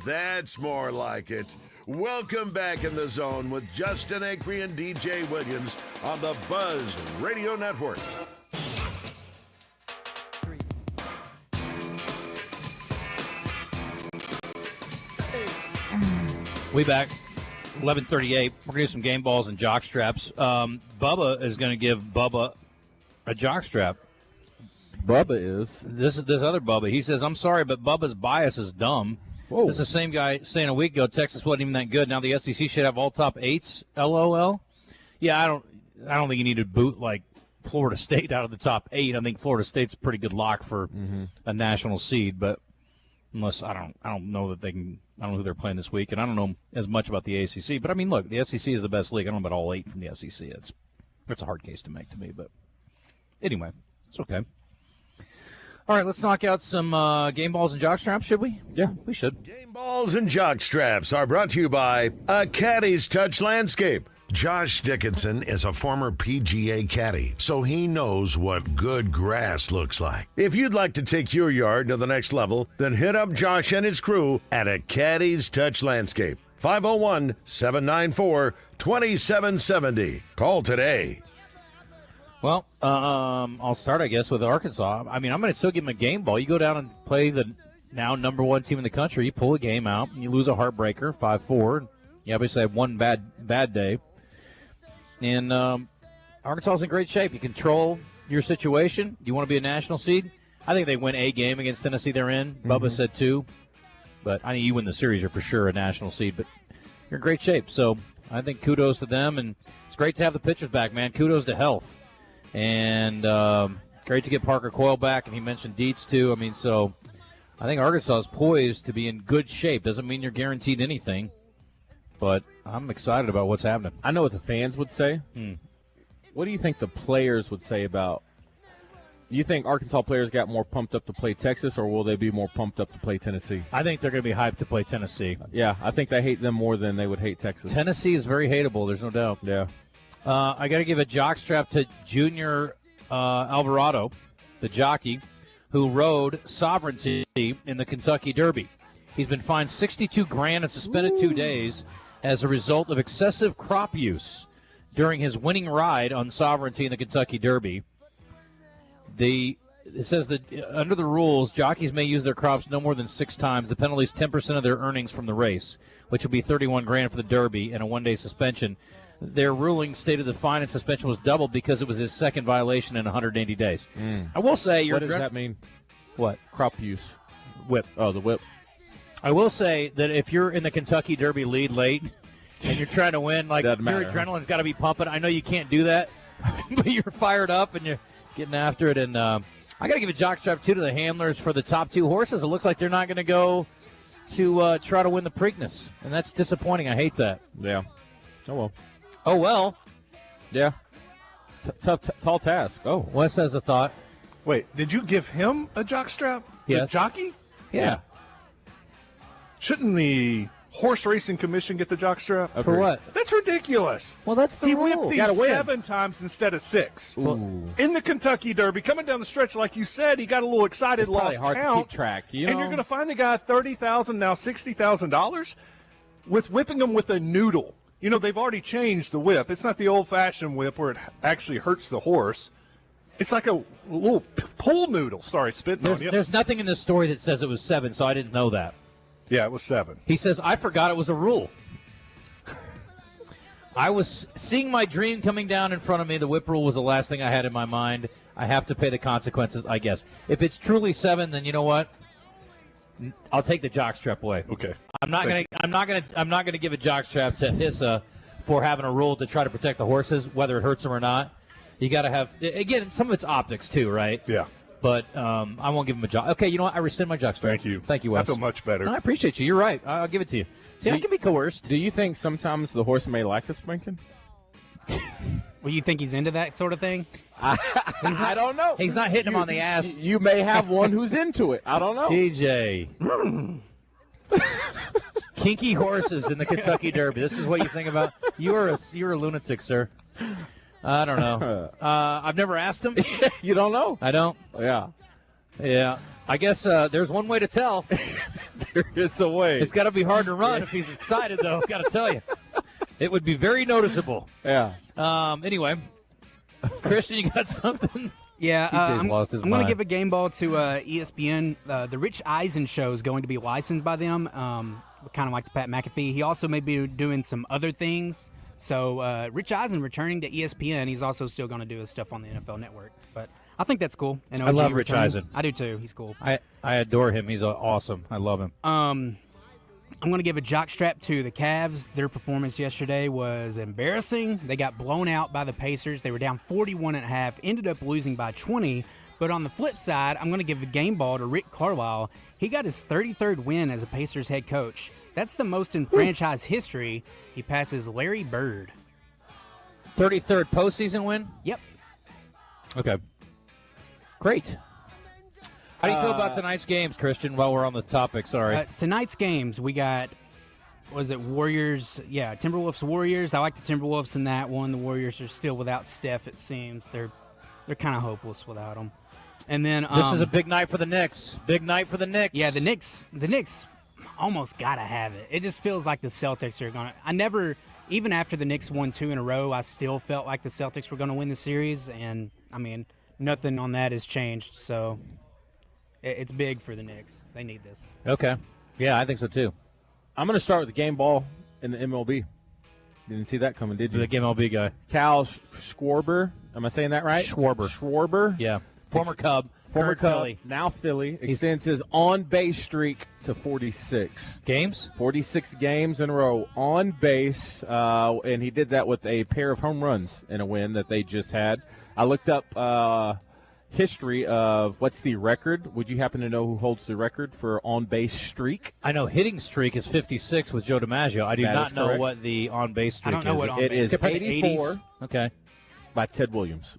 That's more like it. Welcome back in the zone with Justin Acri and DJ Williams on the Buzz Radio Network. We back. 11:38. We're going to do some game balls and jock straps. Bubba is going to give Bubba a jock strap. Bubba is. This other Bubba. He says, I'm sorry, but Bubba's bias is dumb. Whoa. This is the same guy saying a week ago Texas wasn't even that good. Now the SEC should have all top 8s. LOL. Yeah, I don't think you need to boot like Florida State out of the top 8. I think Florida State's a pretty good lock for a national seed, but unless I don't know that they can. I don't know who they're playing this week, and I don't know as much about the ACC. But I mean, look, the SEC is the best league. I don't know about all 8 from the SEC. It's a hard case to make to me, but anyway, it's okay. All right, let's knock out some game balls and jock straps, should we? Yeah, we should. Game balls and jock straps are brought to you by A Caddy's Touch Landscape. Josh Dickinson is a former PGA caddy, so he knows what good grass looks like. If you'd like to take your yard to the next level, then hit up Josh and his crew at A Caddy's Touch Landscape. 501-794-2770. Call today. Well, I'll start, I guess, with Arkansas. I mean, I'm going to still give them a game ball. You go down and play the now number 1 team in the country. You pull a game out, and you lose a heartbreaker, 5-4. You obviously had one bad day. And Arkansas is in great shape. You control your situation. Do you want to be a national seed? I think they win a game against Tennessee they're in. Bubba said 2. But I think you win the series, you're for sure a national seed. But you're in great shape. So I think kudos to them. And it's great to have the pitchers back, man. Kudos to health. And great to get Parker Coyle back. And he mentioned Dietz, too. I mean, so I think Arkansas is poised to be in good shape. Doesn't mean you're guaranteed anything. But I'm excited about what's happening. I know what the fans would say. What do you think the players would say about – do you think Arkansas players got more pumped up to play Texas, or will they be more pumped up to play Tennessee? I think they're going to be hyped to play Tennessee. Yeah, I think they hate them more than they would hate Texas. Tennessee is very hateable, there's no doubt. Yeah. I got to give a jockstrap to Junior Alvarado, the jockey, who rode Sovereignty in the Kentucky Derby. He's been fined $62,000 and suspended 2 days as a result of excessive crop use during his winning ride on Sovereignty in the Kentucky Derby. It says that under the rules, jockeys may use their crops no more than 6 times. The penalty is 10% of their earnings from the race, which will be $31,000 for the Derby and a 1-day suspension. Their ruling stated the fine and suspension was doubled because it was his second violation in 180 days. I will say, what does that mean? What? Crop use. Whip. Oh, the whip. I will say that if you're in the Kentucky Derby lead late and you're trying to win, like your adrenaline's got to be pumping. I know you can't do that, but you're fired up and you're getting after it. And I got to give a jockstrap, too, to the handlers for the top 2 horses. It looks like they're not going to go to try to win the Preakness, and that's disappointing. I hate that. Yeah. Oh, well. Oh, well. Yeah. Tall task. Oh, Wes has a thought. Wait, did you give him a jockstrap? Yes. The jockey? Yeah. Shouldn't the horse racing commission get the jockstrap? For what? That's ridiculous. Well, that's the rule. He whipped these 7 times instead of 6. Ooh. In the Kentucky Derby, coming down the stretch, like you said, he got a little excited, It's probably lost hard count. to keep track, you know? And you're going to find the guy $30,000, now $60,000 with whipping him with a noodle. You know, they've already changed the whip. It's not the old-fashioned whip where it actually hurts the horse. It's like a little pool noodle. Sorry, spitting on you. There's nothing in this story that says it was 7, so I didn't know that. Yeah, it was 7. He says, I forgot it was a rule. I was seeing my dream coming down in front of me. The whip rule was the last thing I had in my mind. I have to pay the consequences, I guess. If it's truly 7, then you know what? I'll take the jockstrap away. Okay. I'm not gonna give a jockstrap to Hissa for having a rule to try to protect the horses, whether it hurts them or not. You got to have, again, some of it's optics too, right? Yeah. But I won't give him a jock. Okay, you know what? I rescind my jockstrap. Thank you. Thank you, Wes. I feel much better. No, I appreciate you. You're right. I'll give it to you. See, I can be coerced. Do you think sometimes the horse may like a spanking? Well, you think he's into that sort of thing? I don't know. He's not hitting him on the ass. You may have one who's into it. I don't know. DJ. Kinky horses in the Kentucky Derby. This is what you think about? You're a lunatic, sir. I don't know. I've never asked him. You don't know? I don't. Yeah. Yeah. I guess there's one way to tell. There is a way. It's got to be hard to run if he's excited, though. Got to tell you. It would be very noticeable. Yeah. Anyway, Christian, you got something? Yeah, DJ's lost his I'm going mind. to give a game ball to ESPN. The Rich Eisen show is going to be licensed by them, kind of like the Pat McAfee. He also may be doing some other things. So Rich Eisen returning to ESPN. He's also still going to do his stuff on the NFL Network. But I think that's cool. And I OG love Rich returning. Eisen. I do too. He's cool. I adore him. He's awesome. I love him. I'm going to give a jockstrap to the Cavs. Their performance yesterday was embarrassing. They got blown out by the Pacers. They were down 41.5, ended up losing by 20. But on the flip side, I'm going to give the game ball to Rick Carlisle. He got his 33rd win as a Pacers head coach. That's the most in franchise history. He passes Larry Bird. 33rd postseason win? Yep. Okay. Great. How do you feel about tonight's games, Christian, while we're on the topic? Sorry. Tonight's games, we got, was it Warriors? Yeah, Timberwolves, Warriors. I like the Timberwolves in that one. The Warriors are still without Steph, it seems. They're kind of hopeless without him. And then this is a big night for the Knicks. Big night for the Knicks. Yeah, the Knicks almost got to have it. It just feels like the Celtics are going to – even after the Knicks won 2 in a row, I still felt like the Celtics were going to win the series. And, I mean, nothing on that has changed. So it's big for the Knicks. They need this. Okay. Yeah, I think so too. I'm going to start with the game ball in the MLB. You didn't see that coming, did you? The MLB guy. Cal Schwarber. Am I saying that right? Schwarber. Yeah. Former Cub. Former Cub. Philly. Now Philly. Extends his on-base streak to 46. Games? 46 games in a row on base. And he did that with a pair of home runs in a win that they just had. I looked up history of what's the record. Would you happen to know who holds the record for on-base streak? I know hitting streak is 56 with Joe DiMaggio. I do not know correct. what the on-base streak is. I don't know what on-base It is Compared to 84 80s? Okay. by Ted Williams.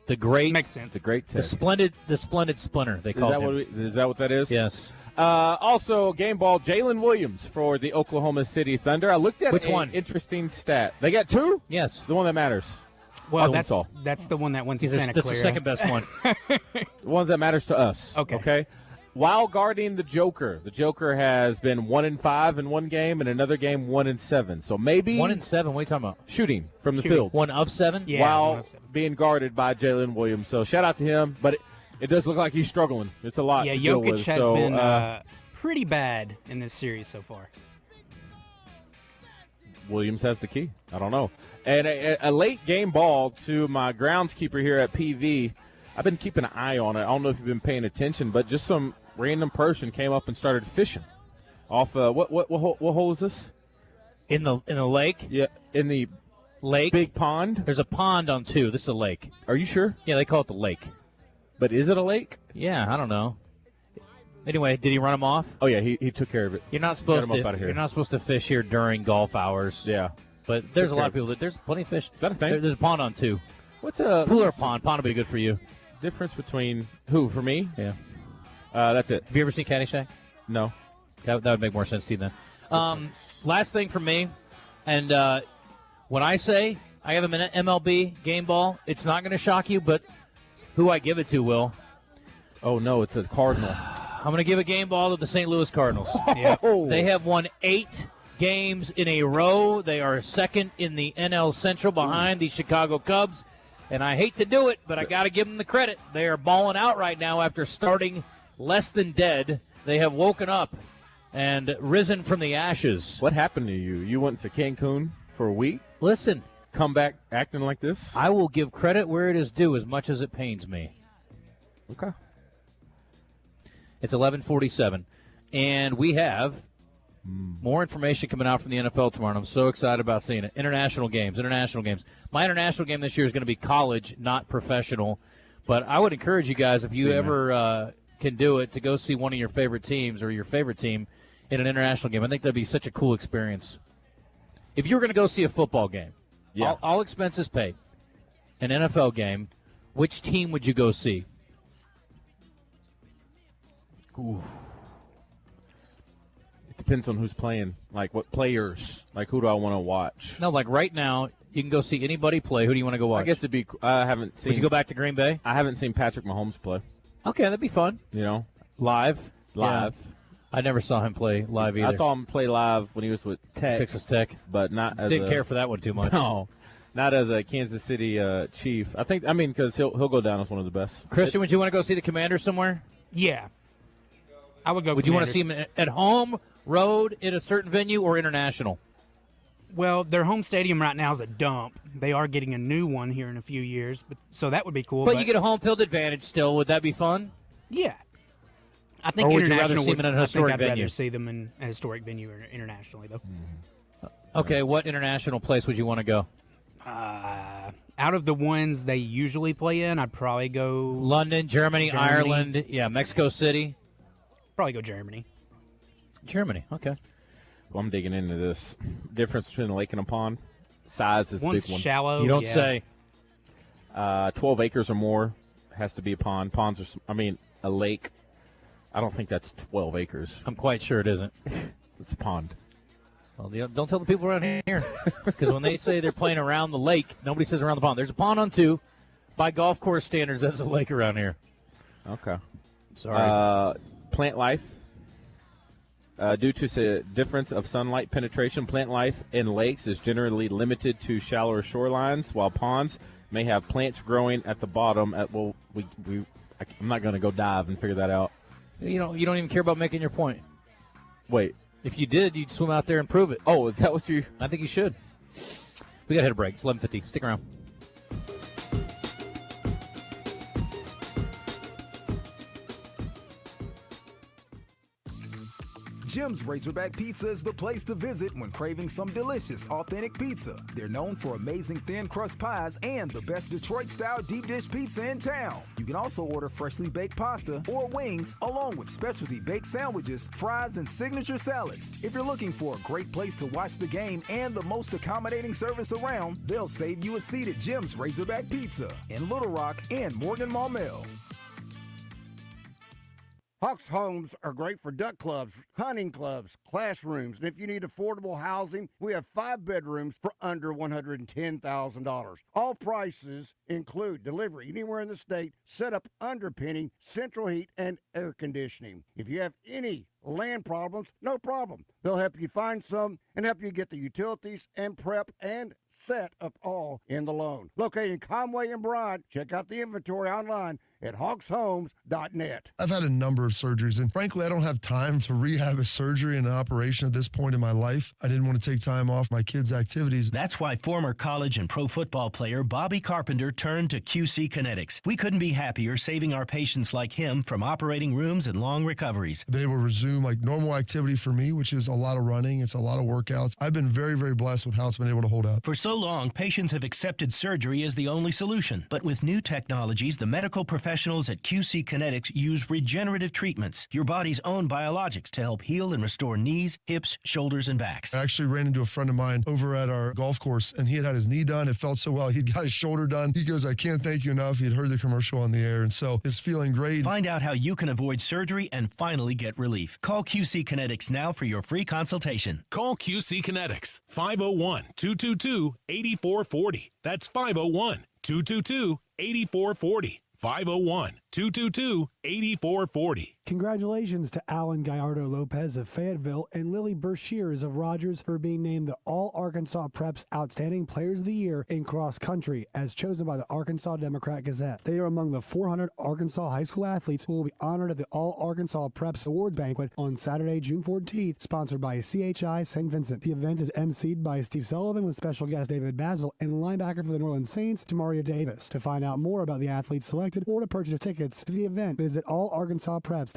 The great. Makes sense. The great Ted. The splendid splinter, they call him. Is that what that is? Yes. Also, game ball, Jalen Williams for the Oklahoma City Thunder. I looked at Which an one? interesting stat. They got 2? Yes. The one that matters. Well, Arkansas. that's the one that went to That's Santa Clara. the second best one. The one that matters to us. Okay. While guarding the Joker has been 1-5 in one game, and another game 1-7. So maybe 1-7. What are you talking about? Shooting from the field. 1 of 7. Yeah, while 1 of 7. being guarded by Jalen Williams. So shout out to him, but it does look like he's struggling. It's a lot. Yeah, to deal Jokic with. has So, been pretty bad in this series so far. Williams has the key. I don't know. And a late game ball to my groundskeeper here at PV. I've been keeping an eye on it. I don't know if you've been paying attention, but just some random person came up and started fishing off. What hole is this? In the lake? Yeah, in the lake. Big pond. There's a pond on 2. This is a lake. Are you sure? Yeah, they call it the lake. But is it a lake? Yeah, I don't know. Anyway, did he run him off? Oh yeah, he took care of it. You're not supposed Got him up out of here. You're not supposed to fish here during golf hours. Yeah, but there's a lot of people there's plenty of fish. Is that a thing? There's a pond on 2. What's a pool or pond? Pond will be good for you. Difference between who for me? Yeah, that's it. Have you ever seen Caddyshack? No. That would make more sense to you then. Last thing for me, and when I say I have an MLB game ball, it's not going to shock you, but who I give it to, Will. Oh no, it's a Cardinal. I'm going to give a game ball to the St. Louis Cardinals. Yeah. They have won 8 games in a row. They are second in the NL Central behind the Chicago Cubs. And I hate to do it, but I got to give them the credit. They are balling out right now after starting less than dead. They have woken up and risen from the ashes. What happened to you? You went to Cancun for a week? Listen. Come back acting like this? I will give credit where it is due as much as it pains me. Okay. It's 11:47, and we have More information coming out from the NFL tomorrow, and I'm so excited about seeing it. International games. My international game this year is going to be college, not professional. But I would encourage you guys, if you ever can do it, to go see one of your favorite teams or your favorite team in an international game. I think that'd be such a cool experience. If you were going to go see a football game, all expenses paid, an NFL game, which team would you go see? Ooh. It depends on who's playing. Like, what players? Like, who do I want to watch? No, like right now, you can go see anybody play. Who do you want to go watch? I guess it'd be. I haven't seen. Would you go back to Green Bay? I haven't seen Patrick Mahomes play. Okay, that'd be fun. You know, live. Yeah. I never saw him play live either. I saw him play live when he was with Texas Tech, but not as didn't care for that one too much. No, not as a Kansas City Chief. I mean, because he'll go down as one of the best. Christian, would you want to go see the Commanders somewhere? Yeah, I would go. Would you want to see him at home, road, in a certain venue, or international? Well, their home stadium right now is a dump. They are getting a new one here in a few years, so that would be cool. But you get a home field advantage still. Would that be fun? Yeah. I think or would you international rather see them in a historic I'd venue? rather see them in a historic venue or internationally, though. Okay, what international place would you want to go? Out of the ones they usually play in, I'd probably go London, Germany, Ireland, Mexico City. Probably go Germany. Germany, okay. Well, I'm digging into this difference between a lake and a pond. Size is a One's big one. shallow. You don't say. 12 acres or more has to be a pond. Ponds are, a lake. I don't think that's 12 acres. I'm quite sure it isn't. It's a pond. Well, don't tell the people around here, because when they say they're playing around the lake, nobody says around the pond. There's a pond on two. By golf course standards, that's a lake around here. Okay. Sorry. Plant life. Due to the difference of sunlight penetration, plant life in lakes is generally limited to shallower shorelines, while ponds may have plants growing at the bottom. I'm not going to go dive and figure that out. You don't even care about making your point. Wait. If you did, you'd swim out there and prove it. Oh, is that what you... I think you should. We got to hit a break. It's 11:50. Stick around. Jim's Razorback Pizza is the place to visit when craving some delicious, authentic pizza. They're known for amazing thin crust pies and the best Detroit-style deep dish pizza in town. You can also order freshly baked pasta or wings, along with specialty baked sandwiches, fries, and signature salads. If you're looking for a great place to watch the game and the most accommodating service around, they'll save you a seat at Jim's Razorback Pizza in Little Rock and Morgan Maumelle. Hawks Homes are great for duck clubs, hunting clubs, classrooms, and if you need affordable housing, we have 5 bedrooms for under $110,000. All prices include delivery anywhere in the state, setup, underpinning, central heat, and air conditioning. If you have any land problems, no problem. They'll help you find some and help you get the utilities and prep and set up all in the loan. Located in Conway and Bryan, check out the inventory online at hawkshomes.net. I've had a number of surgeries, and frankly, I don't have time to rehab a surgery and an operation at this point in my life. I didn't want to take time off my kids' activities. That's why former college and pro football player Bobby Carpenter turned to QC Kinetics. We couldn't be happier saving our patients like him from operating rooms and long recoveries. I've been able to resume like normal activity for me, which is a lot of running. It's a lot of workouts. I've been very, very blessed with how it's been able to hold up. For so long, patients have accepted surgery as the only solution. But with new technologies, the medical professionals at QC Kinetics use regenerative treatments, your body's own biologics, to help heal and restore knees, hips, shoulders, and backs. I actually ran into a friend of mine over at our golf course, and he had his knee done. It felt so well. He'd got his shoulder done. He goes, I can't thank you enough. He'd heard the commercial on the air, and so it's feeling great. Find out how you can avoid surgery and finally get relief. Call QC Kinetics now for your free consultation. Call QC Kinetics, 501-222-8440. That's 501-222-8440. 501-222-8440. Congratulations to Alan Gallardo Lopez of Fayetteville and Lily Bershears of Rogers for being named the All-Arkansas Preps Outstanding Players of the Year in Cross Country as chosen by the Arkansas Democrat Gazette. They are among the 400 Arkansas high school athletes who will be honored at the All-Arkansas Preps Awards Banquet on Saturday, June 14th, sponsored by CHI St. Vincent. The event is emceed by Steve Sullivan with special guest David Basil and linebacker for the New Orleans Saints, Tamaria Davis. To find out more about the athletes selected or to purchase tickets to the event, visit allarkansaspreps.com.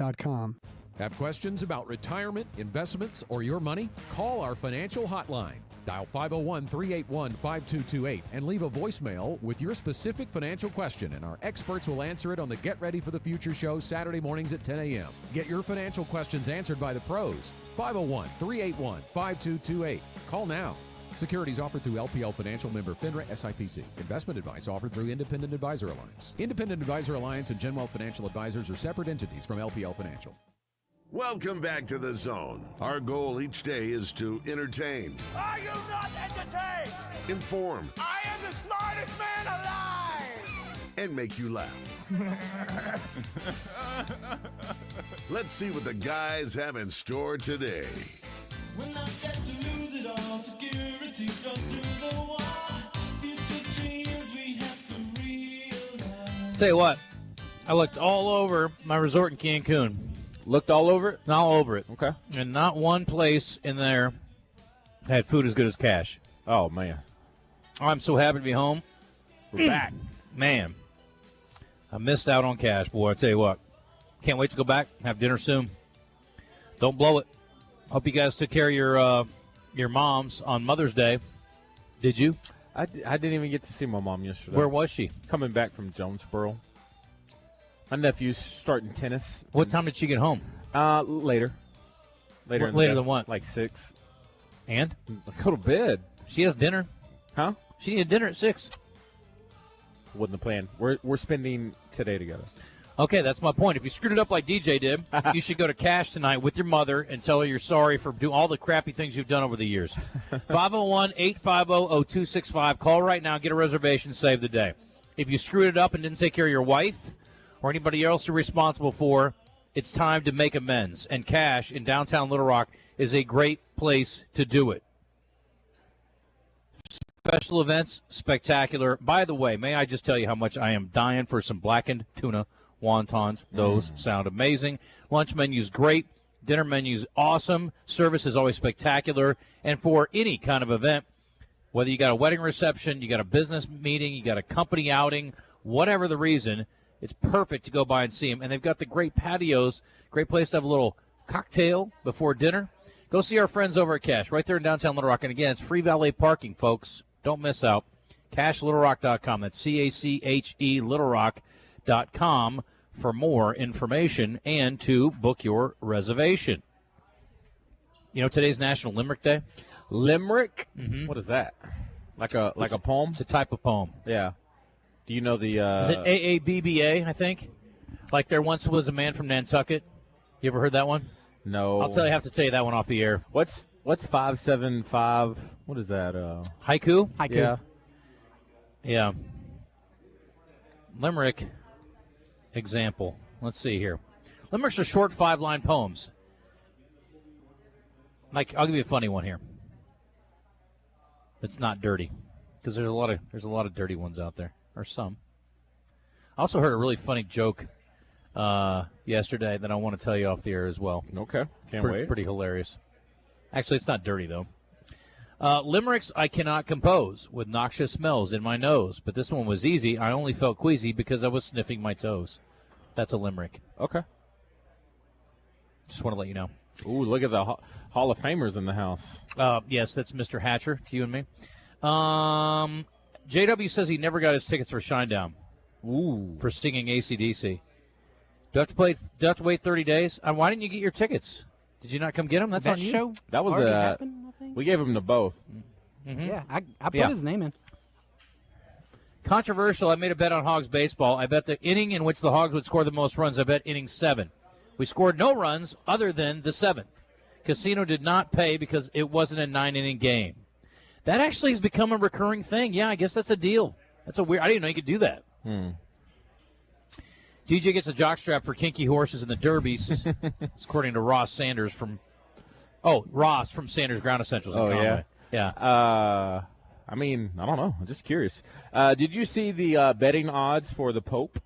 Have questions about retirement, investments, or your money? Call our financial hotline. Dial 501-381-5228 and leave a voicemail with your specific financial question, and our experts will answer it on the Get Ready for the Future show Saturday mornings at 10 a.m. Get your financial questions answered by the pros. 501-381-5228. Call now. Securities offered through LPL Financial, member FINRA SIPC. Investment advice offered through Independent Advisor Alliance. Independent Advisor Alliance and GenWealth Financial Advisors are separate entities from LPL Financial. Welcome back to The Zone. Our goal each day is to entertain, Are you not entertained? inform, I am the smartest man alive! and make you laugh. Let's see what the guys have in store today. We're not set to lose it all. Security come through the wall. Future dreams we have to realize. Tell you what, I looked all over my resort in Cancun. Looked all over it? All over it. Okay. And not one place in there had food as good as Cash. Oh, man. I'm so happy to be home. We're back. Man, I missed out on Cash, boy. I tell you what. Can't wait to go back, have dinner soon. Don't blow it. Hope you guys took care of your moms on Mother's Day. Did you? I didn't even get to see my mom yesterday. Where was she? Coming back from Jonesboro. My nephew's starting tennis. What time did she get home? Later. Later than what? Like 6. And? Go to bed. She has dinner. Huh? She needed dinner at 6. Wasn't the plan. We're spending today together. Okay, that's my point. If you screwed it up like DJ did, you should go to Cash tonight with your mother and tell her you're sorry for doing all the crappy things you've done over the years. 501-850-0265. Call right now. Get a reservation. Save the day. If you screwed it up and didn't take care of your wife or anybody else you're responsible for, it's time to make amends. And Cash in downtown Little Rock is a great place to do it. Special events, spectacular. By the way, may I just tell you how much I am dying for some blackened tuna wontons. Those sound amazing. Lunch menu's great. Dinner menu's awesome. Service is always spectacular. And for any kind of event, whether you got a wedding reception, you got a business meeting, you got a company outing, whatever the reason, it's perfect to go by and see them. And they've got the great patios, great place to have a little cocktail before dinner. Go see our friends over at Cash right there in downtown Little Rock. And again, it's free valet parking, folks. Don't miss out. CashLittleRock.com. That's CACHE LittleRock.com for more information and to book your reservation. You know, today's National Limerick Day. Limerick? Mm-hmm. What is that? Like a poem? It's a type of poem. Yeah. Do you know the? Is it AABBA? I think. Like there once was a man from Nantucket. You ever heard that one? No. I'll have to tell you that one off the air. What's 575? What is that? Haiku? Haiku. Yeah. Limerick example. Let's see here. Limericks are short 5-line poems. Like, I'll give you a funny one here. It's not dirty, because there's a lot of dirty ones out there, or some. I also heard a really funny joke yesterday that I want to tell you off the air as well. Okay, can't wait. Pretty hilarious. Actually, it's not dirty though. Limericks I cannot compose with noxious smells in my nose, but this one was easy. I only felt queasy because I was sniffing my toes. That's a limerick. Okay. Just want to let you know. Ooh, look at the Hall of Famers in the house. Yes, that's Mr. Hatcher to you and me. JW says he never got his tickets for Shinedown. Ooh. For singing AC/DC. Do I have to wait 30 days? Why didn't you get your tickets? Did you not come get them? That's on you. Show that was happened, I think. We gave him to both. Mm-hmm. Yeah, I put his name in. Controversial. I made a bet on Hogs baseball. I bet the inning in which the Hogs would score the most runs. I bet inning 7. We scored no runs other than the 7th. Casino did not pay because it wasn't a 9-inning game. That actually has become a recurring thing. Yeah, I guess that's a deal. That's a weird. I didn't know you could do that. DJ gets a jockstrap for kinky horses in the Derbies. It's according to Ross Sanders from. Oh, Ross from Sanders Ground Essentials. In Conway. Yeah. I mean, I don't know. I'm just curious. Did you see the betting odds for the Pope?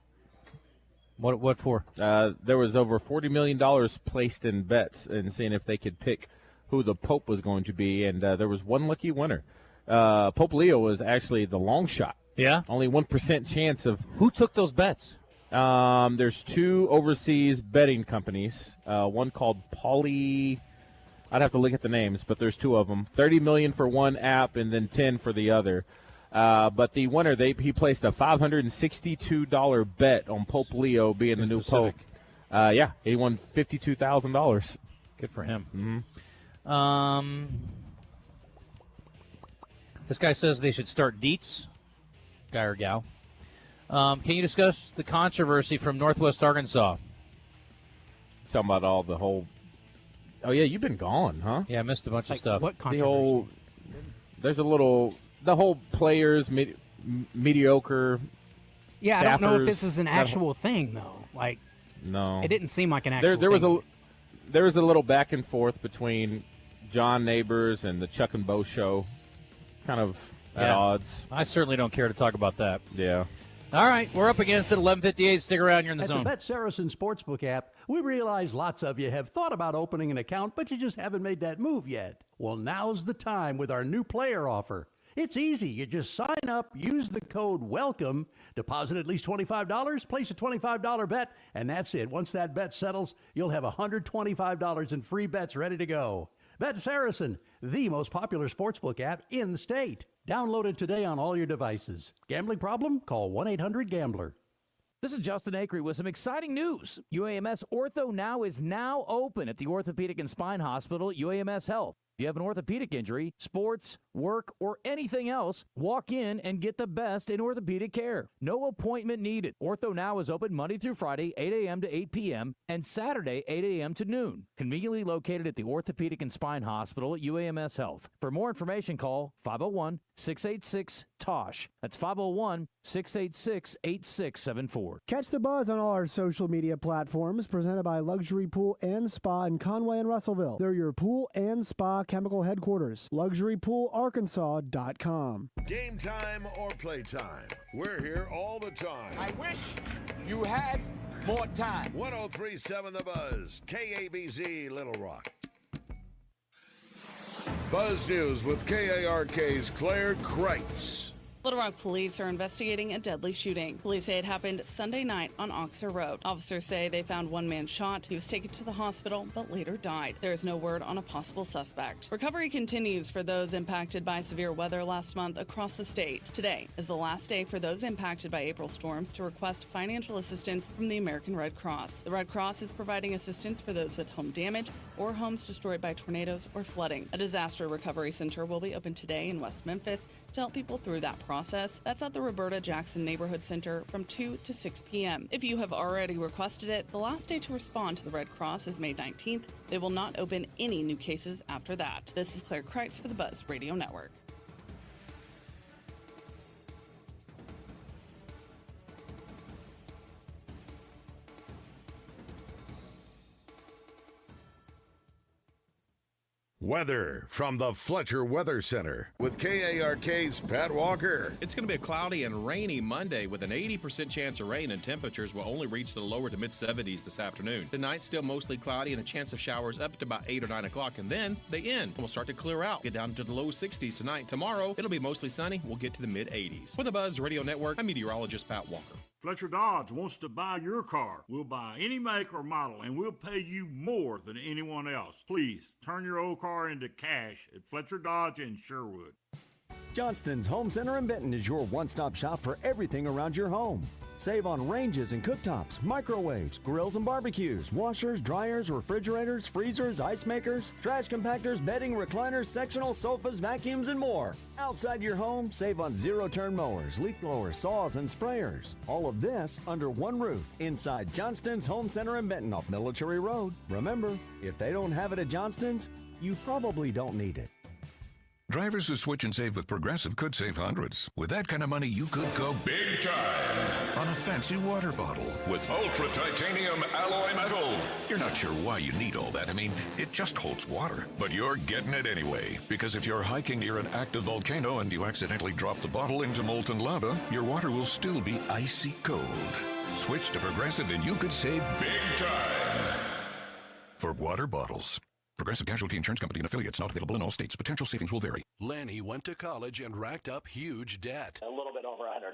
What for? There was over $40 million placed in bets and seeing if they could pick who the Pope was going to be, and there was one lucky winner. Pope Leo was actually the long shot. Yeah? Only 1% chance of. Who took those bets? There's 2 overseas betting companies. One called Poly. I'd have to look at the names, but there's 2 of them. $30 million for one app and then 10 for the other. But the winner, he placed a $562 bet on Pope Leo being the new Pope. Yeah, he won $52,000. Good for him. Mm-hmm. This guy says they should start Dietz, guy or gal. Can you discuss the controversy from Northwest Arkansas? Talking about all the whole. Oh yeah, you've been gone, huh? Yeah, I missed a bunch of stuff. What controversy? The whole players mediocre. Yeah, I don't know if this staffers, is an actual thing though. Like, no, it didn't seem like an actual. There thing. was a little back and forth between John Neighbors and the Chuck and Bo show, kind of at odds. I certainly don't care to talk about that. Yeah. All right, we're up against it. 11:58. Stick around. You're in the zone. At the Bet Saracen Sportsbook app, we realize lots of you have thought about opening an account, but you just haven't made that move yet. Well, now's the time with our new player offer. It's easy. You just sign up, use the code WELCOME, deposit at least $25, place a $25 bet, and that's it. Once that bet settles, you'll have $125 in free bets ready to go. Bet Saracen, the most popular sportsbook app in the state. Download it today on all your devices. Gambling problem? Call 1-800-GAMBLER. This is Justin Acri with some exciting news. UAMS Ortho Now is now open at the Orthopedic and Spine Hospital at UAMS Health. If you have an orthopedic injury, sports, work, or anything else, walk in and get the best in orthopedic care. No appointment needed. Ortho Now is open Monday through Friday, 8 a.m. to 8 p.m., and Saturday, 8 a.m. to noon. Conveniently located at the Orthopedic and Spine Hospital at UAMS Health. For more information, call 501-686-TOSH. That's 501-686-8674. Catch the buzz on all our social media platforms presented by Luxury Pool and Spa in Conway and Russellville. They're your pool and spa chemical headquarters. LuxuryPoolArkansas.com. Game time or playtime, we're here all the time. I wish you had more time. 103.7 The Buzz, KABZ, Little Rock. Buzz News with KARK's Claire Kreitz. Little Rock police are investigating a deadly shooting. Police say it happened Sunday night on Oxer Road. Officers say they found one man shot. He was taken to the hospital but later died. There is no word on a possible suspect. Recovery continues for those impacted by severe weather last month across the state. Today is the last day for those impacted by April storms to request financial assistance from the American Red Cross. The Red Cross is providing assistance for those with home damage or homes destroyed by tornadoes or flooding. A disaster recovery center will be open today in West Memphis to help people through that process. That's at the Roberta Jackson Neighborhood Center from 2 to 6 p.m. If you have already requested it, the last day to respond to the Red Cross is May 19th. They will not open any new cases after that. This is Claire Kreitz for the Buzz Radio Network. Weather from the Fletcher Weather Center with KARK's Pat Walker. It's going to be a cloudy and rainy Monday with an 80% chance of rain, and temperatures will only reach the lower to mid-70s this afternoon. Tonight, still mostly cloudy and a chance of showers up to about 8 or 9 o'clock, and then they end. We'll start to clear out, get down to the low 60s tonight. Tomorrow, it'll be mostly sunny. We'll get to the mid-80s. For the Buzz Radio Network, I'm meteorologist Pat Walker. Fletcher Dodge wants to buy your car. We'll buy any make or model, and we'll pay you more than anyone else. Please, turn your old car into cash at Fletcher Dodge in Sherwood. Johnston's Home Center in Benton is your one-stop shop for everything around your home. Save on ranges and cooktops, microwaves, grills and barbecues, washers, dryers, refrigerators, freezers, ice makers, trash compactors, bedding, recliners, sectional sofas, vacuums, and more. Outside your home, save on zero-turn mowers, leaf blowers, saws, and sprayers. All of this under one roof inside Johnston's Home Center in Benton off Military Road. Remember, if they don't have it at Johnston's, you probably don't need it. Drivers who switch and save with Progressive could save hundreds. With that kind of money, you could go big time on a fancy water bottle with ultra titanium alloy metal. You're not sure why you need all that. I mean, it just holds water. But you're getting it anyway. Because if you're hiking near an active volcano and you accidentally drop the bottle into molten lava, your water will still be icy cold. Switch to Progressive and you could save big time for water bottles. Progressive Casualty Insurance Company and affiliates, not available in all states. Potential savings will vary. Lanny went to college and racked up huge debt. A little bit over $100,000.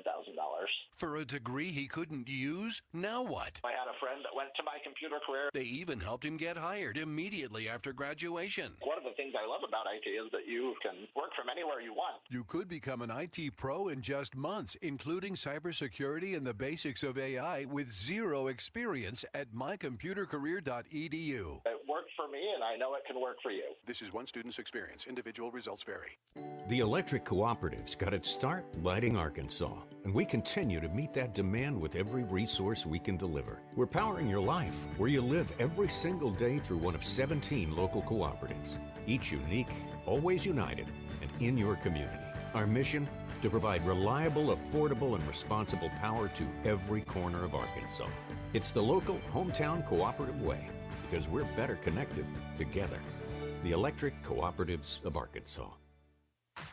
For a degree he couldn't use? Now what? I had a friend that went to my computer career. They even helped him get hired immediately after graduation. One of the things I love about IT is that you can work from anywhere you want. You could become an IT pro in just months, including cybersecurity and the basics of AI with zero experience at mycomputercareer.edu. It worked for me, and I know it can work for you. This is one student's experience. Individual results vary. The electric cooperatives got its start lighting Arkansas, and we continue to meet that demand with every resource we can deliver. We're powering your life where you live every single day through one of 17 local cooperatives, each unique, always united, and in your community. Our mission? To provide reliable, affordable, and responsible power to every corner of Arkansas. It's the local hometown cooperative way, because we're better connected together. The Electric Cooperatives of Arkansas.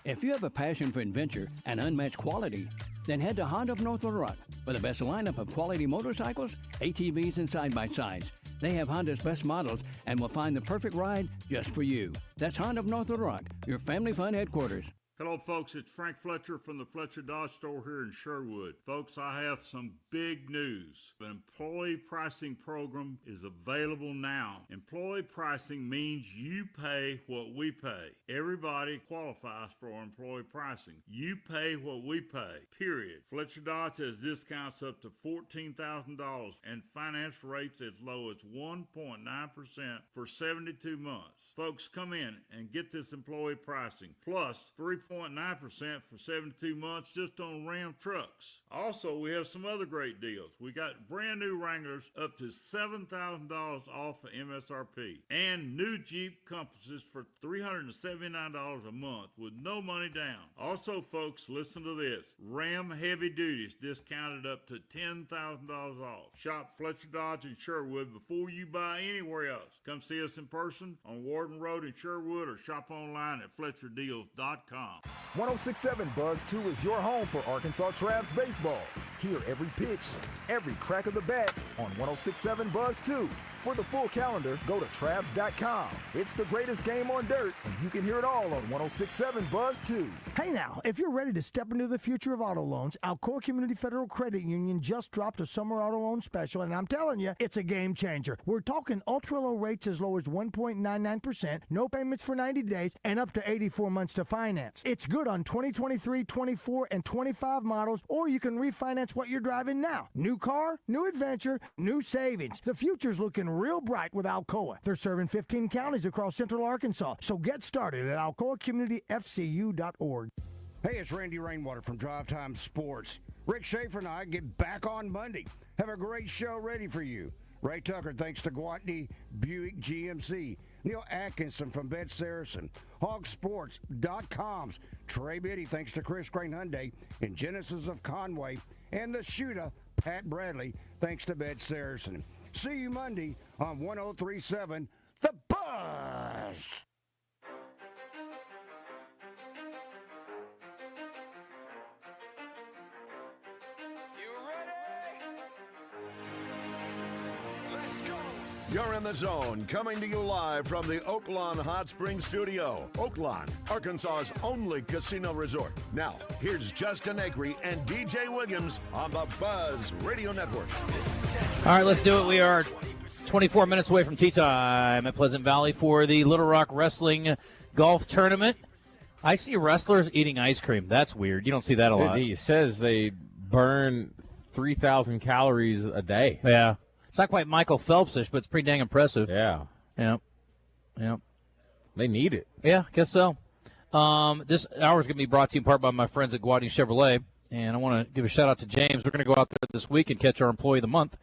If you have a passion for adventure and unmatched quality, then head to Honda of North Little Rock for the best lineup of quality motorcycles, ATVs, and side-by-sides. They have Honda's best models and will find the perfect ride just for you. That's Honda of North Little Rock, your family fun headquarters. Hello, folks. It's Frank Fletcher from the Fletcher Dodge Store here in Sherwood. Folks, I have some big news. The employee pricing program is available now. Employee pricing means you pay what we pay. Everybody qualifies for employee pricing. You pay what we pay, period. Fletcher Dodge has discounts up to $14,000 and finance rates as low as 1.9% for 72 months. Folks, come in and get this employee pricing, plus 3.9% for 72 months just on Ram trucks. Also, we have some other great deals. We got brand new Wranglers up to $7,000 off of MSRP, and new Jeep Compasses for $379 a month with no money down. Also, folks, listen to this. Ram Heavy Duties discounted up to $10,000 off. Shop Fletcher Dodge in Sherwood before you buy anywhere else. Come see us in person on Warden Road in Sherwood or shop online at FletcherDeals.com. 1067 Buzz 2 is your home for Arkansas Travs baseball. Hear every pitch, every crack of the bat on 1067 Buzz 2. For the full calendar, go to Travs.com. It's the greatest game on dirt, and you can hear it all on 1067 Buzz 2. Hey now, if you're ready to step into the future of auto loans, Alcoa Community Federal Credit Union just dropped a summer auto loan special, and I'm telling you, it's a game changer. We're talking ultra low rates as low as 1.99%, no payments for 90 days, and up to 84 months to finance. It's good on 2023, 24, and 25 models, or you can refinance what you're driving now. New car, new adventure, new savings. The future's looking real bright with Alcoa. They're serving 15 counties across central Arkansas, so get started at alcoacommunityfcu.org. Hey, it's Randy Rainwater from Drive Time Sports. Rick Schaefer and I get back on Monday. Have a great show ready for you. Ray Tucker, thanks to Gwatney Buick GMC. Neil Atkinson from Bet Saracen. Hogsports.com's Trey Biddy, thanks to Chris Crane Hyundai and Genesis of Conway. And the shooter, Pat Bradley, thanks to Bet Saracen. See you Monday on 1037 The Buzz. You're in the zone, coming to you live from the Oaklawn Hot Springs Studio. Oaklawn, Arkansas's only casino resort. Now, here's Justin Acri and DJ Williams on the Buzz Radio Network. All right, let's do it. We are 24 minutes away from tea time at Pleasant Valley for the Little Rock Wrestling Golf Tournament. I see wrestlers eating ice cream. That's weird. You don't see that a lot. He says they burn 3,000 calories a day. Yeah. It's not quite Michael Phelps-ish, but it's pretty dang impressive. Yeah. Yeah. Yeah. They need it. Yeah, I guess so. This hour is going to be brought to you in part by my friends at Gwatney Chevrolet. And I want to give a shout-out to James. We're going to go out there this week and catch our Employee of the Month.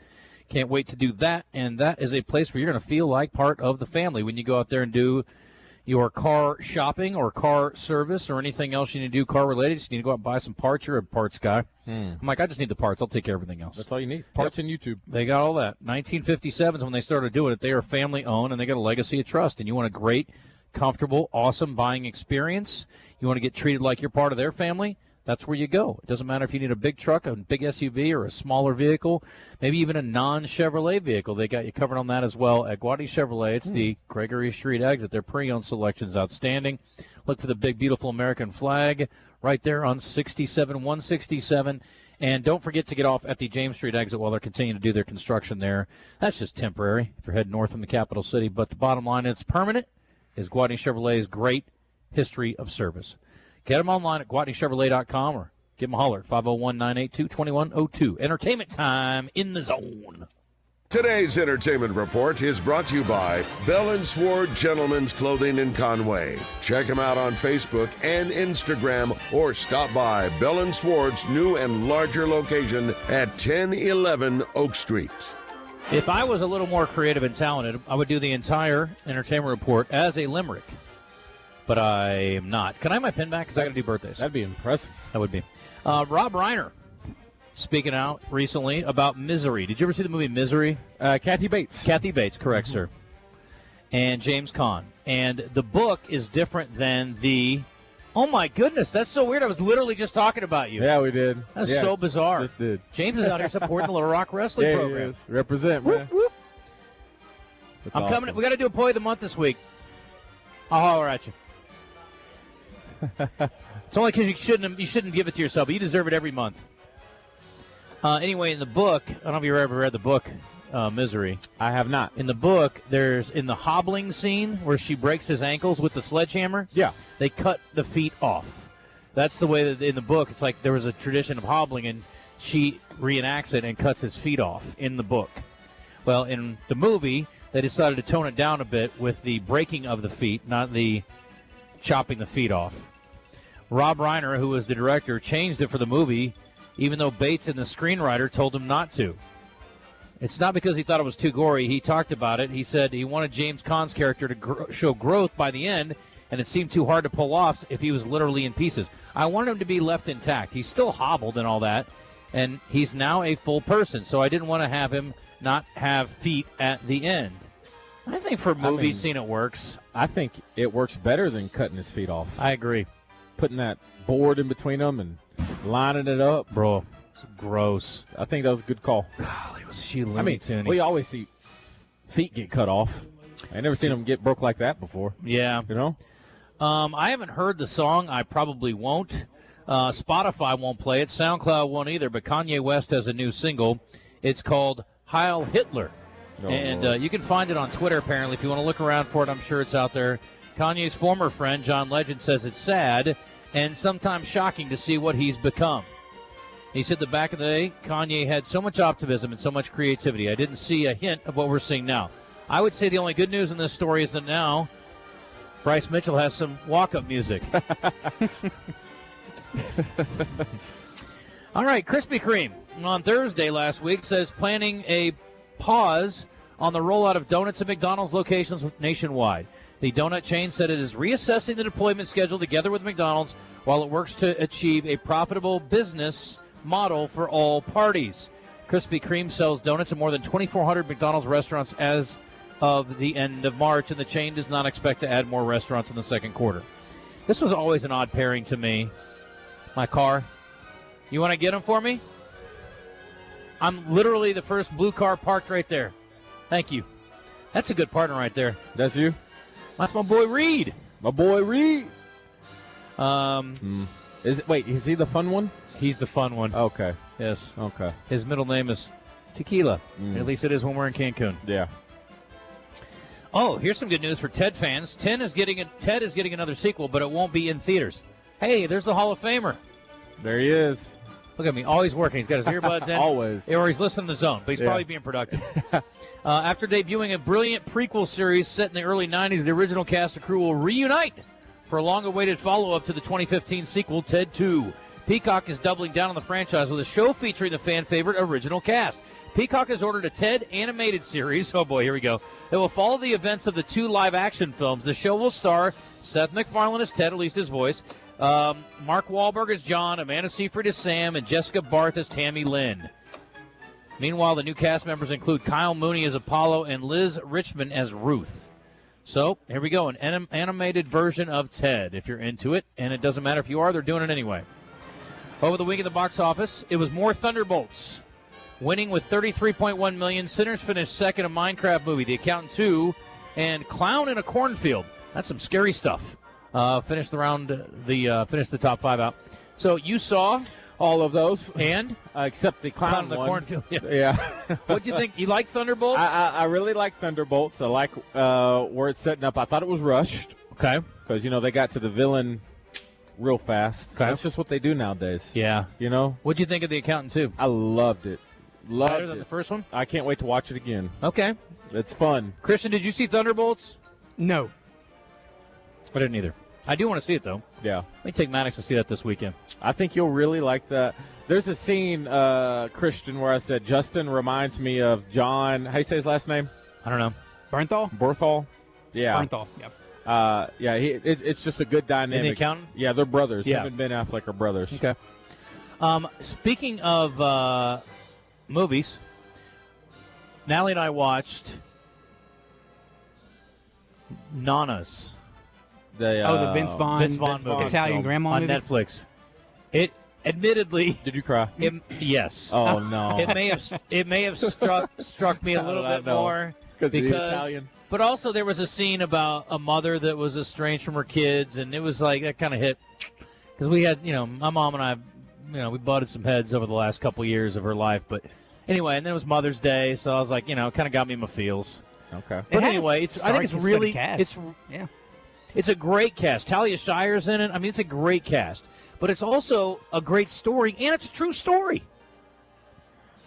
Can't wait to do that. And that is a place where you're going to feel like part of the family when you go out there and do your car shopping or car service or anything else you need to do car-related. Just need to go out and buy some parts. You're a parts guy. I'm like, I just need the parts. I'll take care of everything else. That's all you need. Parts and YouTube. They got all that. 1957 is when they started doing it. They are family-owned, and they got a legacy of trust. And you want a great, comfortable, awesome buying experience. You want to get treated like you're part of their family. That's where you go. It doesn't matter if you need a big truck, a big SUV, or a smaller vehicle, maybe even a non-Chevrolet vehicle. They got you covered on that as well at Guadney Chevrolet. It's the Gregory Street exit. Their pre-owned selection is outstanding. Look for the big, beautiful American flag right there on 167. And don't forget to get off at the James Street exit while they're continuing to do their construction there. That's just temporary if you're heading north from the capital city. But the bottom line, it's permanent, is Guadney Chevrolet's great history of service. Get them online at GuadneyChevrolet.com or give them a holler at 501-982-2102. Entertainment time in the zone. Today's Entertainment Report is brought to you by Bell & Sword Gentlemen's Clothing in Conway. Check them out on Facebook and Instagram or stop by Bell & Sword's new and larger location at 1011 Oak Street. If I was a little more creative and talented, I would do the entire Entertainment Report as a limerick. But I am not. Can I have my pen back? Because I got to do birthdays. That'd be impressive. That would be. Rob Reiner speaking out recently about Misery. Did you ever see the movie Misery? Kathy Bates. Kathy Bates, correct, sir. And James Caan. And the book is different than the... Oh, my goodness. That's so weird. I was literally just talking about you. Yeah, we did. That's so bizarre. Just did. James is out here supporting the Little Rock Wrestling program. He is. Represent, man. Whoop, whoop. I'm awesome. Coming. We got to do Employee of the Month this week. I'll holler at you. It's only because you shouldn't give it to yourself, but you deserve it every month. Anyway, in the book, I don't know if you ever read the book, Misery. I have not. In the book, there's in the hobbling scene where she breaks his ankles with the sledgehammer. Yeah. They cut the feet off. That's the way that in the book, it's like there was a tradition of hobbling, and she reenacts it and cuts his feet off in the book. Well, in the movie, they decided to tone it down a bit with the breaking of the feet, not the chopping the feet off. Rob Reiner, who was the director, changed it for the movie, even though Bates and the screenwriter told him not to. It's not because he thought it was too gory. He talked about it. He said he wanted James Caan's character to show growth by the end, and it seemed too hard to pull off if he was literally in pieces. I wanted him to be left intact. He's still hobbled and all that, and he's now a full person, so I didn't want to have him not have feet at the end. I think for movie scene it works. I think it works better than cutting his feet off. I agree. Putting that board in between them and lining it up. Bro, it's gross. I think that was a good call. Golly, was she Looney Tunes? We always see feet get cut off. I never seen them get broke like that before. Yeah. You know? I haven't heard the song. I probably won't. Spotify won't play it. SoundCloud won't either, but Kanye West has a new single. It's called Heil Hitler. Oh, and you can find it on Twitter, apparently. If you want to look around for it, I'm sure it's out there. Kanye's former friend, John Legend, says it's sad and sometimes shocking to see what he's become. He said that back in the day, Kanye had so much optimism and so much creativity. I didn't see a hint of what we're seeing now. I would say the only good news in this story is that now Bryce Mitchell has some walk-up music. All right, Krispy Kreme on Thursday last week says planning a pause on the rollout of donuts at McDonald's locations nationwide. The donut chain said it is reassessing the deployment schedule together with McDonald's while it works to achieve a profitable business model for all parties. Krispy Kreme sells donuts at more than 2,400 McDonald's restaurants as of the end of March, and the chain does not expect to add more restaurants in the second quarter. This was always an odd pairing to me. My car. You want to get them for me? I'm literally the first blue car parked right there. Thank you. That's a good partner right there. That's you? That's my boy Reed. My boy Reed. Is he the fun one? He's the fun one. Okay. Yes. Okay. His middle name is Tequila. At least it is when we're in Cancun. Yeah. Oh, here's some good news for Ted fans. Ted is getting another sequel, but it won't be in theaters. Hey, there's the Hall of Famer. There he is. Look at me, always working. He's got his earbuds in. Always. Or he's listening to the zone, but he's probably being productive. After debuting a brilliant prequel series set in the early 90s, the original cast and crew will reunite for a long-awaited follow-up to the 2015 sequel, Ted 2. Peacock is doubling down on the franchise with a show featuring the fan-favorite original cast. Peacock has ordered a Ted animated series. Oh, boy, here we go. It will follow the events of the two live-action films. The show will star Seth MacFarlane as Ted, at least his voice, Mark Wahlberg as John, Amanda Seyfried as Sam, and Jessica Barth as Tammy Lynn. Meanwhile, the new cast members include Kyle Mooney as Apollo and Liz Richmond as Ruth. So, here we go, an animated version of Ted, if you're into it. And it doesn't matter if you are, they're doing it anyway. Over the week at the box office, it was more Thunderbolts, winning with $33.1 million. Sinners finished second, a Minecraft movie, The Accountant 2, and Clown in a Cornfield. That's some scary stuff. Finished the top 5 out. So you saw all of those, and except the Clown in the one. Cornfield. Yeah. What'd you think? You like Thunderbolts? I really like Thunderbolts. I like where it's setting up. I thought it was rushed. Okay. Because, they got to the villain real fast. Okay. That's just what they do nowadays. Yeah. What'd you think of The Accountant 2? I loved it. Better than the first one? I can't wait to watch it again. Okay. It's fun. Christian, did you see Thunderbolts? No. I didn't either. I do want to see it, though. Yeah. Let me take Maddox to see that this weekend. I think you'll really like that. There's a scene, Christian, where I said Justin reminds me of John. How do you say his last name? I don't know. Berthal? Yeah. Berthal, yep. It's just a good dynamic. In The Accountant? Yeah, they're brothers. Yeah. Him and Ben Affleck are brothers. Okay. Speaking of movies, Natalie and I watched Nanas. The Vince Vaughn movie. Italian grandma on movie? Netflix. It admittedly. Did you cry? Yes. Oh no. It may have struck me a little bit more because Italian. But also there was a scene about a mother that was estranged from her kids, and it was like that kind of hit because we had my mom and I we butted some heads over the last couple years of her life, but anyway, and then it was Mother's Day, so I was like it kind of got me in my feels. Okay. But anyway, I think it's really it's a great cast. Talia Shire's in it. I mean, it's a great cast. But it's also a great story, and it's a true story.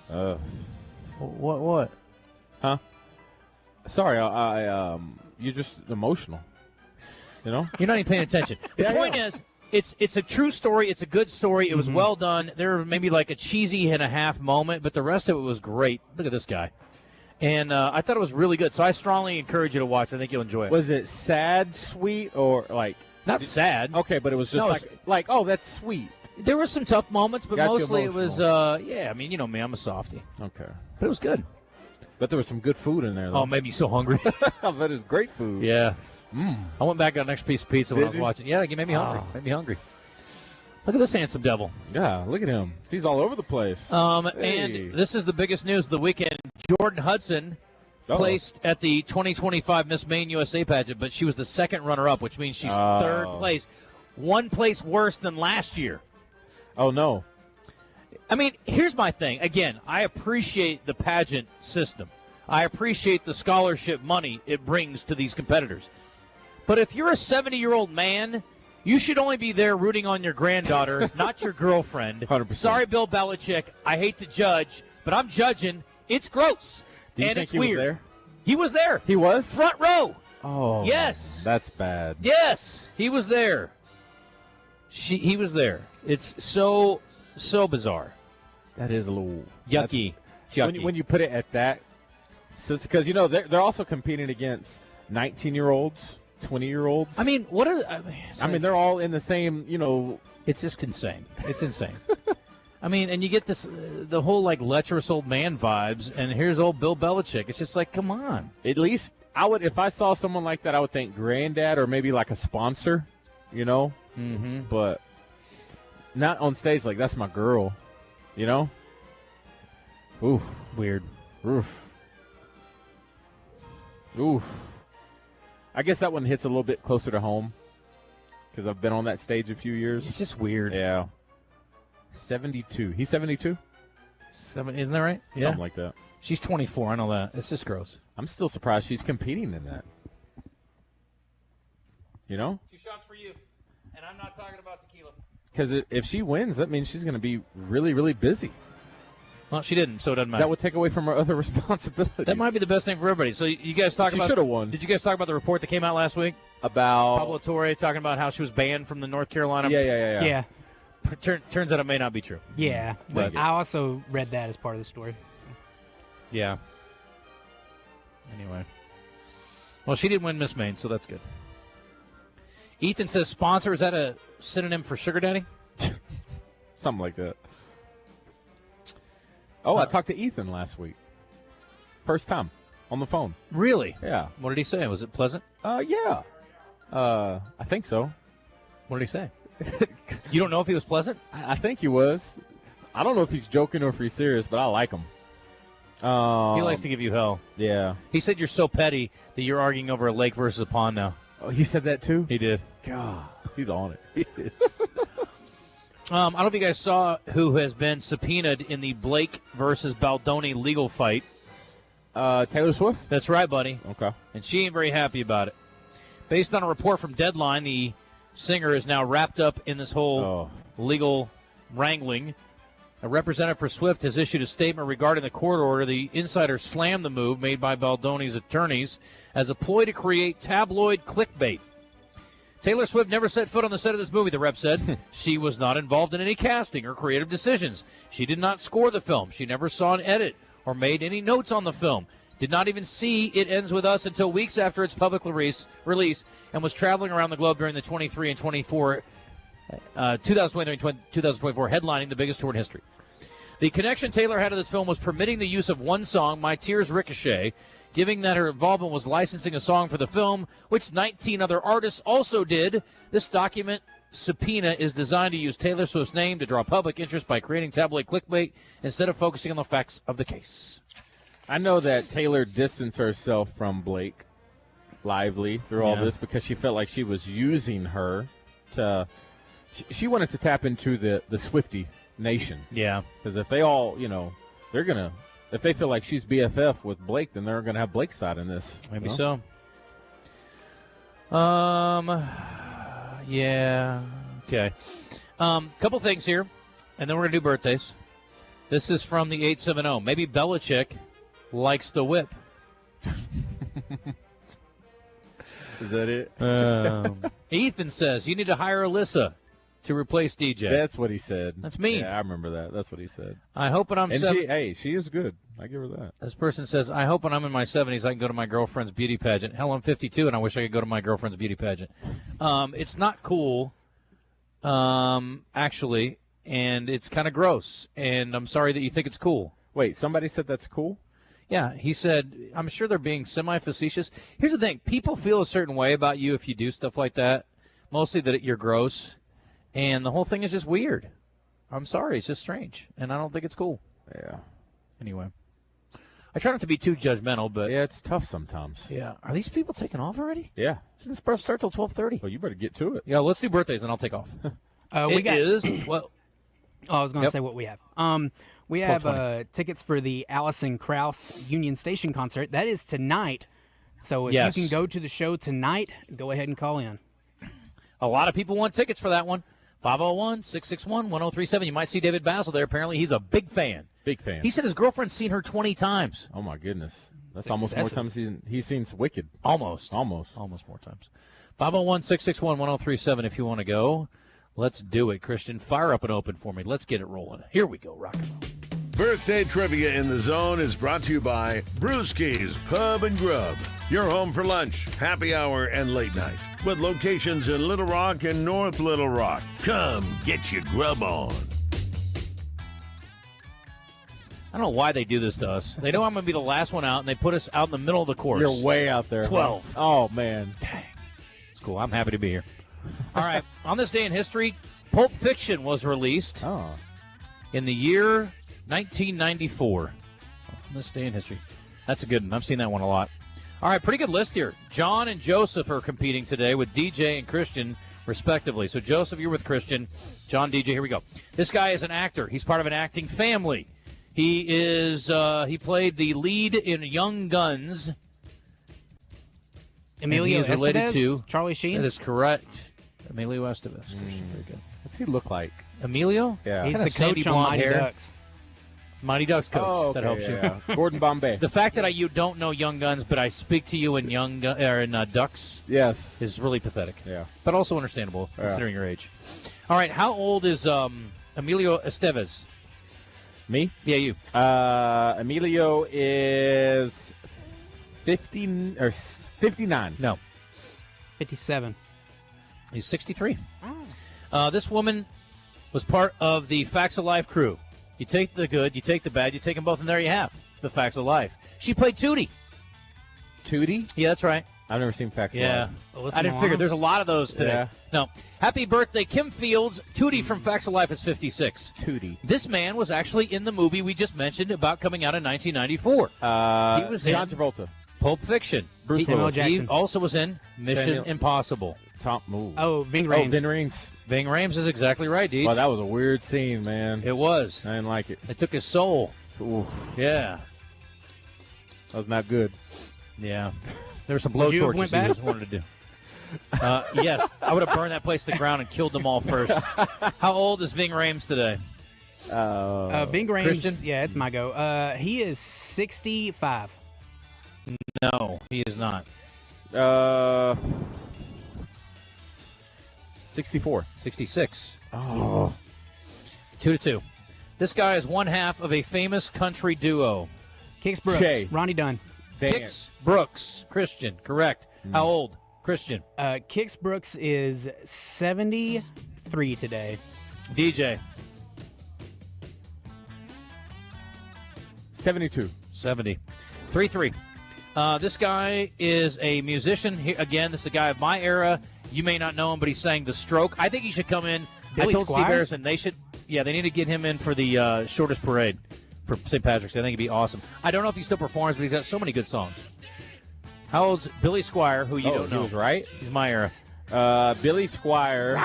What? Huh? Sorry, you're just emotional. You're not even paying attention. The point is, it's a true story. It's a good story. It was well done. There were maybe like a cheesy and a half moment, but the rest of it was great. Look at this guy. And I thought it was really good. So I strongly encourage you to watch. I think you'll enjoy it. Was it sad, sweet, or like not sad? Okay, but it was just like oh, that's sweet. There were some tough moments, but mostly it was emotional. I mean, you know me, I'm a softie. Okay, but it was good. But there was some good food in there, though. Oh, made me so hungry. I bet it was great food. Yeah. I went back and got an extra piece of pizza when I was watching. Yeah, it made me hungry. Made me hungry. Look at this handsome devil. Yeah, look at him. He's all over the place. And this is the biggest news of the weekend. Jordan Hudson placed at the 2025 Miss Maine USA pageant, but she was the second runner-up, which means she's third place. One place worse than last year. Oh, no. I mean, here's my thing. Again, I appreciate the pageant system. I appreciate the scholarship money it brings to these competitors. But if you're a 70-year-old man, you should only be there rooting on your granddaughter, not your girlfriend. 100%. Sorry, Bill Belichick. I hate to judge, but I'm judging. It's gross. Do you and think it's he weird. was there? He was there. He was? Front row. Oh. Yes. That's bad. Yes. He was there. He was there. It's so bizarre. That is a little yucky. When you put it at that, because they're also competing against 19-year-olds, 20-year-olds. I mean, what are? I mean, they're all in the same. It's just insane. It's insane. I mean, and you get this the whole like lecherous old man vibes, and here's old Bill Belichick. It's just like, come on. At least I would, if I saw someone like that, I would think granddad or maybe like a sponsor, Mm-hmm. But not on stage like that's my girl, Oof, weird. Oof. I guess that one hits a little bit closer to home because I've been on that stage a few years. It's just weird. Yeah. 72. He's 72? Isn't that right? Yeah. Something like that. She's 24. I know that. It's just gross. I'm still surprised she's competing in that. 2 shots for you. And I'm not talking about tequila. Because if she wins, that means she's going to be really, really busy. Well, she didn't, so it doesn't matter. That would take away from her other responsibilities. That might be the best thing for everybody. So you guys talk about... She should have won. Did you guys talk about the report that came out last week? About... Pablo Torre talking about how she was banned from the North Carolina... Yeah. Turns out it may not be true. Yeah, but I also read that as part of the story. Yeah. Anyway. Well, she didn't win Miss Maine, so that's good. Ethan says sponsor. Is that a synonym for sugar daddy? Something like that. Oh, I talked to Ethan last week. First time on the phone. Really? Yeah. What did he say? Was it pleasant? Yeah. I think so. What did he say? You don't know if he was pleasant? I think he was. I don't know if he's joking or if he's serious, but I like him. He likes to give you hell. Yeah. He said you're so petty that you're arguing over a lake versus a pond now. Oh, he said that too? He did. God, he's on it. He is. I don't know if you guys saw who has been subpoenaed in the Blake versus Baldoni legal fight. Taylor Swift? That's right, buddy. Okay. And she ain't very happy about it. Based on a report from Deadline, the singer is now wrapped up in this whole legal wrangling. A representative for Swift has issued a statement regarding the court order. The insider slammed the move made by Baldoni's attorneys as a ploy to create tabloid clickbait. Taylor Swift never set foot on the set of this movie, the rep said. She was not involved in any casting or creative decisions. She did not score the film. She never saw an edit or made any notes on the film. Did not even see It Ends With Us until weeks after its public release and was traveling around the globe during the 2023 and 2024 headlining the biggest tour in history. The connection Taylor had to this film was permitting the use of one song, My Tears Ricochet, given that her involvement was licensing a song for the film, which 19 other artists also did. This document subpoena is designed to use Taylor Swift's name to draw public interest by creating tabloid clickbait instead of focusing on the facts of the case. I know that Taylor distanced herself from Blake Lively through all this because she felt like she was using her to she wanted to tap into the Swiftie nation. Yeah. Because if they all, they're going to, if they feel like she's BFF with Blake, then they're going to have Blake's side in this. Maybe so. Yeah. Okay. Couple things here, and then we're going to do birthdays. This is from the 870. Maybe Belichick likes the whip. Is that it? Ethan says, you need to hire Alyssa to replace DJ. That's what he said. That's mean. Yeah, I remember that. That's what he said. I hope when I'm she is good. I give her that. This person says, I hope when I'm in my 70s I can go to my girlfriend's beauty pageant. Hell, I'm 52 and I wish I could go to my girlfriend's beauty pageant. It's not cool, actually, and it's kind of gross, and I'm sorry that you think it's cool. Wait, somebody said that's cool? Yeah, he said, I'm sure they're being semi-facetious. Here's the thing. People feel a certain way about you if you do stuff like that, mostly that you're gross. And the whole thing is just weird. I'm sorry. It's just strange. And I don't think it's cool. Yeah. Anyway. I try not to be too judgmental, but... Yeah, it's tough sometimes. Yeah. Are these people taking off already? Yeah. Doesn't this start till 12:30? Well, you better get to it. Yeah, let's do birthdays and I'll take off. I was going to Yep. say what we have. We have tickets for the Allison Krauss Union Station concert. That is tonight. So if you can go to the show tonight, go ahead and call in. A lot of people want tickets for that one. 501-661-1037. You might see David Basil there. Apparently, he's a big fan. Big fan. He said his girlfriend's seen her 20 times. Oh, my goodness. That's It's almost excessive. more times he's seen Wicked. Almost more times. 501-661-1037 if you want to go. Let's do it, Christian. Fire up and open for me. Let's get it rolling. Here we go. Rock and roll. Birthday Trivia in the Zone is brought to you by Brewski's Pub and Grub. Your home for lunch, happy hour, and late night. With locations in Little Rock and North Little Rock. Come get your grub on. I don't know why they do this to us. They know I'm going to be the last one out, and they put us out in the middle of the course. You're way out there. 12. Huh? Oh, man. Dang. It's cool. I'm happy to be here. All right. On this day in history, Pulp Fiction was released in the year 1994. On this day in history. That's a good one. I've seen that one a lot. All right, pretty good list here. John and Joseph are competing today with DJ and Christian, respectively. So, Joseph, you're with Christian. John, DJ, here we go. This guy is an actor. He's part of an acting family. He played the lead in Young Guns. Emilio Estevez? Related to Charlie Sheen? That is correct. Emilio Estevez. Very good. What's he look like? Emilio? Yeah. He's Kinda the sandy coach on blonde Mighty hair. Ducks. Mighty Ducks coach. Oh, okay, that helps yeah. you. Gordon Bombay. The fact that you don't know Young Guns, but I speak to you in Ducks, yes, is really pathetic. Yeah, but also understandable considering your age. All right, how old is Emilio Estevez? Me? Yeah, you. Emilio is 50 or 59. No, 57. He's 63. This woman was part of the Facts of Life crew. You take the good, you take the bad, you take them both, and there you have the Facts of Life. She played Tootie. Tootie? Yeah, that's right. I've never seen Facts Yeah. Alive. I didn't figure. There's a lot of those today. Yeah. No. Happy birthday, Kim Fields. Tootie from Facts of Life is 56. Tootie. This man was actually in the movie we just mentioned about coming out in 1994. He was John in Travolta. Pulp Fiction. Bruce Samuel Willis. Jackson. He also was in Mission Samuel- Impossible. Ving Rhames. Ving Rhames. Ving Rhames is exactly right, Deej. Wow, that was a weird scene, man. It was. I didn't like it. It took his soul. Oof. Yeah. That was not good. Yeah. There were some Would you have blowtorches went he back? just wanted to do. Yes, I would have burned that place to the ground and killed them all first. How old is Ving Rhames today? Ving Rhames, Christian? yeah, it's my go. He is 65. No, he is not. 64. 66. Oh. 2-2. This guy is one half of a famous country duo. Kix Brooks, Shay. Ronnie Dunn. Kix Brooks. Christian, correct. How old? Christian. Kix Brooks is 73 today. DJ. 72. 70. 3-3. This guy is a musician. Again, this is a guy of my era. You may not know him, but he sang The Stroke. I think he should come in. Billy I told Squier? Steve Harrison they should. Yeah, they need to get him in for the shortest parade for St. Patrick's Day. I think it'd be awesome. I don't know if he still performs, but he's got so many good songs. How old's Billy Squier, who you don't know? He was right. He's my era. Billy Squier.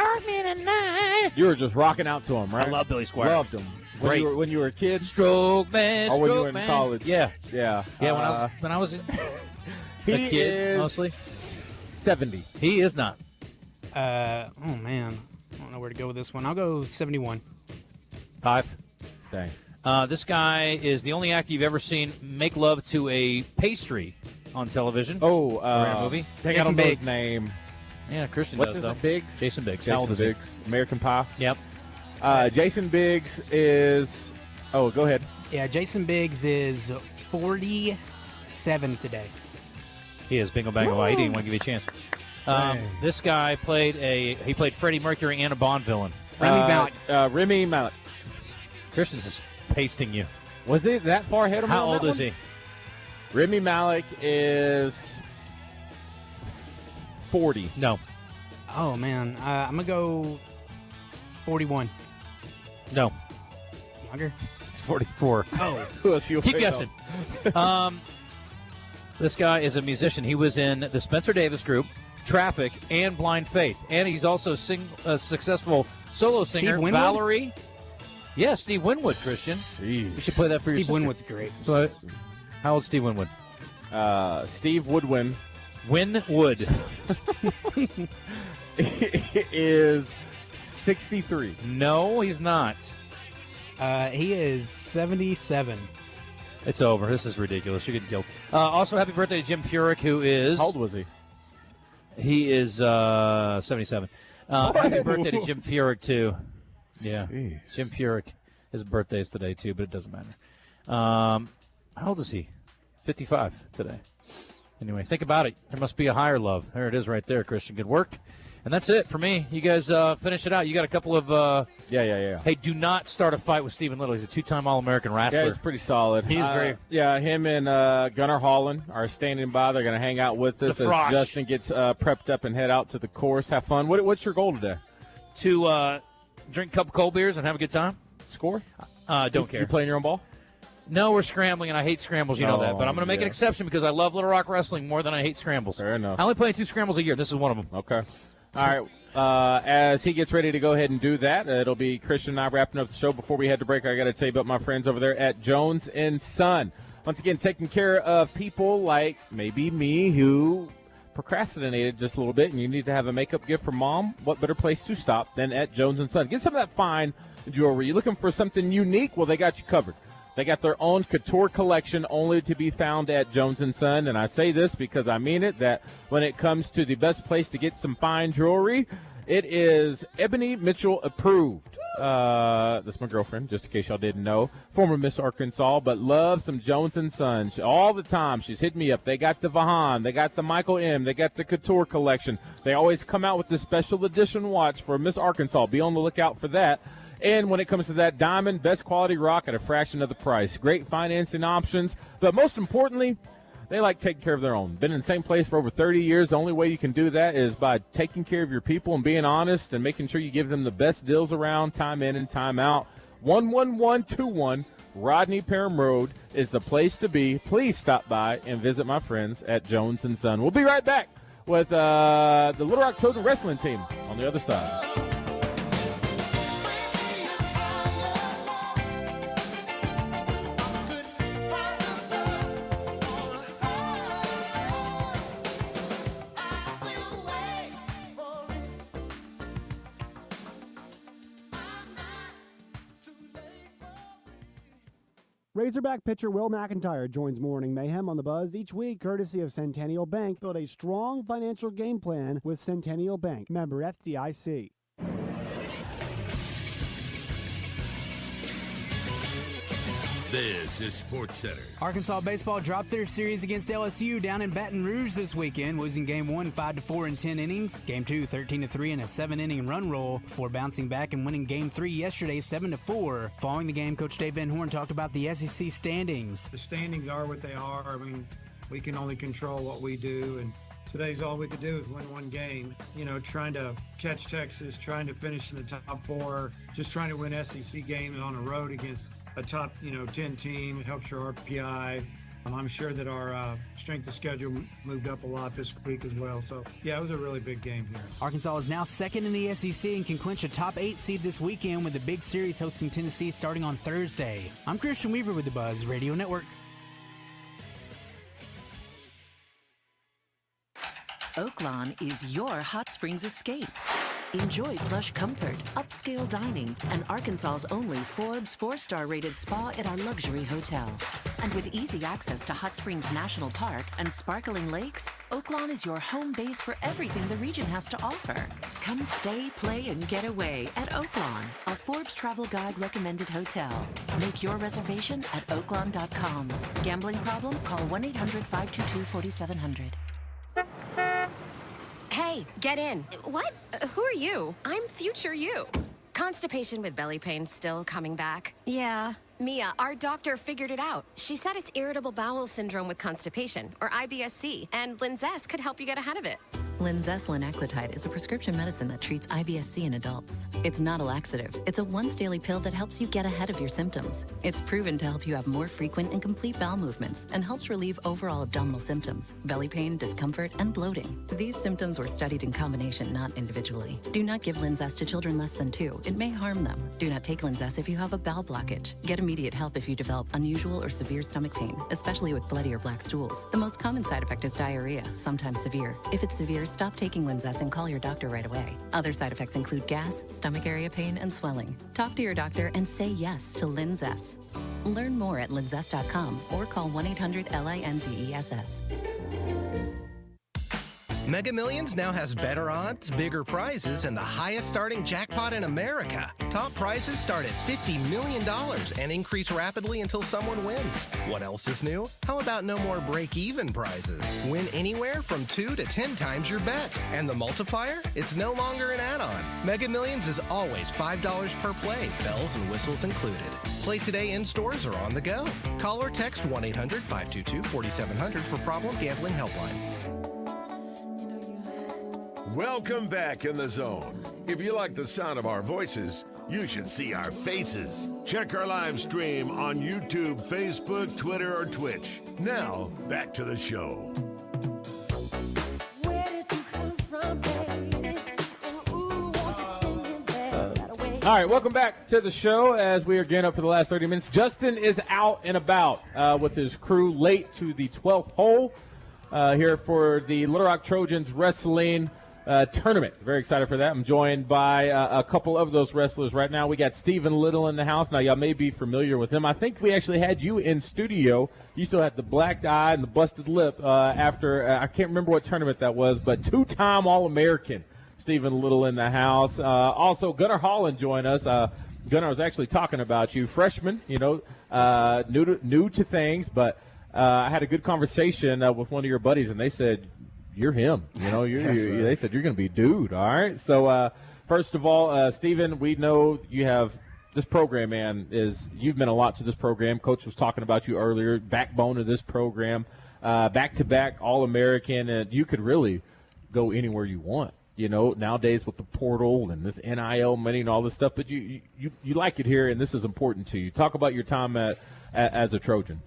You were just rocking out to him, right? I love Billy Squier. Loved him. Great. When you were a kid? Stroke man, Or when you stroke were in man. college? Yeah. Yeah. Yeah, when I was a He kid, is mostly. 70. He is not. Oh, man. I don't know where to go with this one. I'll go 71. 5. Dang. This guy is the only actor you've ever seen make love to a pastry on television. Oh, or in a movie. I don't know his name. Yeah, Christian What's does, his though. name? Biggs? Jason Biggs. Jason How old is Biggs. American Pie. he? Yep. Jason Biggs is... Oh, go ahead. Yeah, Jason Biggs is 47 today. He is. Bingo, bango, bye. He didn't want to give you a chance. This guy played Freddie Mercury and a Bond villain. Remy Malek. Remy Malek. Christian's just pasting you. Was it that far ahead of me? How on old that is one? he? Remy Malek is 40. No. Oh, man. I'm going to go 41. No. He's younger? 44. Oh. Who else you Keep afraid guessing. of? This guy is a musician. He was in the Spencer Davis Group, Traffic, and Blind Faith. And he's also a successful solo singer. Steve Winwood? Valerie. Yeah, Steve Winwood, Christian. Jeez. You should play that for your Steve sister. Winwood's great. So, how old's Steve Winwood? Steve Woodwin Winwood. is 63. No, he's not. He is 77. It's over. This is ridiculous. You're getting killed. Also, happy birthday to Jim Furyk, who is... How old was he? He is 77. Happy birthday to Jim Furyk, too. Yeah. Jeez. Jim Furyk. His birthday is today, too, but it doesn't matter. How old is he? 55 today. Anyway, think about it. There must be a higher love. There it is right there, Christian. Good work. And that's it for me. You guys finish it out. You got a couple of... Yeah. Hey, do not start a fight with Stephen Little. He's a two-time All-American wrestler. Yeah, he's pretty solid. He's very... Yeah, him and Gunnar Holland are standing by. They're going to hang out with us The as Frosh. Justin gets prepped up and head out to the course. Have fun. What's your goal today? To drink a couple cold beers and have a good time. Score? Don't care. You playing your own ball? No, we're scrambling, and I hate scrambles. You know that. But I'm going to make an yeah. exception because I love Little Rock Wrestling more than I hate scrambles. Fair enough. I only play 2 scrambles a year. This is one of them. Okay. All right. As he gets ready to go ahead and do that, it'll be Christian and I wrapping up the show. Before we head to break, I got to tell you about my friends over there at Jones & Son. Once again, taking care of people like maybe me who procrastinated just a little bit and you need to have a makeup gift for mom. What better place to stop than at Jones & Son? Get some of that fine jewelry. You're looking for something unique? Well, they got you covered. They got their own couture collection only to be found at Jones & Son. And I say this because I mean it, that when it comes to the best place to get some fine jewelry, it is Ebony Mitchell approved. That's my girlfriend, just in case y'all didn't know. Former Miss Arkansas, but loves some Jones & Son. All the time, she's hitting me up. They got the Vahan. They got the Michael M. They got the couture collection. They always come out with this special edition watch for Miss Arkansas. Be on the lookout for that. And when it comes to that diamond, best quality rock at a fraction of the price. Great financing options. But most importantly, they like taking care of their own. Been in the same place for over 30 years. The only way you can do that is by taking care of your people and being honest and making sure you give them the best deals around, time in and time out. 11121 Rodney Parham Road is the place to be. Please stop by and visit my friends at Jones & Son. We'll be right back with the Little Rock Trojan wrestling team on the other side. Razorback pitcher Will McIntyre joins Morning Mayhem on the Buzz each week, courtesy of Centennial Bank. Build a strong financial game plan with Centennial Bank. Member FDIC. This is Sports Center. Arkansas baseball dropped their series against LSU down in Baton Rouge this weekend, losing Game 1 5-4 in 10 innings, Game 2 13-3 in a 7-inning run roll, before bouncing back and winning Game 3 yesterday 7-4. Following the game, Coach Dave Van Horn talked about the SEC standings. The standings are what they are. I mean, we can only control what we do, and today's all we could do is win one game. You know, trying to catch Texas, trying to finish in the top 4, just trying to win SEC games on the road against a top, 10 team. It helps your RPI. I'm sure that our strength of schedule moved up a lot this week as well. So, yeah, it was a really big game here. Arkansas is now second in the SEC and can clinch a top 8 seed this weekend with the big series hosting Tennessee starting on Thursday. I'm Christian Weaver with the Buzz Radio Network. Oaklawn is your hot springs escape. Enjoy plush comfort, upscale dining, and Arkansas's only Forbes 4-star rated spa at our luxury hotel. And with easy access to Hot Springs National Park and sparkling lakes, Oaklawn is your home base for everything the region has to offer. Come stay, play, and get away at Oaklawn, a Forbes Travel Guide recommended hotel. Make your reservation at oaklawn.com. Gambling problem? Call 1-800-522-4700. Hey, get in. What? Who are you? I'm future you. Constipation with belly pain still coming back? Yeah. Mia, our doctor figured it out. She said it's irritable bowel syndrome with constipation, or IBS-C, and Linzess could help you get ahead of it. Linzess linaclotide is a prescription medicine that treats IBS-C in adults. It's not a laxative. It's a once-daily pill that helps you get ahead of your symptoms. It's proven to help you have more frequent and complete bowel movements and helps relieve overall abdominal symptoms, belly pain, discomfort, and bloating. These symptoms were studied in combination, not individually. Do not give Linzess to children less than 2. It may harm them. Do not take Linzess if you have a bowel blockage. Get immediate help if you develop unusual or severe stomach pain, especially with bloody or black stools. The most common side effect is diarrhea, sometimes severe. If it's severe, stop taking Linzess and call your doctor right away. Other side effects include gas, stomach area pain, and swelling. Talk to your doctor and say yes to Linzess. Learn more at linzess.com or call 1-800-LINZESS. Mega Millions now has better odds, bigger prizes, and the highest starting jackpot in America. Top prizes start at $50 million and increase rapidly until someone wins. What else is new? How about no more break-even prizes? Win anywhere from 2 to 10 times your bet. And the multiplier? It's no longer an add-on. Mega Millions is always $5 per play, bells and whistles included. Play today in stores or on the go. Call or text 1-800-522-4700 for Problem Gambling Helpline. Welcome back in the zone. If you like the sound of our voices, you should see our faces. Check our live stream on YouTube, Facebook, Twitter, or Twitch. Now, back to the show. All right, welcome back to the show as we are gearing up for the last 30 minutes. Justin is out and about with his crew late to the 12th hole here for the Little Rock Trojans wrestling tournament. Very excited for that. I'm joined by a couple of those wrestlers right now. We got Stephen Little in the house. Now, y'all may be familiar with him. I think we actually had you in studio. You still had the black eye and the busted lip after, I can't remember what tournament that was, but 2-time All-American Stephen Little in the house. Also, Gunnar Holland joined us. Gunnar was actually talking about you. Freshman, new to things, but I had a good conversation with one of your buddies, and they said, you're him. They said you're going to be dude. All right. So first of all, Stephen, we know you have this program, man. You've meant a lot to this program. Coach was talking about you earlier. Backbone of this program. back-to-back All-American, and you could really go anywhere you want. Nowadays with the portal and this NIL money and all this stuff, but you like it here, and this is important to you. Talk about your time as a Trojan.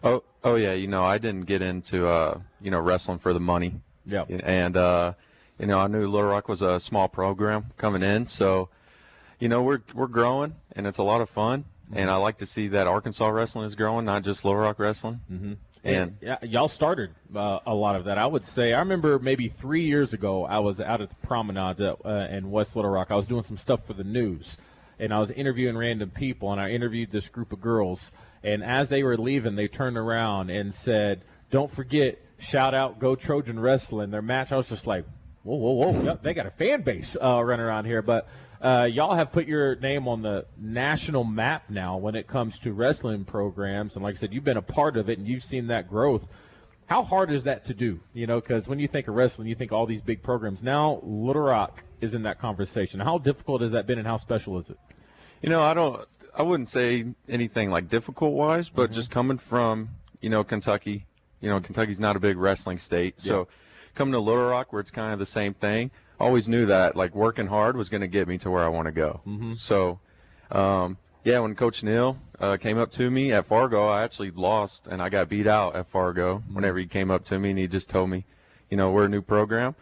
Oh yeah. I didn't get into wrestling for the money. Yeah. And I knew Little Rock was a small program coming in, so we're growing, and it's a lot of fun. Mm-hmm. And I like to see that Arkansas wrestling is growing, not just Little Rock wrestling. Mm-hmm. And y'all started a lot of that. I would say I remember maybe 3 years ago I was out at the promenades in West Little Rock. I was doing some stuff for the news, and I was interviewing random people, and I interviewed this group of girls. And as they were leaving, they turned around and said, "Don't forget, shout out Go Trojan Wrestling, their match." I was just like, whoa. Yep, they got a fan base running around here. But y'all have put your name on the national map now when it comes to wrestling programs. And like I said, you've been a part of it, and you've seen that growth. How hard is that to do? Because when you think of wrestling, you think all these big programs. Now Little Rock is in that conversation. How difficult has that been, and how special is it? I wouldn't say anything like difficult-wise, but just coming from, Kentucky, Kentucky's not a big wrestling state. So coming to Little Rock, where it's kind of the same thing, I always knew that, working hard was going to get me to where I want to go. Mm-hmm. So, when Coach Neal came up to me at Fargo, I actually lost, and I got beat out at Fargo whenever he came up to me, and he just told me, we're a new program.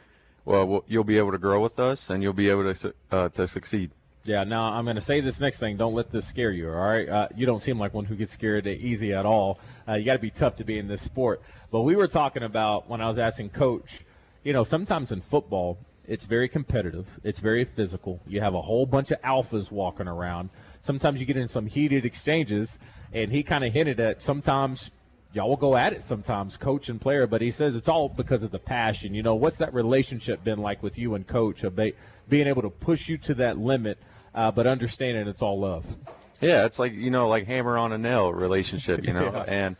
Well, you'll be able to grow with us, and you'll be able to succeed. Yeah, now I'm going to say this next thing. Don't let this scare you, all right? You don't seem like one who gets scared easy at all. You got to be tough to be in this sport. But we were talking about, when I was asking Coach, sometimes in football, it's very competitive. It's very physical. You have a whole bunch of alphas walking around. Sometimes you get in some heated exchanges, and he kind of hinted at sometimes y'all will go at it sometimes, coach and player, but he says it's all because of the passion. What's that relationship been like with you and Coach, being able to push you to that limit, but understanding it's all love? Yeah, it's like hammer on a nail relationship, yeah. And,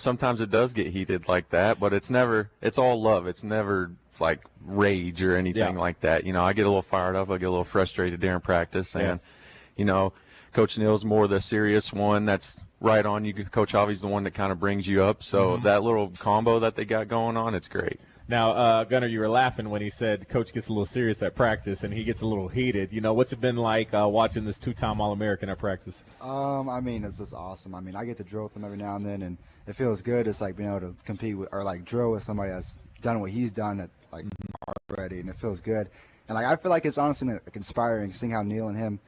sometimes it does get heated like that, but it's all love. It's never like rage or anything like that. I get a little fired up. I get a little frustrated during practice. And, Coach Neal's more the serious one that's right on you. Coach Javi's the one that kind of brings you up. So that little combo that they got going on, it's great. Now, Gunnar, you were laughing when he said Coach gets a little serious at practice and he gets a little heated. What's it been like watching this two-time All-American at practice? It's just awesome. I get to drill with him every now and then, and it feels good. It's like being able to compete with, or drill with somebody that's done what he's done already, and it feels good. And I feel like it's honestly inspiring seeing how Neal and him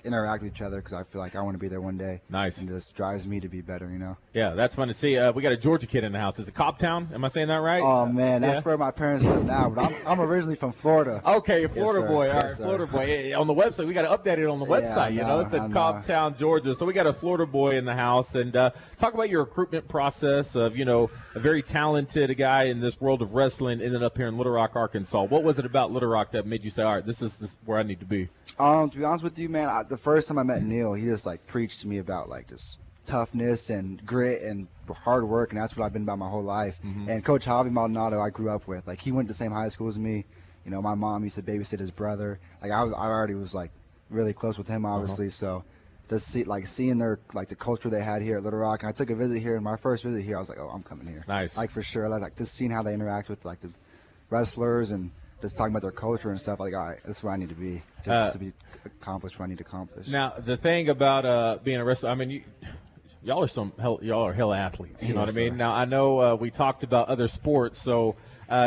interact with each other, because I feel like I want to be there one day. Nice. And it just drives me to be better, Yeah, that's fun to see. We got a Georgia kid in the house. Is it Cobbtown? Am I saying that right? Oh man, that's where my parents live now. But I'm originally from Florida. Okay, Florida boy. All right, yes, Florida boy. Hey, on the website, we got to update it on the website. It said Cobbtown, Georgia. So we got a Florida boy in the house. And talk about your recruitment process of a very talented guy in this world of wrestling ended up here in Little Rock, Arkansas. What was it about Little Rock that made you say, all right, this is where I need to be? To be honest with you, man, the first time I met Neal, he just preached to me about just toughness and grit and hard work, and that's what I've been about my whole life. Mm-hmm. And Coach Javi Maldonado, I grew up with. He went to the same high school as me. My mom used to babysit his brother. I already was really close with him, obviously. So just seeing their the culture they had here at Little Rock, and I took a visit here. And my first visit here, I was like, oh, I'm coming here. Nice. For sure. Just seeing how they interact with the wrestlers and just talking about their culture and stuff. All right, that's where I need to be to be accomplished what I need to accomplish. Now, the thing about being a wrestler, y'all are hell athletes. You know what I mean? Sir. Now, I know we talked about other sports, so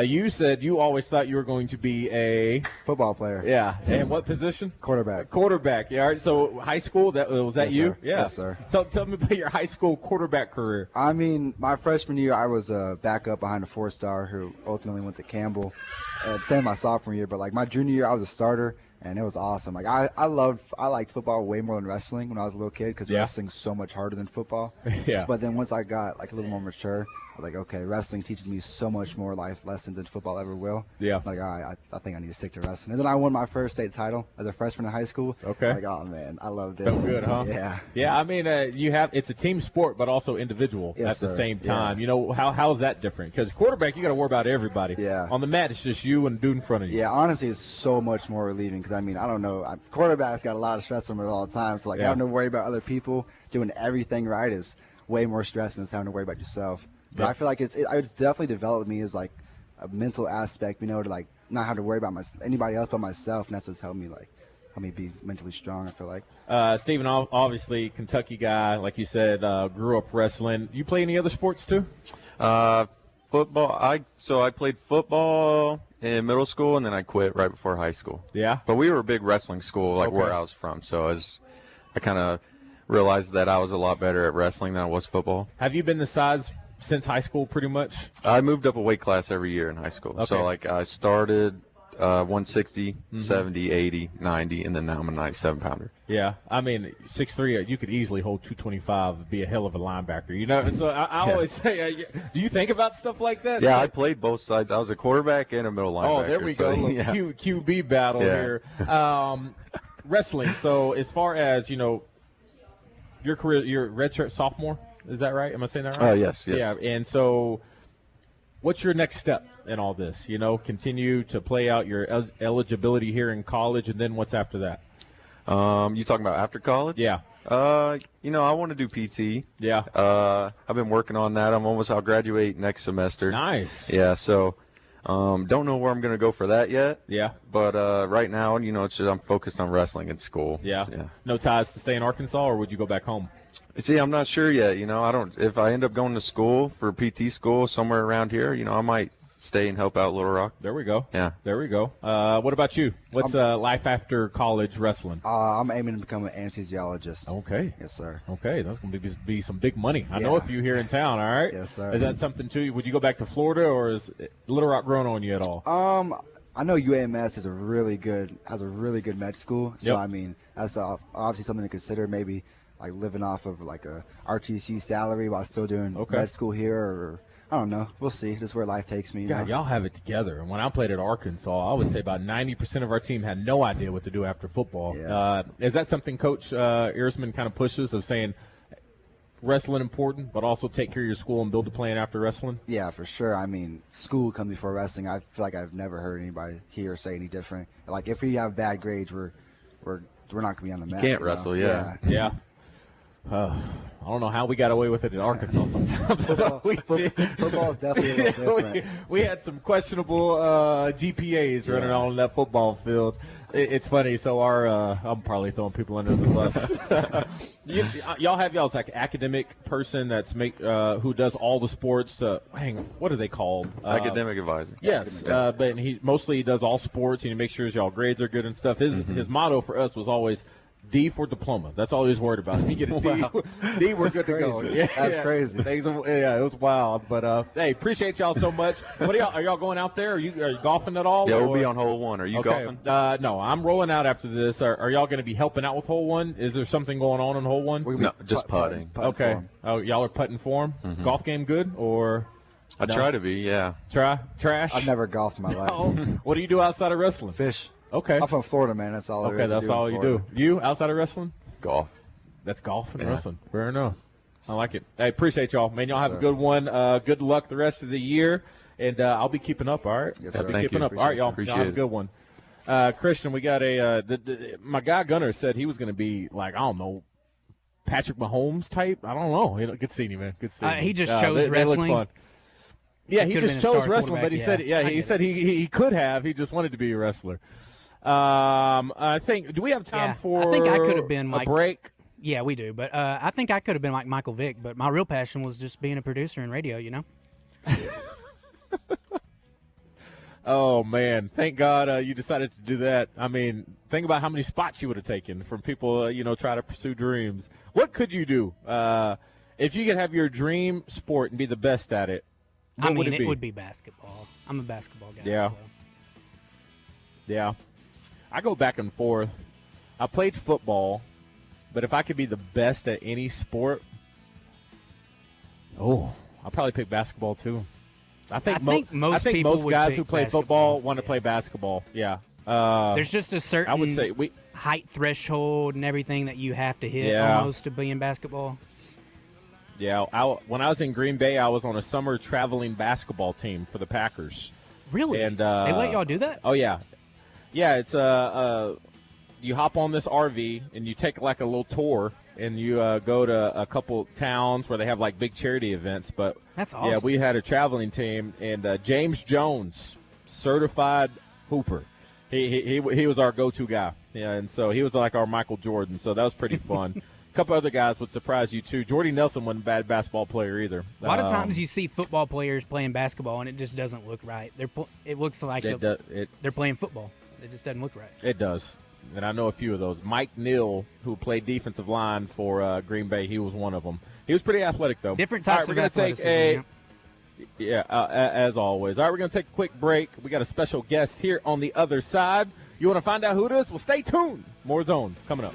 you said you always thought you were going to be a football player. Yeah. Yes, and what position? Quarterback. Quarterback. Yeah. All right. So high school, was that yes, you? Sir. Yeah. Yes, sir. Tell me about your high school quarterback career. My freshman year, I was a backup behind a 4-star who ultimately went to Campbell. Same my sophomore year, but my junior year, I was a starter. And it was awesome. I liked football way more than wrestling when I was a little kid, because wrestling's so much harder than football. Yeah. But then once I got a little more mature, I was like, okay, wrestling teaches me so much more life lessons than football ever will. Yeah. All right, I think I need to stick to wrestling. And then I won my first state title as a freshman in high school. Okay. Oh man, I love this. Felt good, huh? Yeah. Yeah. It's a team sport, but also individual at the same time. Yeah. How is that different? Because quarterback, you got to worry about everybody. Yeah. On the mat, it's just you and the dude in front of you. Yeah. Honestly, it's so much more relieving, because I don't know. Quarterbacks got a lot of stress on them all the time. So having to worry about other people doing everything right is way more stressing than having to worry about yourself. But I feel like it's definitely developed me as like a mental aspect, to like not have to worry about anybody else but myself, and that's what's helped me be mentally strong. I feel like. Steven, obviously Kentucky guy, like you said, grew up wrestling. You play any other sports too? Football. I played football in middle school, and then I quit right before high school. Yeah. But we were a big wrestling school, where I was from. So I kind of realized that I was a lot better at wrestling than I was football. Have you been the size since high school, pretty much? I moved up a weight class every year in high school. Okay. So I started 160, 70, 80, 90, and then now I'm a 97-pounder. Yeah, I mean, 6'3", you could easily hold 225 and be a hell of a linebacker, So I always say, do you think about stuff like that? Yeah, I played both sides. I was a quarterback and a middle linebacker. Oh, there we go. Yeah. QB battle here. Wrestling. So as far as, your career, you're redshirt sophomore, is that right? Am I saying that right? Yes. Yeah, and so what's your next step in all this? Continue to play out your eligibility here in college, and then what's after that? You talking about after college? Yeah. I want to do PT. Yeah. I've been working on that. I'll graduate next semester. Nice. Yeah, so don't know where I'm going to go for that yet. Yeah. But right now, it's just I'm focused on wrestling in school. Yeah. No ties to stay in Arkansas, or would you go back home? See, I'm not sure yet. If I end up going to school for PT school somewhere around here, I might stay and help out Little Rock. There we go. Yeah. There we go. What about you? What's life after college wrestling? I'm aiming to become an anesthesiologist. Okay. Yes, sir. Okay, that's going to be some big money. I know a few here in town, all right? Yes, sir. Is that something, too? Would you go back to Florida, or is Little Rock growing on you at all? I know UAMS has a really good med school. So, Yep. I mean, that's obviously something to consider, maybe like living off of like a RTC salary while still doing med school here, or I don't know. We'll see. Just where life takes me. God, y'all have it together. And when I played at Arkansas, I would say about 90% of our team had no idea what to do after football. Yeah. Is that something Coach Earsman kind of pushes, of saying wrestling important, but also take care of your school and build a plan after wrestling? Yeah, for sure. I mean, school comes before wrestling. I feel like I've never heard anybody here say any different. Like, if we have bad grades, we're not going to be on the mat. You can't wrestle, yeah. I don't know how we got away with it in Arkansas sometimes. Football is definitely a little different. we had some questionable GPAs running on that football field. It's funny. So I'm probably throwing people under the bus. Y'all have y'all's like academic person that's who does all the sports. What are they called? Academic advisor. Yes, but he mostly does all sports, and he makes sure y'all grades are good and stuff. His motto for us was always D for diploma. That's all he was worried about. If you get a D, Wow. D, we're good to go. Crazy. That's crazy. It was wild. But hey, appreciate y'all so much. Are y'all going out there? Are you golfing at all? Yeah, we'll be on hole one. Are you golfing? No, I'm rolling out after this. Are y'all going to be helping out with hole one? Is there something going on in hole one? No, just putting. Okay. Oh, y'all are putting for him. Mm-hmm. Golf game good or? I try to be. Yeah. Trash. I've never golfed in my life. No. What do you do outside of wrestling? Fish. Okay. I'm from Florida, man. That's all. Okay, that's all you do. You outside of wrestling? Golf. That's golf and wrestling. Fair enough. I like it. Hey, appreciate y'all. Man, y'all have sir. a good one. Good luck the rest of the year. And I'll be keeping up, all right? Yes, I'll sir. be Thank keeping you. up. All right, y'all. Appreciate Y'all have a it. good one. Christian, we got my guy Gunner said he was going to be like, I don't know, Patrick Mahomes type. I don't know. Good seeing you, man. Good seeing you. He just chose they wrestling. look fun. Yeah, he just chose wrestling, but he said, he said he could have. He just wanted to be a wrestler. I think. Do we have time for? I think I could have been a break. Yeah, we do. But I think I could have been like Michael Vick. But my real passion was just being a producer in radio. Oh man! Thank God you decided to do that. I mean, think about how many spots you would have taken from people. Try to pursue dreams. What could you do if you could have your dream sport and be the best at it? What would it be? It would be basketball. I'm a basketball guy. Yeah. So. Yeah. I go back and forth. I played football, but if I could be the best at any sport, I'll probably pick basketball too. I think most guys who play football want to play basketball. Yeah. There's just a certain I would say height threshold and everything that you have to hit almost to be in basketball. Yeah. When I was in Green Bay, I was on a summer traveling basketball team for the Packers. Really? And they let y'all do that? Oh, yeah. Yeah, it's you hop on this RV and you take like a little tour and you go to a couple towns where they have like big charity events. But that's awesome. Yeah, we had a traveling team, and James Jones, certified hooper. He was our go-to guy. Yeah, and so he was like our Michael Jordan. So that was pretty fun. A couple other guys would surprise you too. Jordy Nelson wasn't a bad basketball player either. A lot of times you see football players playing basketball and it just doesn't look right. It looks like they're playing football. It just doesn't look right. It does. And I know a few of those. Mike Neal, who played defensive line for Green Bay, he was one of them. He was pretty athletic, though. Different types of athleticism. As always. All right, we're going to take a quick break. We got a special guest here on the other side. You want to find out who it is? Well, stay tuned. More Zone coming up.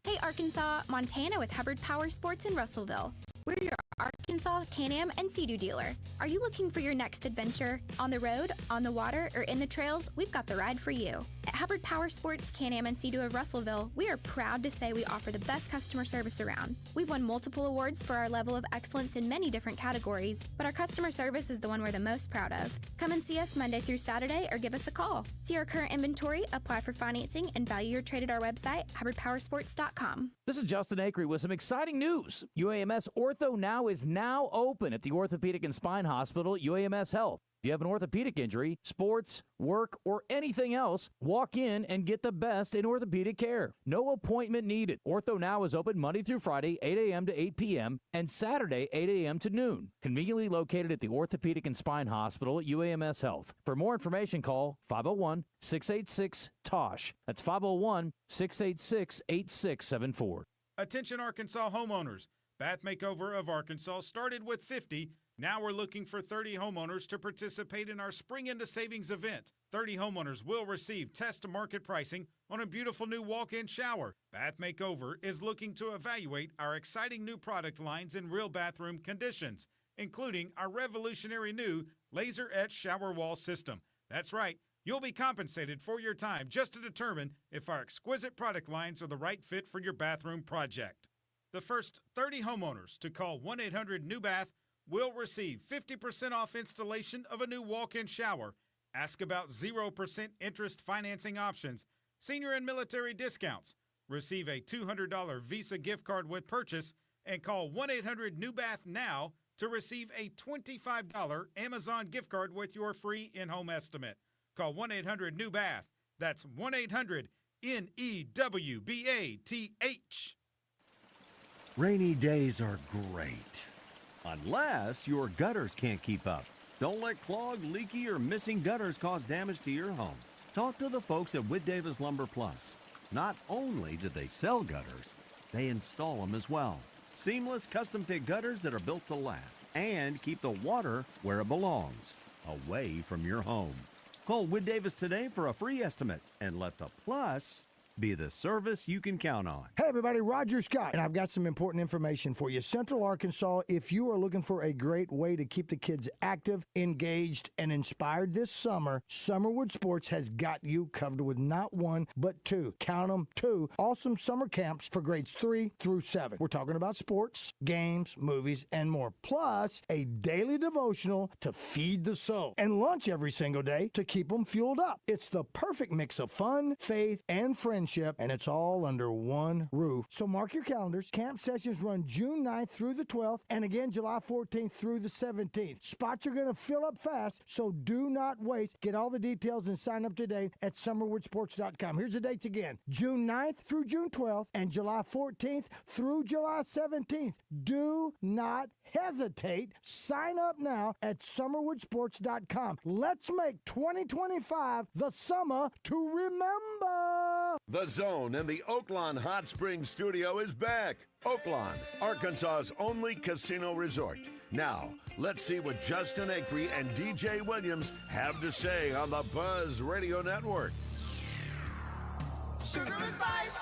Hey, Arkansas, Montana with Hubbard Power Sports in Russellville. We're your Arkansas Can-Am and Sea-Doo dealer. Are you looking for your next adventure? On the road, on the water, or in the trails, we've got the ride for you. At Hubbard Power Sports, Can-Am, and Sea-Doo of Russellville, we are proud to say we offer the best customer service around. We've won multiple awards for our level of excellence in many different categories, but our customer service is the one we're the most proud of. Come and see us Monday through Saturday or give us a call. See our current inventory, apply for financing, and value your trade at our website, hubbardpowersports.com. This is Justin Acri with some exciting news. UAMS Ortho Now is now open at the Orthopedic and Spine Hospital at UAMS Health. If you have an orthopedic injury, sports, work, or anything else, walk in and get the best in orthopedic care. No appointment needed. Ortho Now is open Monday through Friday, 8 a.m. to 8 p.m., and Saturday, 8 a.m. to noon. Conveniently located at the Orthopedic and Spine Hospital at UAMS Health. For more information, call 501-686-TOSH. That's 501-686-8674. Attention Arkansas homeowners. Bath Makeover of Arkansas started with 50. Now we're looking for 30 homeowners to participate in our Spring Into Savings event. 30 homeowners will receive test market pricing on a beautiful new walk-in shower. Bath Makeover is looking to evaluate our exciting new product lines in real bathroom conditions, including our revolutionary new laser-etched shower wall system. That's right, you'll be compensated for your time just to determine if our exquisite product lines are the right fit for your bathroom project. The first 30 homeowners to call 1-800-NEW-BATH will receive 50% off installation of a new walk-in shower. Ask about 0% interest financing options, senior and military discounts. Receive a $200 Visa gift card with purchase and call 1-800-NEW-BATH now to receive a $25 Amazon gift card with your free in-home estimate. Call 1-800-NEW-BATH. That's 1-800-NEWBATH. Rainy days are great, unless your gutters can't keep up. Don't let clogged, leaky, or missing gutters cause damage to your home. Talk to the folks at Wood Davis Lumber Plus. Not only do they sell gutters, they install them as well. Seamless, custom-fit gutters that are built to last and keep the water where it belongs, away from your home. Call Wood Davis today for a free estimate and let the Plus be the service you can count on. Hey everybody, Roger Scott, and I've got some important information for you. Central Arkansas, if you are looking for a great way to keep the kids active, engaged, and inspired this summer, Summerwood Sports has got you covered with not one, but two, count them, two, awesome summer camps for grades 3 through 7. We're talking about sports, games, movies, and more. Plus, a daily devotional to feed the soul, and lunch every single day to keep them fueled up. It's the perfect mix of fun, faith, and friendship, and it's all under one roof. So mark your calendars. Camp sessions run June 9th through the 12th, and again July 14th through the 17th. Spots are going to fill up fast, so do not waste. Get all the details and sign up today at summerwoodsports.com. Here's the dates again. June 9th through June 12th, and July 14th through July 17th. Do not hesitate. Sign up now at summerwoodsports.com. Let's make 2025 the summer to remember. The Zone in the Oaklawn Hot Springs studio is back. Oaklawn, Arkansas's only casino resort. Now, let's see what Justin Acri and DJ Williams have to say on the Buzz Radio Network. Sugar and spice.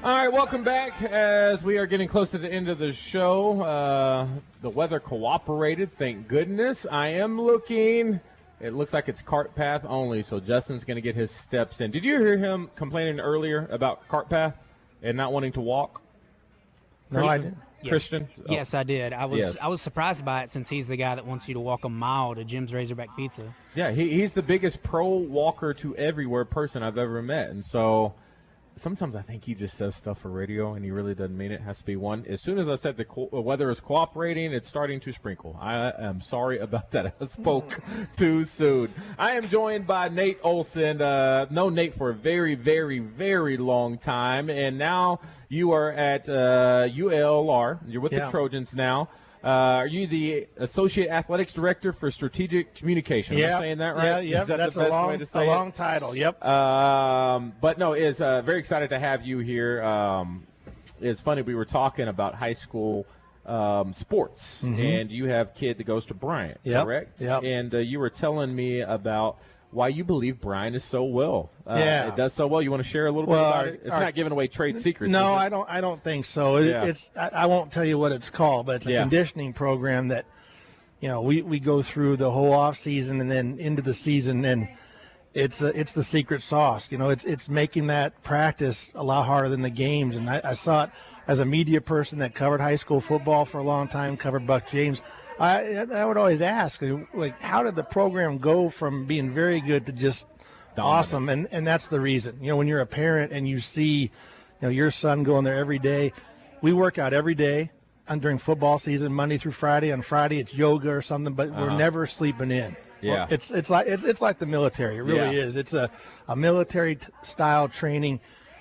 All right, welcome back. As we are getting close to the end of the show, the weather cooperated, thank goodness. I am looking. It looks like it's cart path only, so Justin's going to get his steps in. Did you hear him complaining earlier about cart path and not wanting to walk? No, I didn't. Christian? Yes, I did. I was Yes. I was surprised by it since he's the guy that wants you to walk a mile to Jim's Razorback Pizza. Yeah, he's the biggest pro walker to everywhere person I've ever met. And so sometimes I think he just says stuff for radio and he really doesn't mean it. Has to be one. As soon as I said the weather is cooperating, it's starting to sprinkle. I am sorry about that. I spoke too soon. I am joined by Nate Olson. Known Nate for a very, very, very long time. And now you are at ULR. You're with the Trojans now. Are you the Associate Athletics Director for Strategic Communication? Am I saying that right? Yeah, Is that that's the best a long, way to say long it? title. Yep. But no, it's very excited to have you here. It's funny, we were talking about high school sports, and you have a kid that goes to Bryant, correct? Yep. And you were telling me about why you believe Bryant is so well. Yeah. It does so well. You want to share a little bit about it? It's not giving away trade secrets. No, is it? I don't think so. Yeah. I won't tell you what it's called, but it's a conditioning program that, we go through the whole off season and then into the season, and it's the secret sauce. It's making that practice a lot harder than the games. And I saw it as a media person that covered high school football for a long time, covered Buck James. I would always ask, like, how did the program go from being very good to just awesome? And that's the reason. When you're a parent and you see, your son going there every day. We work out every day during football season, Monday through Friday. On Friday, it's yoga or something, but we're never sleeping in. Yeah, it's like the military. It really is. It's a military style training,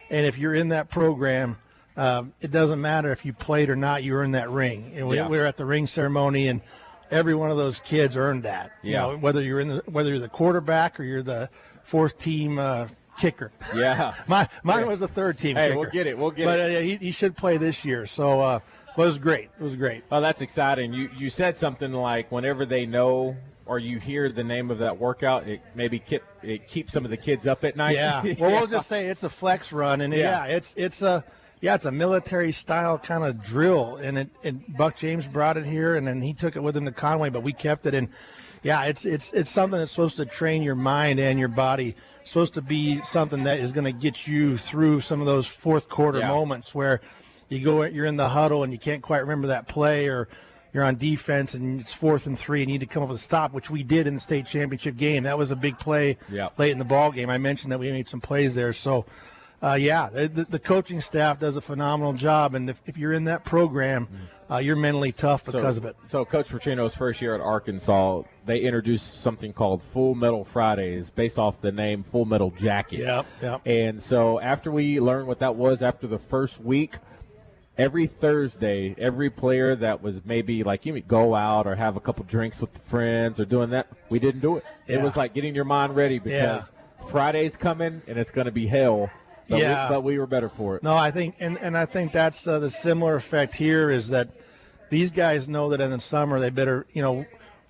and if you're in that program, it doesn't matter if you played or not. You earned that ring. And we were at the ring ceremony, and every one of those kids earned that. Whether you're the quarterback or you're the fourth team kicker. Yeah, mine was the third team. Hey, kicker. we'll get it. But he should play this year. So it was great. It was great. Oh, that's exciting. You said something like whenever they know or you hear the name of that workout, it maybe keeps some of the kids up at night. Yeah. Well, we'll just say it's a flex run, and it's a military style kind of drill, and Buck James brought it here, and then he took it with him to Conway, but we kept it. And it's something that's supposed to train your mind and your body. It's supposed to be something that is going to get you through some of those fourth quarter moments where you're in the huddle and you can't quite remember that play, or you're on defense and it's 4th and 3 and you need to come up with a stop, which we did in the state championship game. That was a big play late in the ball game. I mentioned that we made some plays there. So, the coaching staff does a phenomenal job. And if you're in that program, you're mentally tough because of it. So Coach Pacino's first year at Arkansas, they introduced something called Full Metal Fridays based off the name Full Metal Jacket. Yep. And so after we learned what that was after the first week, every Thursday, every player that was maybe like you go out or have a couple drinks with the friends or doing that, we didn't do it. It was like getting your mind ready because Friday's coming and it's going to be hell. But we were better for it. No, I think, and I think that's the similar effect here is that these guys know that in the summer they better,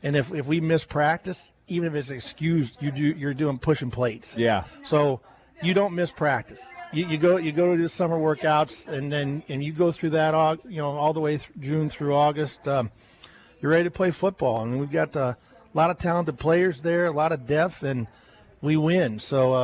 and if we miss practice, even if it's excused, you're doing pushing plates. Yeah. So you don't miss practice. You go to the summer workouts, and you go through that all the way through June through August. You're ready to play football, and we've got a lot of talented players there, a lot of depth, and we win. So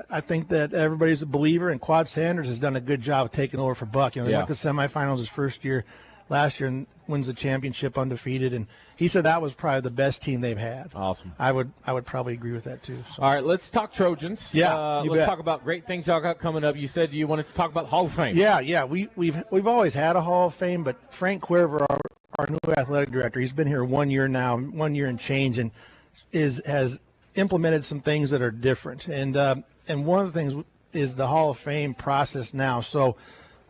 I think that everybody's a believer, and Quad Sanders has done a good job of taking over for Buck. They went to semifinals his first year last year and wins the championship undefeated, and he said that was probably the best team they've had. Awesome. I would probably agree with that too. So. All right, let's talk Trojans. Yeah, let's talk about great things y'all got coming up. You said you wanted to talk about Hall of Fame. Yeah. We've always had a Hall of Fame, but Frank Cuerver, our new athletic director, he's been here 1 year now, 1 year and change, and has implemented some things that are different. And one of the things is the Hall of Fame process now. So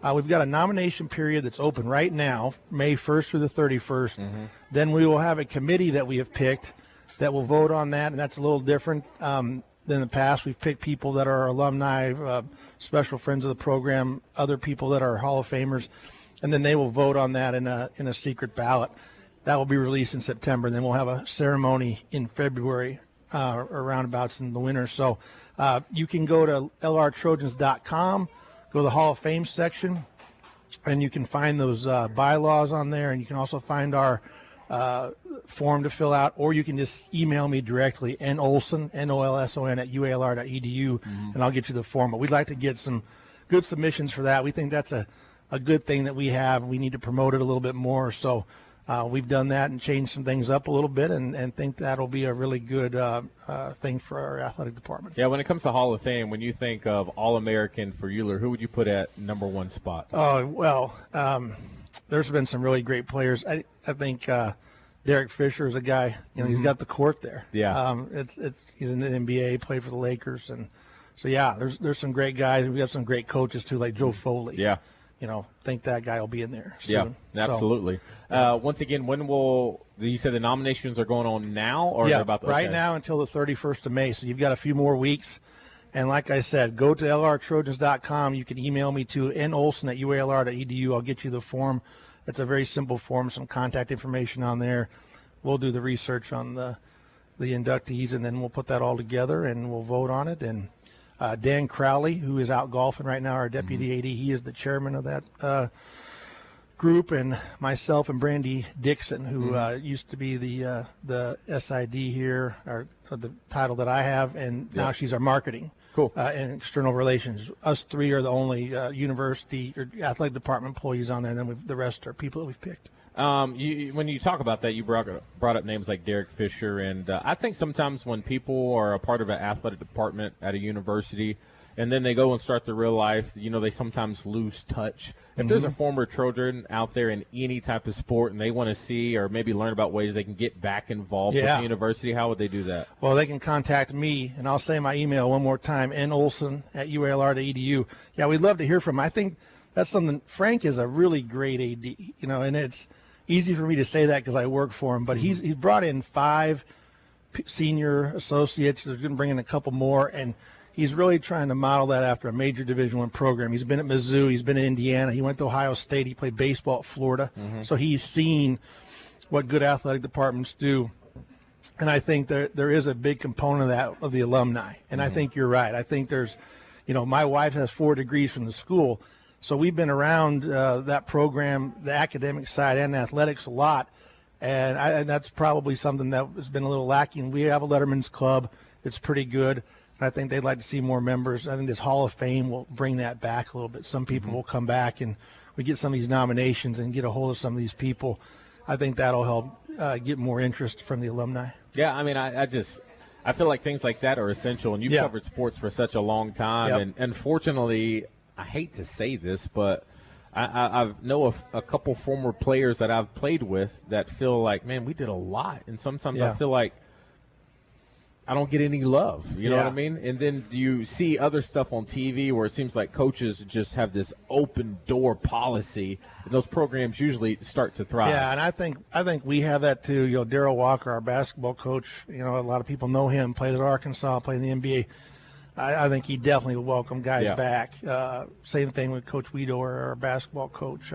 we've got a nomination period that's open right now, May 1st through the 31st. Mm-hmm. Then we will have a committee that we have picked that will vote on that, and that's a little different than the past. We've picked people that are alumni, special friends of the program, other people that are Hall of Famers, and then they will vote on that in a secret ballot. That will be released in September, and then we'll have a ceremony in February or roundabouts in the winter. So you can go to lrtrojans.com, go to the Hall of Fame section, and you can find those bylaws on there, and you can also find our form to fill out, or you can just email me directly, nolson, N-O-L-S-O-N, at ualr.edu, and I'll get you the form. But we'd like to get some good submissions for that. We think that's a a good thing that we have. We need to promote it a little bit more. So we've done that and changed some things up a little bit, and think that'll be a really good thing for our athletic department. Yeah, when it comes to Hall of Fame, when you think of All-American for Euler, who would you put at number one spot? Oh, well, there's been some really great players. I think Derek Fisher is a guy, he's got the court there. Yeah. He's in the NBA, played for the Lakers. And so, yeah, there's some great guys. We have some great coaches, too, like Joe Foley. Yeah. Think that guy will be in there soon. Yeah, absolutely. Once again, you said the nominations are going on now? Or yeah, they're about to, right now until the 31st of May. So you've got a few more weeks. And like I said, go to lrtrojans.com. You can email me to nolson@ualr.edu. I'll get you the form. It's a very simple form, some contact information on there. We'll do the research on the inductees, and then we'll put that all together, and we'll vote on it. And Dan Crowley, who is out golfing right now, our deputy AD, he is the chairman of that group, and myself and Brandy Dixon, who used to be the SID here, or the title that I have, and now she's our marketing. Cool. And external relations. Us three are the only university or athletic department employees on there, and then the rest are people that we've picked. When you talk about that, you brought up names like Derek Fisher, and I think sometimes when people are a part of an athletic department at a university and then they go and start their real life, they sometimes lose touch. If there's a former Trojan out there in any type of sport and they want to see or maybe learn about ways they can get back involved with the university, how would they do that? Well, they can contact me, and I'll say my email one more time, nolson@ualr.edu. Yeah, we'd love to hear from them. I think that's something. Frank is a really great AD, and it's easy for me to say that because I work for him, but he's brought in 5 senior associates. He's going to bring in a couple more, and he's really trying to model that after a major Division I program. He's been at Mizzou. He's been at Indiana. He went to Ohio State. He played baseball at Florida. So he's seen what good athletic departments do. And I think there is a big component of that, of the alumni. And I think you're right. I think there's, my wife has 4 degrees from the school. So we've been around that program, the academic side and athletics a lot. And that's probably something that has been a little lacking. We have a Letterman's Club. It's pretty good. I think they'd like to see more members. I think this Hall of Fame will bring that back a little bit. Some people will come back, and we get some of these nominations and get a hold of some of these people. I think that'll help get more interest from the alumni. Yeah, I mean, I feel like things like that are essential, and you've covered sports for such a long time. And unfortunately, I hate to say this, but I know a couple former players that I've played with that feel like, man, we did a lot. And sometimes I feel like I don't get any love, you know what I mean? And then you see other stuff on TV where it seems like coaches just have this open door policy, and those programs usually start to thrive. Yeah, and I think we have that too. Darryl Walker, our basketball coach, a lot of people know him, played at Arkansas, played in the NBA. I think he definitely will welcome guys back. Same thing with Coach Weedor, our basketball coach.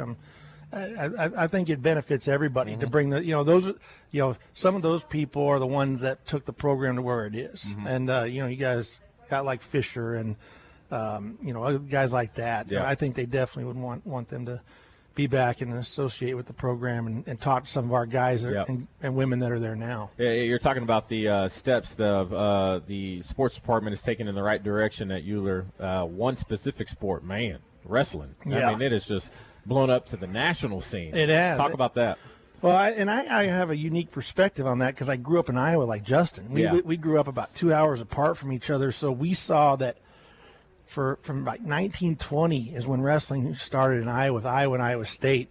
I think it benefits everybody to bring some of those people are the ones that took the program to where it is. And, you guys got like Fisher and, other guys like that. I think they definitely would want them to be back and associate with the program and talk to some of our guys and women that are there now. Yeah, you're talking about the steps the sports department is taking in the right direction at Euler. One specific sport, wrestling. Yeah. I mean, it is just blown up to the national scene. It has. Talk about that. Well, I have a unique perspective on that because I grew up in Iowa like Justin. We grew up about 2 hours apart from each other, so we saw that from like 1920 is when wrestling started in Iowa with Iowa and Iowa State.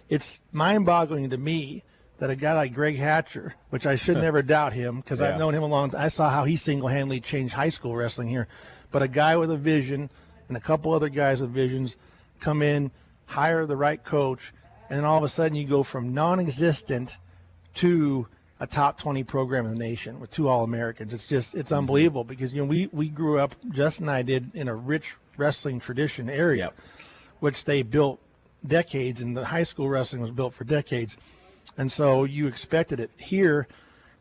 It's mind-boggling to me that a guy like Greg Hatcher, which I should never doubt him because I've known him a long time. I saw how he single-handedly changed high school wrestling here. But a guy with a vision and a couple other guys with visions come in, hire the right coach, and then all of a sudden you go from non-existent to a top 20 program in the nation with 2 All-Americans. It's unbelievable because, we grew up, Justin and I did, in a rich wrestling tradition area, which they built decades, and the high school wrestling was built for decades. And so you expected it. Here,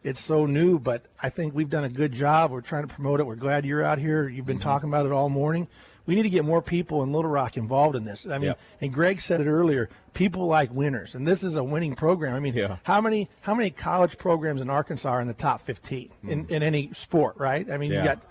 it's so new, but I think we've done a good job. We're trying to promote it. We're glad you're out here. You've been talking about it all morning. We need to get more people in Little Rock involved in this. I mean, and Greg said it earlier, people like winners, and this is a winning program. I mean, how many college programs in Arkansas are in the top 15 in any sport, right? I mean, you got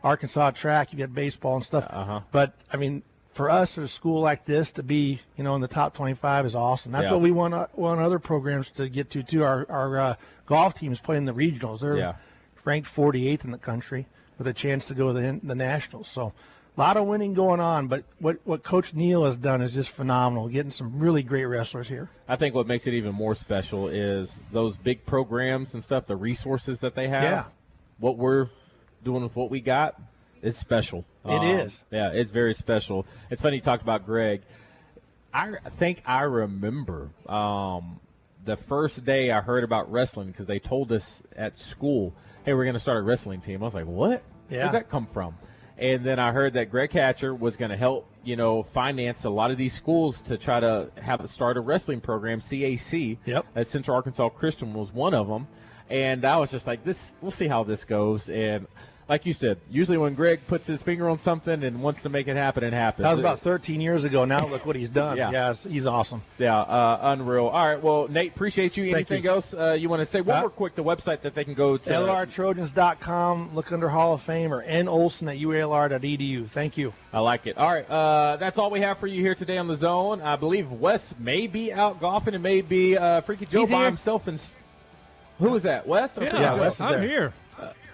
Arkansas track, you got baseball and stuff. But, I mean, for us at a school like this to be, in the top 25 is awesome. That's Yeah. what we want other programs to get to too. Our golf teams playing the regionals. They're ranked 48th in the country with a chance to go to the nationals. So a lot of winning going on, but what Coach Neal has done is just phenomenal, getting some really great wrestlers here. I think what makes it even more special is those big programs and stuff, the resources that they have. Yeah. What we're doing with what we got is special. It is. Yeah, it's very special. It's funny you talked about Greg. I think I remember the first day I heard about wrestling because they told us at school, hey, we're going to start a wrestling team. I was like, what? Yeah. Where'd that come from? And then I heard that Greg Hatcher was going to help, finance a lot of these schools to try to start a wrestling program, CAC. Yep. Central Arkansas Christian was one of them. And I was just like, we'll see how this goes. And like you said, usually when Greg puts his finger on something and wants to make it happen, it happens. That was about 13 years ago. Now look what he's done. Yeah. He's awesome. Yeah, unreal. All right, well, Nate, appreciate you. Thank Anything you. else you want to say? One more quick, the website that they can go to. LRTrojans.com. Look under Hall of Fame or NOlson at UALR.edu. Thank you. I like it. All right, that's all we have for you here today on The Zone. I believe Wes may be out golfing and may be Freaky Joe He's by here. himself. Who is that, Wes? Or Freaky Joe? Wes is I'm there. here.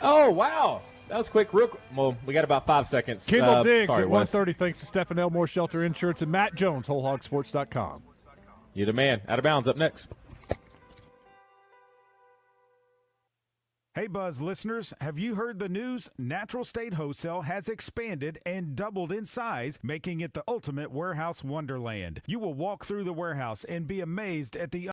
Oh, wow. That was quick. Well, we got about 5 seconds. Kimball Diggs sorry, at Wes. 1:30. Thanks to Stephen Elmore Shelter Insurance and Matt Jones, WholeHogSports.com. You the man. Out of bounds up next. Hey, Buzz listeners, have you heard the news? Natural State Wholesale has expanded and doubled in size, making it the ultimate warehouse wonderland. You will walk through the warehouse and be amazed at the